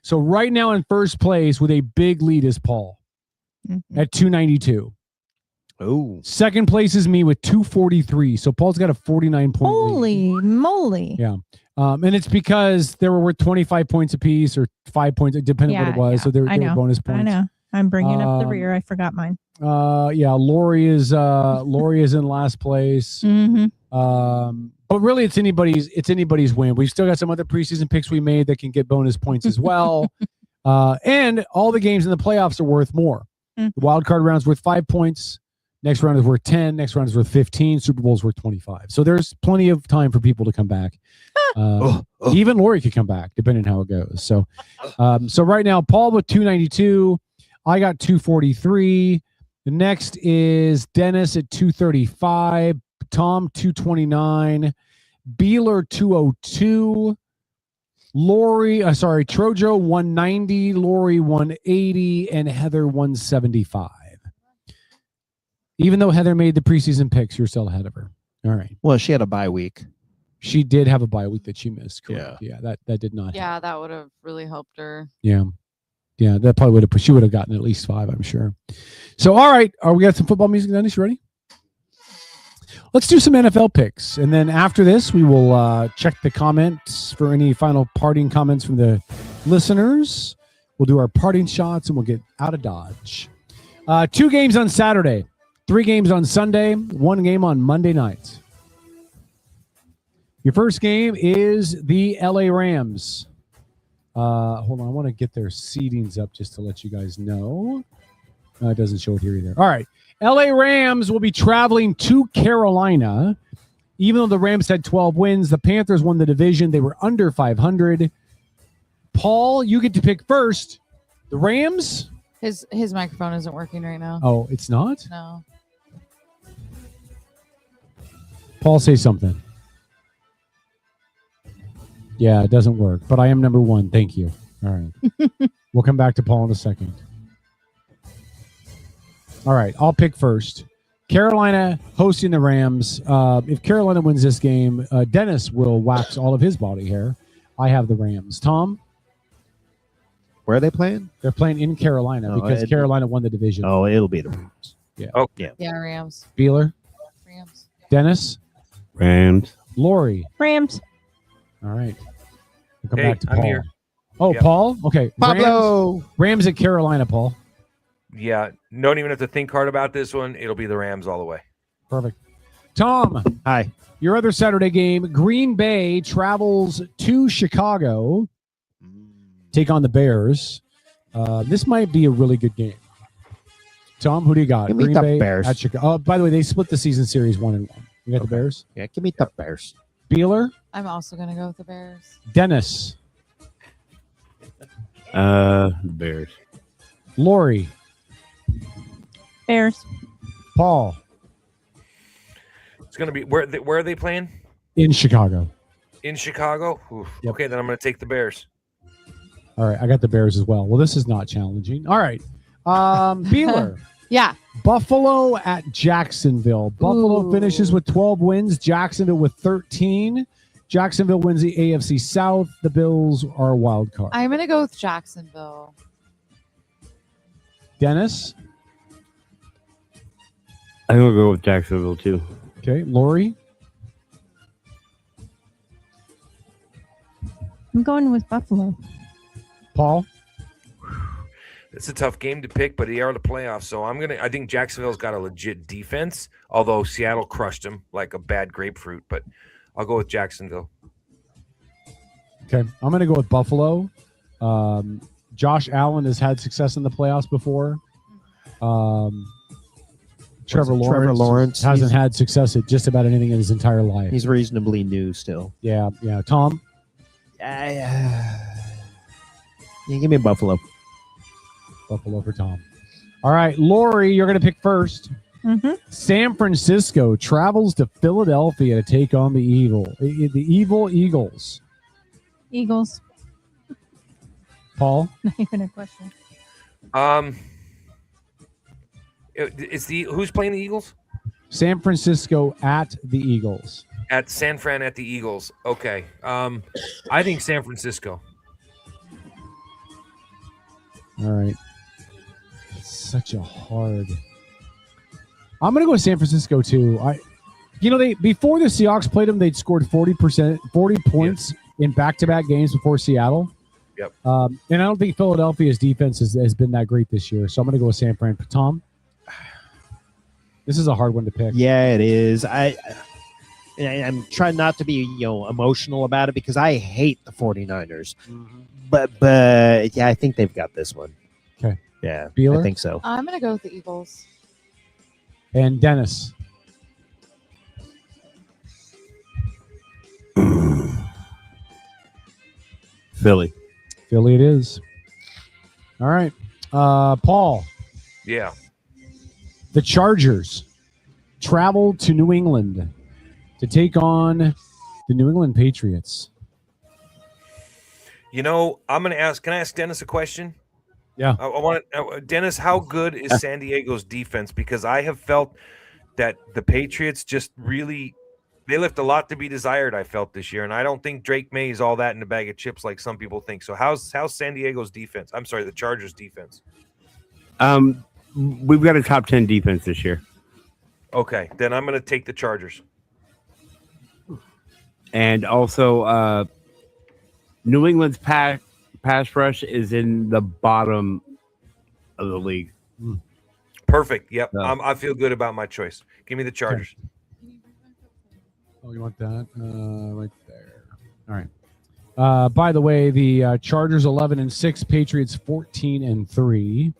So right now in first place with a big lead is Paul at 292. Oh. Second place is me with 243. So Paul's got a 49 point Holy moly. Yeah. And it's because they were worth 25 points apiece or 5 points, depending on what it was. Yeah. So they were bonus points. I know. I'm bringing up the rear. I forgot mine. Yeah, Lori is in last place. Mm-hmm. But really it's anybody's win. We've still got some other preseason picks we made that can get bonus points as well. And all the games in the playoffs are worth more. The wild card round's worth 5 points. Next round is worth 10. Next round is worth 15. Super Bowl's worth 25. So there's plenty of time for people to come back. Even Lori could come back, depending on how it goes. So right now, Paul with 292. I got 243. The next is Dennis at 235. Tom 229. Beeler 202. Trojo 190. Lori 180. And Heather 175. Even though Heather made the preseason picks, you're still ahead of her. All right. Well, she had a bye week. She did have a bye week that she missed. Correct. Yeah, that did not. Yeah, that would have really helped her. Yeah, that probably would have. She would have gotten at least 5, I'm sure. So, all right, we got some football music. Dennis, you ready? Let's do some NFL picks, and then after this, we will check the comments for any final parting comments from the listeners. We'll do our parting shots, and we'll get out of Dodge. 2 games on Saturday, 3 games on Sunday, 1 game on Monday night. Your first game is the LA Rams. Hold on, I want to get their seedings up just to let you guys know. It doesn't show it here either. All right. LA Rams will be traveling to Carolina. Even though the Rams had 12 wins, the Panthers won the division. They were under 500. Paul, you get to pick first. The Rams? His microphone isn't working right now. Oh, it's not? No. Paul, say something. Yeah, it doesn't work, but I am number 1. Thank you. All right. We'll come back to Paul in a second. All right, I'll pick first. Carolina hosting the Rams. If Carolina wins this game, Dennis will wax all of his body hair. I have the Rams. Tom? Where are they playing? They're playing in Carolina because Carolina won the division. Oh, it'll be the Rams. Yeah. Oh, Yeah, Rams. Beeler? Rams. Dennis? Rams. Lori? Rams. All right. We'll come Hey, back to I'm Paul. here. Oh, Yep. Paul? Okay. Pablo. Rams at Carolina, Paul. Yeah, don't even have to think hard about this one. It'll be the Rams all the way. Perfect. Tom. Hi. Your other Saturday game, Green Bay travels to Chicago, take on the Bears. This might be a really good game. Tom, who do you got? Give me Green the Bay Bears. at Chicago. Oh, by the way, they split the season series 1-1. You got the Bears? Yeah, give me the Bears. Beeler? I'm also going to go with the Bears. Dennis? Bears. Lori? Bears. Paul? It's going to be where are they playing? In Chicago. In Chicago? Oof. Yep. Okay, then I'm going to take the Bears. All right, I got the Bears as well. Well, this is not challenging. All right. Beeler. Yeah. Buffalo at Jacksonville. Buffalo finishes with 12 wins. Jacksonville with 13. Jacksonville wins the AFC South. The Bills are a wild card. I'm going to go with Jacksonville. Dennis? I'm going to go with Jacksonville, too. Okay. Lori? I'm going with Buffalo. Paul? It's a tough game to pick, but they are the playoffs, so I think Jacksonville's got a legit defense, although Seattle crushed them like a bad grapefruit, but I'll go with Jacksonville. Okay. I'm going to go with Buffalo. Josh Allen has had success in the playoffs before. Trevor Lawrence hasn't had success at just about anything in his entire life. He's reasonably new still. Yeah. Tom? Yeah, give me Buffalo. Buffalo for Tom. All right, Lori, you're going to pick first. Mm-hmm. San Francisco travels to Philadelphia to take on the evil Eagles. Eagles. Paul? Not even a question. Who's playing the Eagles? San Francisco at the Eagles. At San Fran at the Eagles. Okay. I think San Francisco. All right. It's such a hard. I'm going to go with San Francisco too. They before the Seahawks played them, they'd scored 40 points in back-to-back games before Seattle. Yep. And I don't think Philadelphia's defense has been that great this year. So I'm going to go with San Fran. Tom? This is a hard one to pick. Yeah, it is. I'm trying not to be, emotional about it because I hate the 49ers. Mm-hmm. But yeah, I think they've got this one. Okay. Yeah, Beeler? I think so. I'm going to go with the Eagles. And Dennis? Philly. Philly it is. All right. Paul? Yeah. The Chargers travel to New England to take on the New England Patriots. I'm going to ask. Can I ask Dennis a question? Yeah. I want to, Dennis. How good is San Diego's defense? Because I have felt that the Patriots just really they left a lot to be desired. I felt this year, and I don't think Drake May is all that in a bag of chips like some people think. So how's San Diego's defense? I'm sorry, the Chargers' defense. We've got a top 10 defense this year. Okay, then I'm going to take the Chargers. And also, New England's pass rush is in the bottom of the league. Perfect. Yep. I feel good about my choice. Give me the Chargers. Okay. Oh, you want that? Right there. All right. By the way, the Chargers 11-6, Patriots 14-3.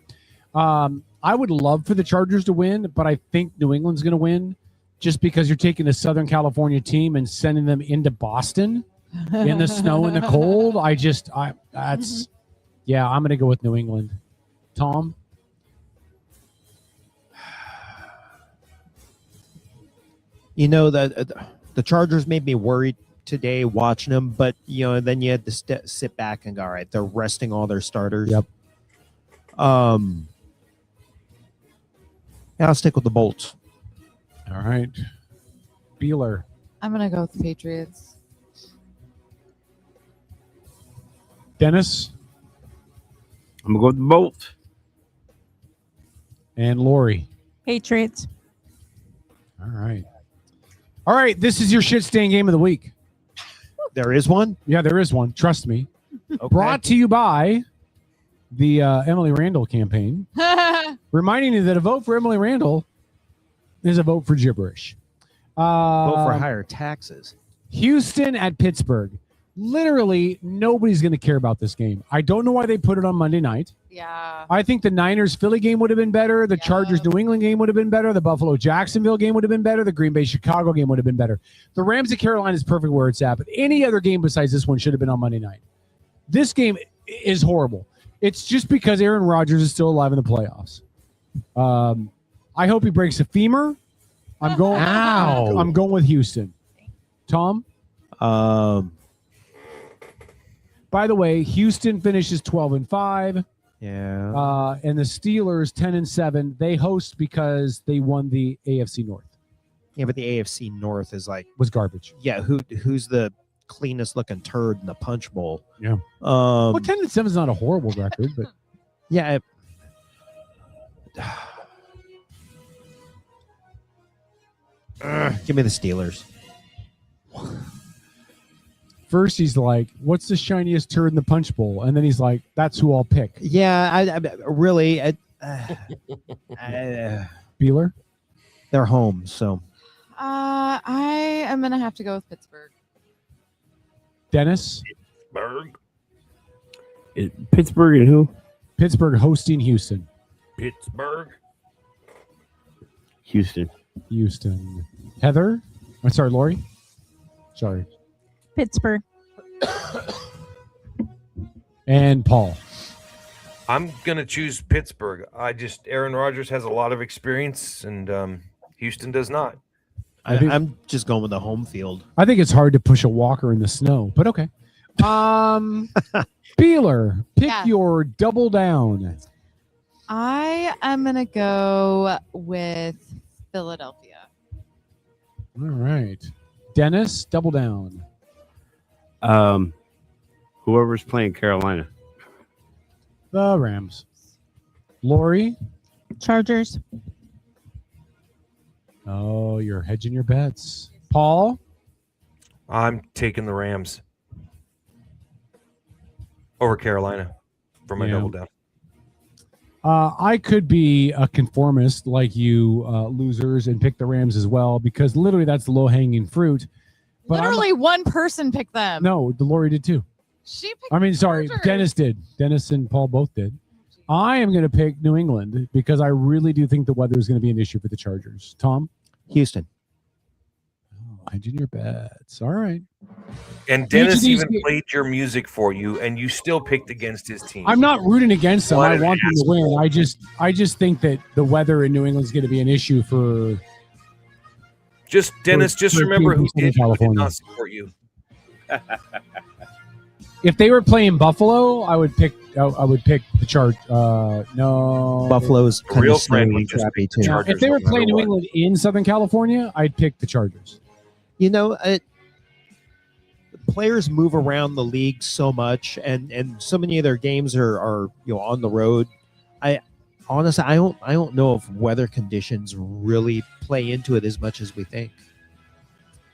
I would love for the Chargers to win, but I think New England's going to win just because you're taking a Southern California team and sending them into Boston in the snow and the cold. I'm going to go with New England. Tom? The Chargers made me worried today watching them, but then you had to sit back and go, all right, they're resting all their starters. Yep. I'll stick with the Bolts. All right. Beeler. I'm going to go with the Patriots. Dennis. I'm going to go with the Bolts. And Lori. Patriots. All right. All right. This is your shit stain game of the week. There is one? Yeah, there is one. Trust me. Okay. Brought to you by the Emily Randall campaign. Reminding you that a vote for Emily Randall is a vote for gibberish. Vote for higher taxes. Houston at Pittsburgh. Literally, nobody's going to care about this game. I don't know why they put it on Monday night. Yeah. I think the Niners-Philly game would have been better. The Chargers-New England game would have been better. The Buffalo-Jacksonville game would have been better. The Green Bay-Chicago game would have been better. The Rams at Carolina is perfect where it's at, but any other game besides this one should have been on Monday night. This game is horrible. It's just because Aaron Rodgers is still alive in the playoffs. I hope he breaks a femur. I'm going with Houston. Tom? By the way, Houston finishes 12-5. Yeah. And the Steelers 10-7. They host because they won the AFC North. Yeah, but the AFC North was garbage. Yeah, who's the cleanest looking turd in the punch bowl? Yeah. Well, 10-7 is not a horrible record, but yeah. Give me the Steelers. First, he's like, "What's the shiniest turd in the punch bowl?" And then he's like, "That's who I'll pick." Yeah, I really. Beeler, they're home, so. I am gonna have to go with Pittsburgh. Dennis, Pittsburgh and who? Pittsburgh hosting Houston. Pittsburgh. Houston. Heather, I'm sorry, Lori. Sorry. Pittsburgh. And Paul. I'm gonna choose Pittsburgh. Aaron Rodgers has a lot of experience, and Houston does not. I'm just going with the home field. I think it's hard to push a walker in the snow, but okay. Beeler, pick your double down. I am gonna go with Philadelphia. All right, Dennis, double down. Whoever's playing Carolina. The Rams. Lori? Chargers. Oh, you're hedging your bets. Paul? I'm taking the Rams over Carolina for my double down. I could be a conformist like you losers and pick the Rams as well, because literally that's the low-hanging fruit. But Literally one person picked them. No, Lori did too. She picked Sorry, Chargers. Dennis did. Dennis and Paul both did. I am going to pick New England because I really do think the weather is going to be an issue for the Chargers. Tom? Houston. Hedging your bets. All right. And Dennis even played your music for you, and you still picked against his team. I'm not rooting against them. What I an want them to win. I just think that the weather in New England is going to be an issue for. Dennis, just remember who did not support you. If they were playing Buffalo, I would pick the Chargers. No, Buffalo's kind real of snowy, crappy too. If they were playing New England in Southern California, I'd pick the Chargers. You know, players move around the league so much, and so many of their games are on the road. I don't know if weather conditions really play into it as much as we think.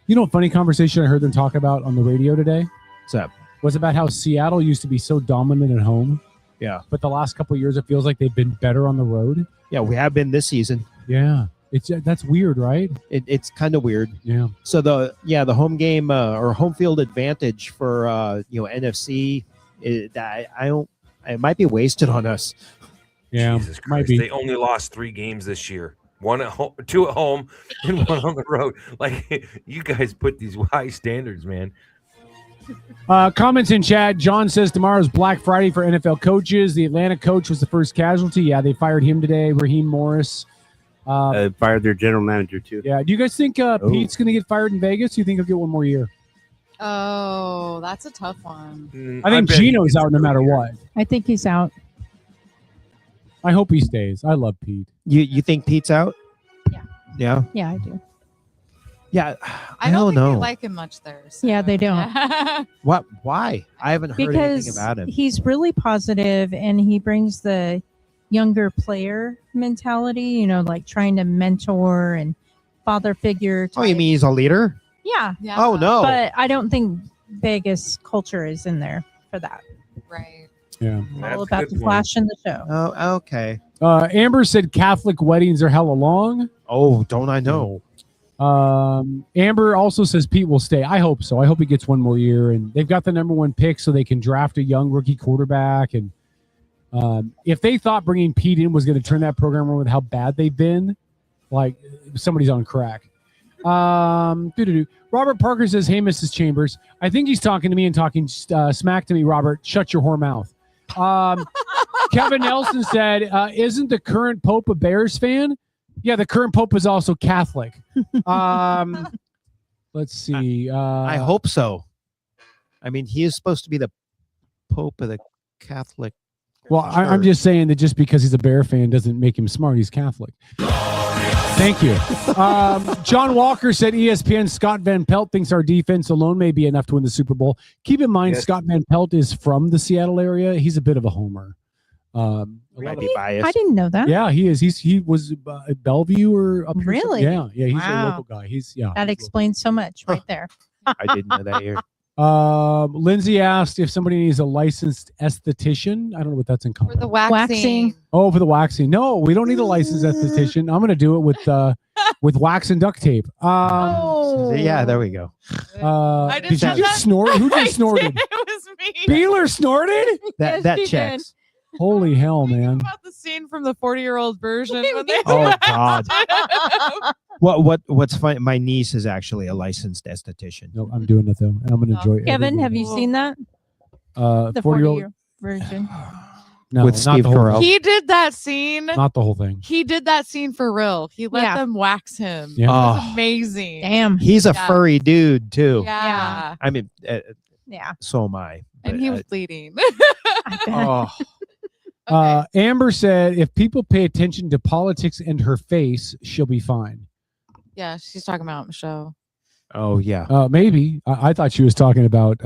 You know, a funny conversation I heard them talk about on the radio today. What's up? Was about how Seattle used to be so dominant at home. Yeah, but the last couple of years, it feels like they've been better on the road. Yeah, we have been this season. Yeah, that's weird, right? It's kind of weird. Yeah. So the home game or home field advantage for NFC, it might be wasted on us. Yeah, Jesus might Christ. be. They only lost 3 games this year. 1 at home, 2 at home, and 1 on the road. Like, you guys put these high standards, man. Comments in chat. John says tomorrow's Black Friday for NFL coaches. The Atlanta coach was the first casualty. Yeah, they fired him today. Raheem Morris. Fired their general manager too. Yeah. Do you guys think Pete's going to get fired in Vegas? Do you think he'll get one more year? Oh, that's a tough one. I think Gino's out no matter what. I think he's out. I hope he stays. I love Pete. You think Pete's out? Yeah. Yeah, I do. Yeah. I don't think know. they like him much there. So. Yeah, they don't. What? Why? I haven't heard anything about him. He's really positive and he brings the younger player mentality, like trying to mentor and father figure. Oh, you mean he's a leader? Yeah. Oh, no. But I don't think Vegas culture is in there for that. Right. Yeah. All about the flash in the show. Oh, okay. Amber said Catholic weddings are hella long. Oh, don't I know? Amber also says Pete will stay. I hope so. I hope he gets one more year, and they've got the #1 pick, so they can draft a young rookie quarterback. And if they thought bringing Pete in was going to turn that program around with how bad they've been, like somebody's on crack. Robert Parker says, "Hey, Mrs. Chambers, I think he's talking to me and talking smack to me. Robert, shut your whore mouth." Kevin Nelson said, "Isn't the current Pope a Bears fan?" Yeah, the current Pope is also Catholic. Let's see. I hope so. I mean, he is supposed to be the Pope of the Catholic. Well, I'm just saying that just because he's a Bear fan doesn't make him smart. He's Catholic. Thank you. John Walker said ESPN Scott Van Pelt thinks our defense alone may be enough to win the Super Bowl. Keep in mind, Scott Van Pelt is from the Seattle area. He's a bit of a homer. Might be biased. I didn't know that. Yeah, he is. He was at Bellevue or up here. Really? Yeah. He's Wow. a local guy. That explains so much right there. I didn't know that here. Lindsay asked if somebody needs a licensed esthetician. I don't know what that's in common. For the waxing. Oh, for the waxing. No, we don't need a licensed esthetician. I'm going to do it with wax and duct tape. Yeah, there we go. Did you just snort? Who just snorted? It was me. Beeler snorted? That checks. Holy hell, man. About the scene from the 40-year-old version. When they Oh God. What's funny? My niece is actually a licensed esthetician. No, I'm doing it though, and I'm going to enjoy it. Kevin, have you seen that? The 40-year-old version. No, with not Steve the whole Carell. He did that scene. Not the whole thing. He did that scene for real. He let them wax him. Yeah. It was Oh. amazing. Damn. He's a Yeah. furry dude too. Yeah. I mean, Yeah. so am I. And but he was bleeding. Oh, Amber said, if people pay attention to politics and her face, she'll be fine. Yeah, she's talking about Michelle. oh yeah. Maybe. I thought she was talking about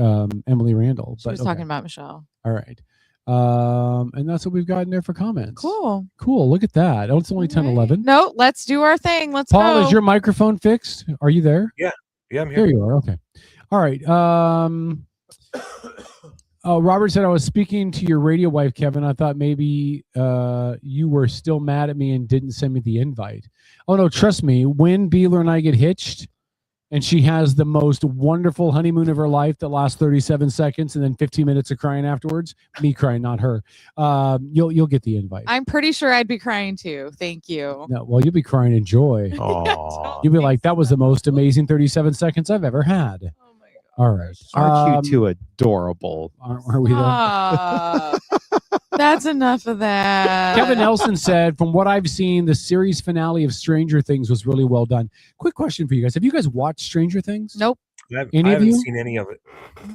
Emily Randall. She was talking about Michelle. All right. And that's what we've got in there for comments. Cool. Cool. Look at that. Oh, it's only 10:11. No, let's do our thing. Let's Paul, go. is your microphone fixed? Are you there? Yeah, I'm here. There you are. Okay. All right. Robert said, I was speaking to your radio wife, Kevin. I thought maybe you were still mad at me and didn't send me the invite. Oh, no, trust me. When Beeler and I get hitched and she has the most wonderful honeymoon of her life that lasts 37 seconds and then 15 minutes of crying afterwards, me crying, not her, you'll get the invite. I'm pretty sure I'd be crying too. Thank you. No, well, you'll be crying in joy. You'll be like, that was the most amazing 37 seconds I've ever had. All right. Aren't you two adorable? Are we there? That's enough of that. Kevin Nelson said, from what I've seen, the series finale of Stranger Things was really well done. Quick question for you guys. Have you guys watched Stranger Things? Nope. I Any of haven't you? seen any of it.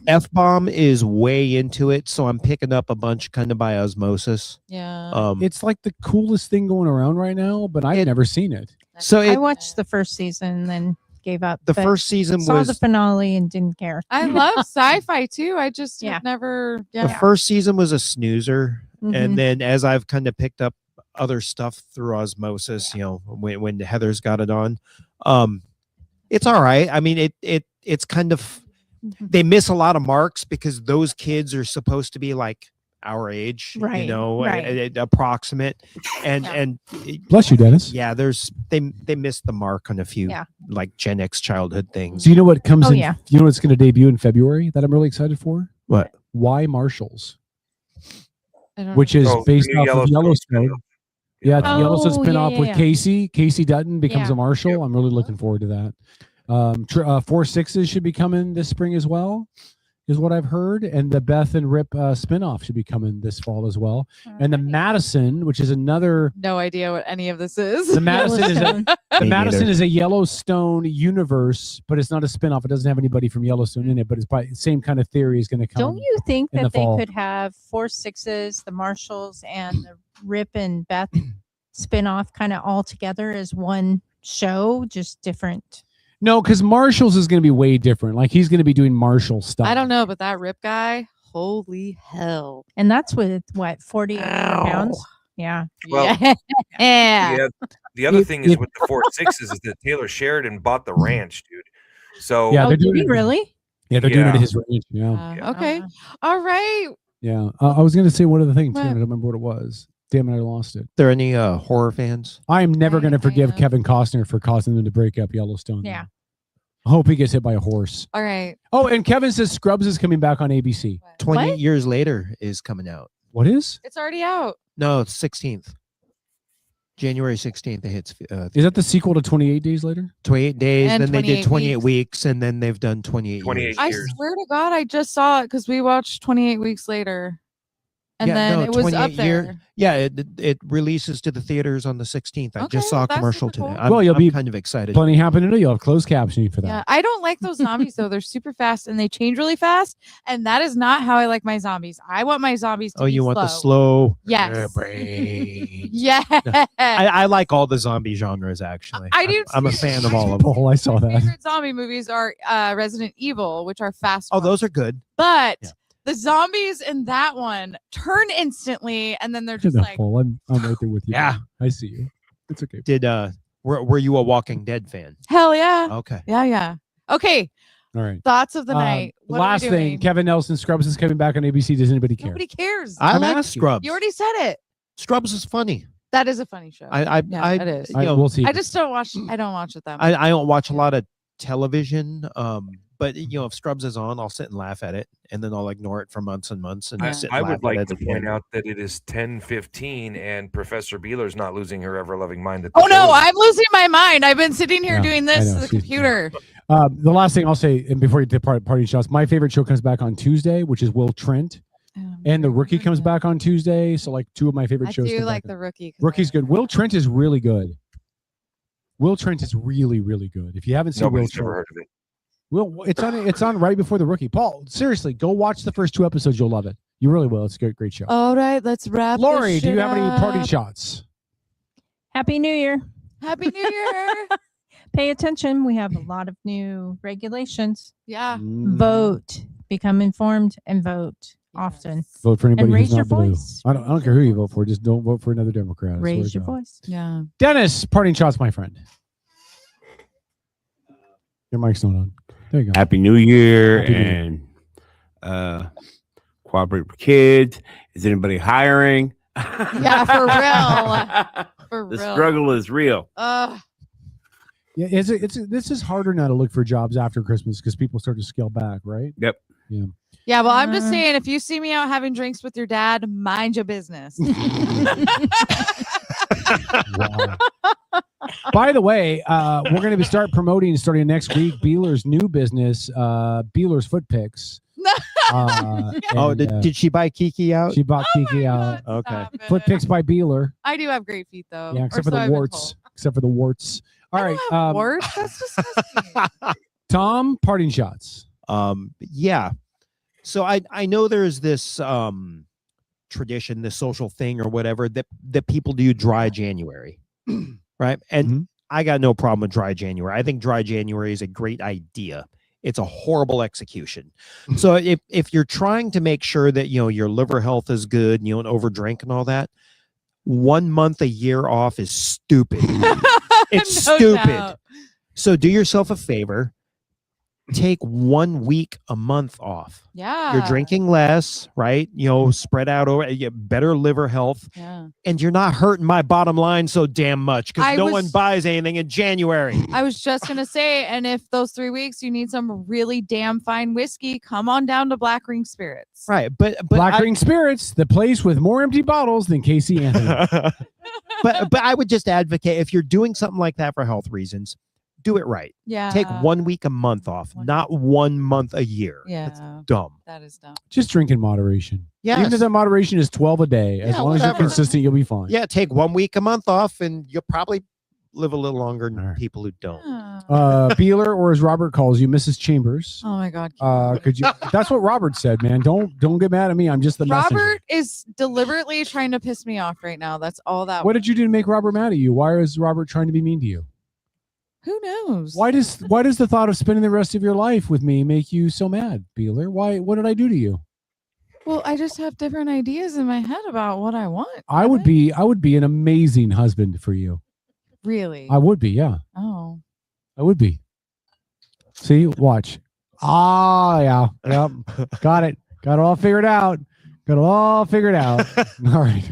F-bomb is way into it, so I'm picking up a bunch kind of by osmosis. Yeah. It's like the coolest thing going around right now, but I've never seen it. So I watched the first season and then gave up. The but first season saw was the finale and didn't care. I love sci-fi too. I just have never. the Yeah. first season was a snoozer, Mhm. and then as I've kind of picked up other stuff through osmosis, you know, when Heather's got it on, it's all right. I mean, it's kind of they miss a lot of marks because those kids are supposed to be like our age, Right, you know, right. approximate, and Bless you, Dennis. yeah, they missed the mark on a few like Gen X childhood things. So you know what comes Oh, in? yeah. You know what's going to debut in February that I'm really excited for? What? Why Marshalls? I don't Which know. is Oh, based the new off of Yellowstone Yellowstone. Yeah, it's the Yellowstone Oh, spinoff yeah, with yeah. Casey Dutton becomes Yeah. a Marshal. I'm really looking forward to that. 4/6 should be coming this spring as well, is what I've heard. And the Beth and Rip spinoff should be coming this fall as well. And the Madison, which is another. No idea what any of this is. The Madison is Yellowstone. the Me Madison neither. is a Yellowstone universe, but it's not a spinoff. It doesn't have anybody from Yellowstone in it, but it's by same kind of theory is going to come. Don't you think in that the they fall. could have 4/6s, the Marshalls, and the Rip and Beth spinoff kind of all together as one show, just different? No, because Marshalls is going to be way different. Like he's going to be doing Marshall stuff. I don't know, but that Rip guy, holy hell. And that's with what, 48 pounds? Yeah. Well, Yeah. the other thing is If- with the 4/6s is that Taylor Sheridan bought the ranch, dude. So Yeah, Oh, they're did doing he it. really? Yeah, they're doing it at Yeah. his range. Yeah. Okay. All right. Yeah. I was going to say one other thing too. What? And I don't remember what it was. Damn it, I lost it. There any horror fans? I am never going to forgive Kevin Costner for causing them to break up Yellowstone. Yeah. I hope he gets hit by a horse. All right. Oh, and Kevin says Scrubs is coming back on ABC. 28 years later is coming out. What is? It's already out. No, it's 16th. January 16th. It hits. Is that the sequel to 28 Days Later? 28 days. And Then they did 28 weeks. weeks, and then they've done 28 years. I swear to God, I just saw it because we watched 28 Weeks Later. And Yeah, then no, it was up 28 there. Yeah, it releases to the theaters on the 16th. I just saw a commercial today. I'm, Well, you'll I'm be kind of excited. Plenty happening to you. You'll have closed captioning for that. Yeah, I don't like those zombies though. They're super fast and they change really fast. And that is not how I like my zombies. I want my zombies to Oh, be you want slow. the slow? Yes. brain. Yeah. I like all the zombie genres actually. I do I'm a fan of all of them. Oh, I saw that. Favorite zombie movies are Resident Evil, which are fast. Oh, those are good. But the zombies in that one turn instantly, and then they're just like, I'm right there with you. Yeah. I see you. It's okay. Did were you a Walking Dead fan? hell yeah. Okay. Yeah. Okay. All right. Thoughts of the night. What Last are we thing, doing? Kevin Nelson, Scrubs is coming back on ABC. Does anybody care? Nobody cares. I like Scrubs. You already said it. Scrubs is funny. That is a funny show. Yeah, it is. you know, we'll see. I just don't watch. I don't watch it that much. I don't watch a lot of television. But you know, if Scrubs is on, I'll sit and laugh at it, and then I'll ignore it for months and months. And sit and I laugh would like at to it point again. out that it is 10:15 and Professor Beeler's not losing her ever-loving mind. At the Oh no, show. I'm losing my mind. I've been sitting here Yeah, doing I this know, to the she's- computer. The last thing I'll say, and before you depart party shots, my favorite show comes back on Tuesday, which is Will Trent. And The Rookie comes back on Tuesday. So, like, two of my favorite I shows. do come like back. the Rookie. Rookie's good. Will Trent is really good. Will Trent is really, really good. If you haven't seen Nobody's Will ever Trent, heard of it. Will, it's on right before The Rookie. Paul, seriously, go watch the first 2 episodes. You'll love it. You really will. It's a great show. All right, let's wrap. Lori, this do you shit have any party up. shots? Happy New Year. Happy New Year. Pay attention. We have a lot of new regulations. Yeah. Vote. Become informed and vote often. Vote for anybody and raise who's your not blue. voice. I don't care who you vote for. Just don't vote for another Democrat. I swear Raise to your God. voice. Yeah. Dennis, parting shots, my friend. Your mic's not on. There you go. Happy New Year Happy New Year. and cooperate with kids. Is anybody hiring? Yeah, for real. For The real. struggle is real. Yeah, this is harder now to look for jobs after Christmas because people start to scale back, right? Yep. Yeah. Yeah, well, I'm just saying, if you see me out having drinks with your dad, mind your business. By the way, we're going to start promoting starting next week Beeler's new business, Beeler's Foot Picks. Did she buy Kiki out? She bought Kiki out. Okay. Foot Picks by Beeler. I do have great feet, though. Yeah, Or except for so the I've been warts. told. Except for the warts. All right. Warts? That's disgusting. Tom, parting shots. Yeah. So I know there's this tradition, this social thing or whatever that people do dry January. Right. And I got no problem with dry January. I think dry January is a great idea. It's a horrible execution. So if you're trying to make sure that your liver health is good and you don't overdrink and all that, 1 month a year off is stupid. It's No stupid. doubt. So do yourself a favor. Take 1 week a month off. Yeah. You're drinking less, right? Spread out over, you get better liver health. Yeah. And you're not hurting my bottom line so damn much I because no was- one buys anything in January. I was just going to say, and if those 3 weeks you need some really damn fine whiskey, come on down to Black Ring Spirits. Right. But Black Ring Spirits, the place with more empty bottles than Casey Anthony. but I would just advocate, if you're doing something like that for health reasons, do it right. Yeah. Take 1 week a month off, not 1 month a year. Yeah. That's dumb. That is dumb. Just drink in moderation. Yes. Even if that moderation is 12 a day, as Yeah, long as you're whatever. consistent, you'll be fine. Yeah, take 1 week a month off and you'll probably live a little longer than people who don't. Beeler, or as Robert calls you, Mrs. Chambers. Oh my God. Could you? That's what Robert said, man. Don't get mad at me. I'm just the messenger. Robert is deliberately trying to piss me off right now. That's all that. What did you do to make Robert mad at you? Why is Robert trying to be mean to you? Who knows? Why does the thought of spending the rest of your life with me make you so mad, Beeler? Why? What did I do to you? Well, I just have different ideas in my head about what I want. I would be an amazing husband for you. Really? I would be, yeah. Oh. I would be. See, watch. Ah, yeah. Yep. Got it. Got it all figured out. Got it all figured out. All right.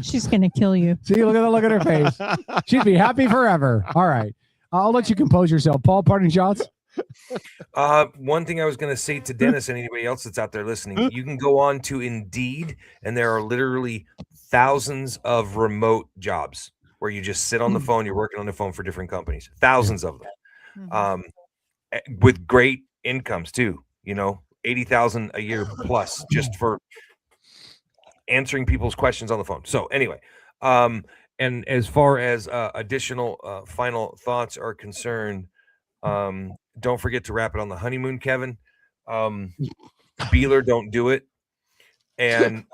She's gonna kill you. See, look at the look at her face. She'd be happy forever. All right. I'll let you compose yourself. Paul, parting shots. One thing I was going to say to Dennis and anybody else that's out there listening, you can go on to Indeed, and there are literally thousands of remote jobs where you just sit on the phone. You're working on the phone for different companies, thousands of them, with great incomes too. 80,000 a year plus just for answering people's questions on the phone. So anyway, and as far as additional final thoughts are concerned, don't forget to wrap it on the honeymoon, Kevin. Beeler, don't do it. And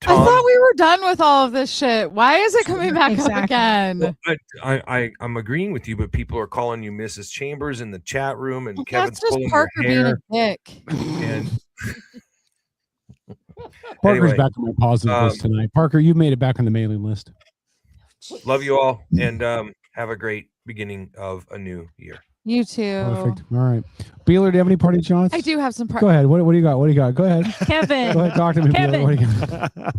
Tom, I thought we were done with all of this shit. Why is it coming back up again? I'm agreeing with you, but people are calling you Mrs. Chambers in the chat room, and Kevin's That's just pulling Parker your hair. being a dick. And Parker's anyway, back on my positive list tonight. Parker, you made it back on the mailing list. love you all, and have a great beginning of a new year. You too. Perfect. All right. Beeler, do you have any parting shots? I do have some. Go ahead. What do you got? What do you got? Go ahead. Kevin. Go ahead. Talk to me, Kevin. Beeler. What do you got?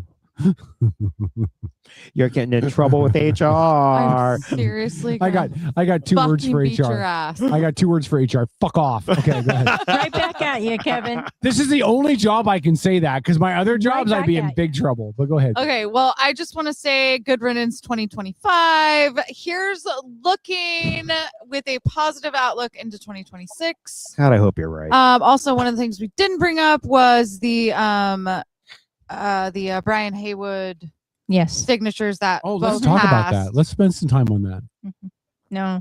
You're getting in trouble with HR. I'm seriously. I got two words for beat your HR. ass. I got 2 words for HR. Fuck off. Okay, go ahead. Right back at you, Kevin. This is the only job I can say that, because my other jobs I'd be in back at big trouble. But go ahead. Okay, well, I just want to say good riddance 2025. Here's looking with a positive outlook into 2026. God, I hope you're right. Also, one of the things we didn't bring up was the Brian Haywood signatures that Let's both talk about passed. that. Let's spend some time on that. No.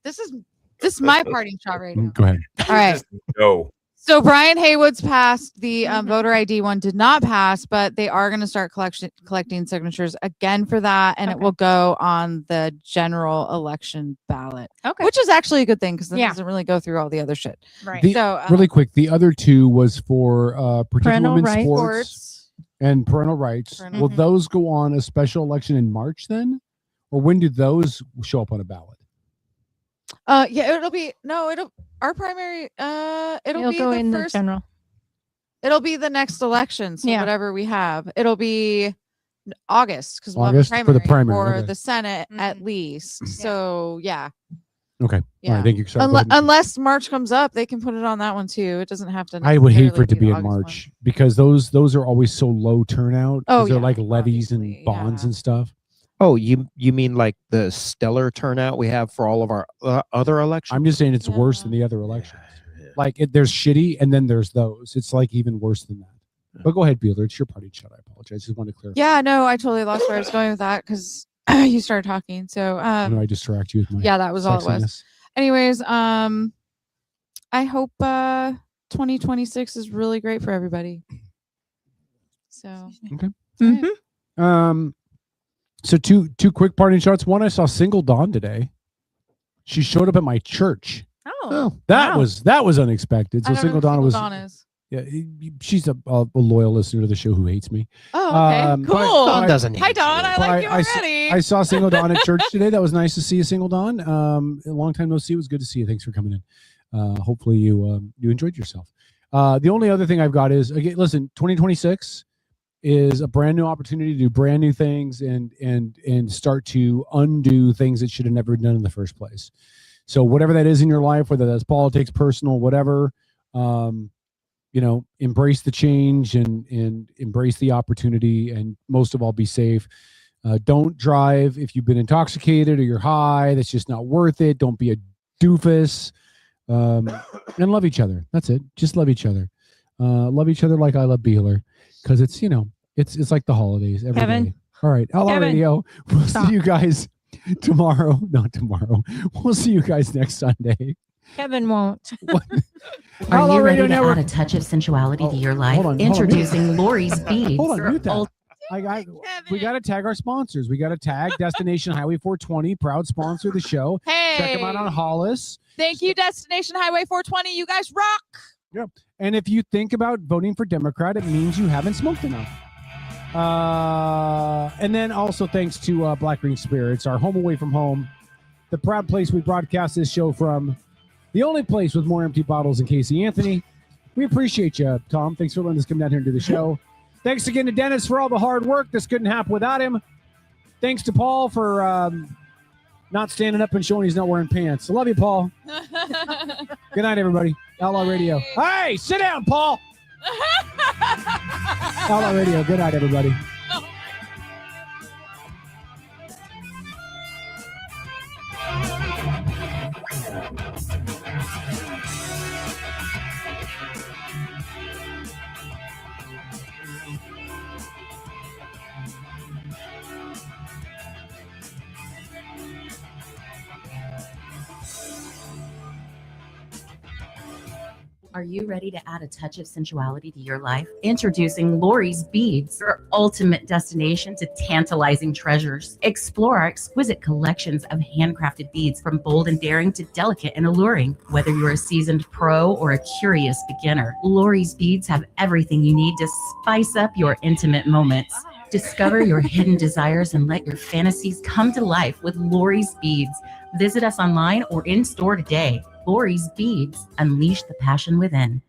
This is my parting shot right now. Go ahead. All right. No. So Brian Haywood's passed. The voter ID one did not pass, but they are going to start collecting signatures again for that, and it will go on the general election ballot. Okay. Which is actually a good thing because it Yeah. doesn't really go through all the other shit. Right. So Really quick, the other two was for protecting Parental women's rights. sports and parental rights. Parental- Will those go on a special election in March then? Or when do those show up on a ballot? Yeah, our primary it'll be go the in first the general. it'll be the next election. So Yeah. whatever we have, it'll be August because we'll have a August for the primary, for okay. the Senate at least. So yeah. Okay. All Yeah. right. Thank you. Sorry, go ahead. Unless March comes up, they can put it on that one too. It doesn't have to. I would hate for it to necessarily be the in August one. March because those are always so low turnout. 'cause Oh, they're yeah, like levies and bonds and stuff. Oh, you mean like the stellar turnout we have for all of our other elections? I'm just saying it's worse than the other elections. Like there's shitty and then there's those. It's like even worse than that. But go ahead, Beeler. It's your party shot. I apologize. Just want to clarify. Yeah, no, I totally lost where I was going with that because you started talking. So I know I distract you with my yeah, that was all it was. sexiness. Anyways, I hope 2026 is really great for everybody. So Okay. Mm-hmm. So two quick parting shots. One, I saw Single Dawn today. She showed up at my church. Oh, that wow. was unexpected. So I don't know Single who Dawn Single was Dawn is. yeah. She's a loyal listener to the show who hates me. Oh, okay, but- cool. but- doesn't Hi, Dawn. I like you already. I saw Single Dawn at church today. That was nice to see you, Single Dawn. A long time no see. It was good to see you. Thanks for coming in. Hopefully you enjoyed yourself. The only other thing I've got is, again, listen, 2026 is a brand new opportunity to do brand new things and start to undo things that should have never been done in the first place. So whatever that is in your life, whether that's politics, personal, whatever, embrace the change and embrace the opportunity, and most of all, be safe. Don't drive if you've been intoxicated or you're high. That's just not worth it. Don't be a doofus. And love each other. That's it. Just love each other. Love each other like I love Beeler, because it's it's like the holidays every Kevin. day. All right, Outlaw Kevin. Radio. We'll Stop. see you guys tomorrow. Not tomorrow. We'll see you guys next Sunday. Kevin won't. Are Outlaw you ready Radio to Network. add a touch of sensuality to your life? hold on. Introducing Lori's Beads. Hold on, mute that. Ult- We got to tag our sponsors. We got to tag Destination Highway 420, proud sponsor of the show. Hey. Check them out on Hollis. Thank you, Destination Highway 420. You guys rock. Yep. And if you think about voting for Democrat, it means you haven't smoked enough. And then also thanks to Black Green Spirits, our home away from home, the proud place we broadcast this show from, the only place with more empty bottles than Casey Anthony. We appreciate you, Tom. Thanks for letting us come down here and do the show. Thanks again to Dennis for all the hard work. This couldn't happen without him. Thanks to Paul for not standing up and showing he's not wearing pants. I love you, Paul. Good night, everybody. Outlaw Radio. Hey, sit down, Paul. Outlaw Radio. Good night, everybody. Are you ready to add a touch of sensuality to your life? Introducing Lori's Beads, your ultimate destination to tantalizing treasures. Explore our exquisite collections of handcrafted beads from bold and daring to delicate and alluring. Whether you're a seasoned pro or a curious beginner, Lori's Beads have everything you need to spice up your intimate moments. Discover your hidden desires and let your fantasies come to life with Lori's Beads. Visit us online or in store today. Lori's Beads, unleash the passion within.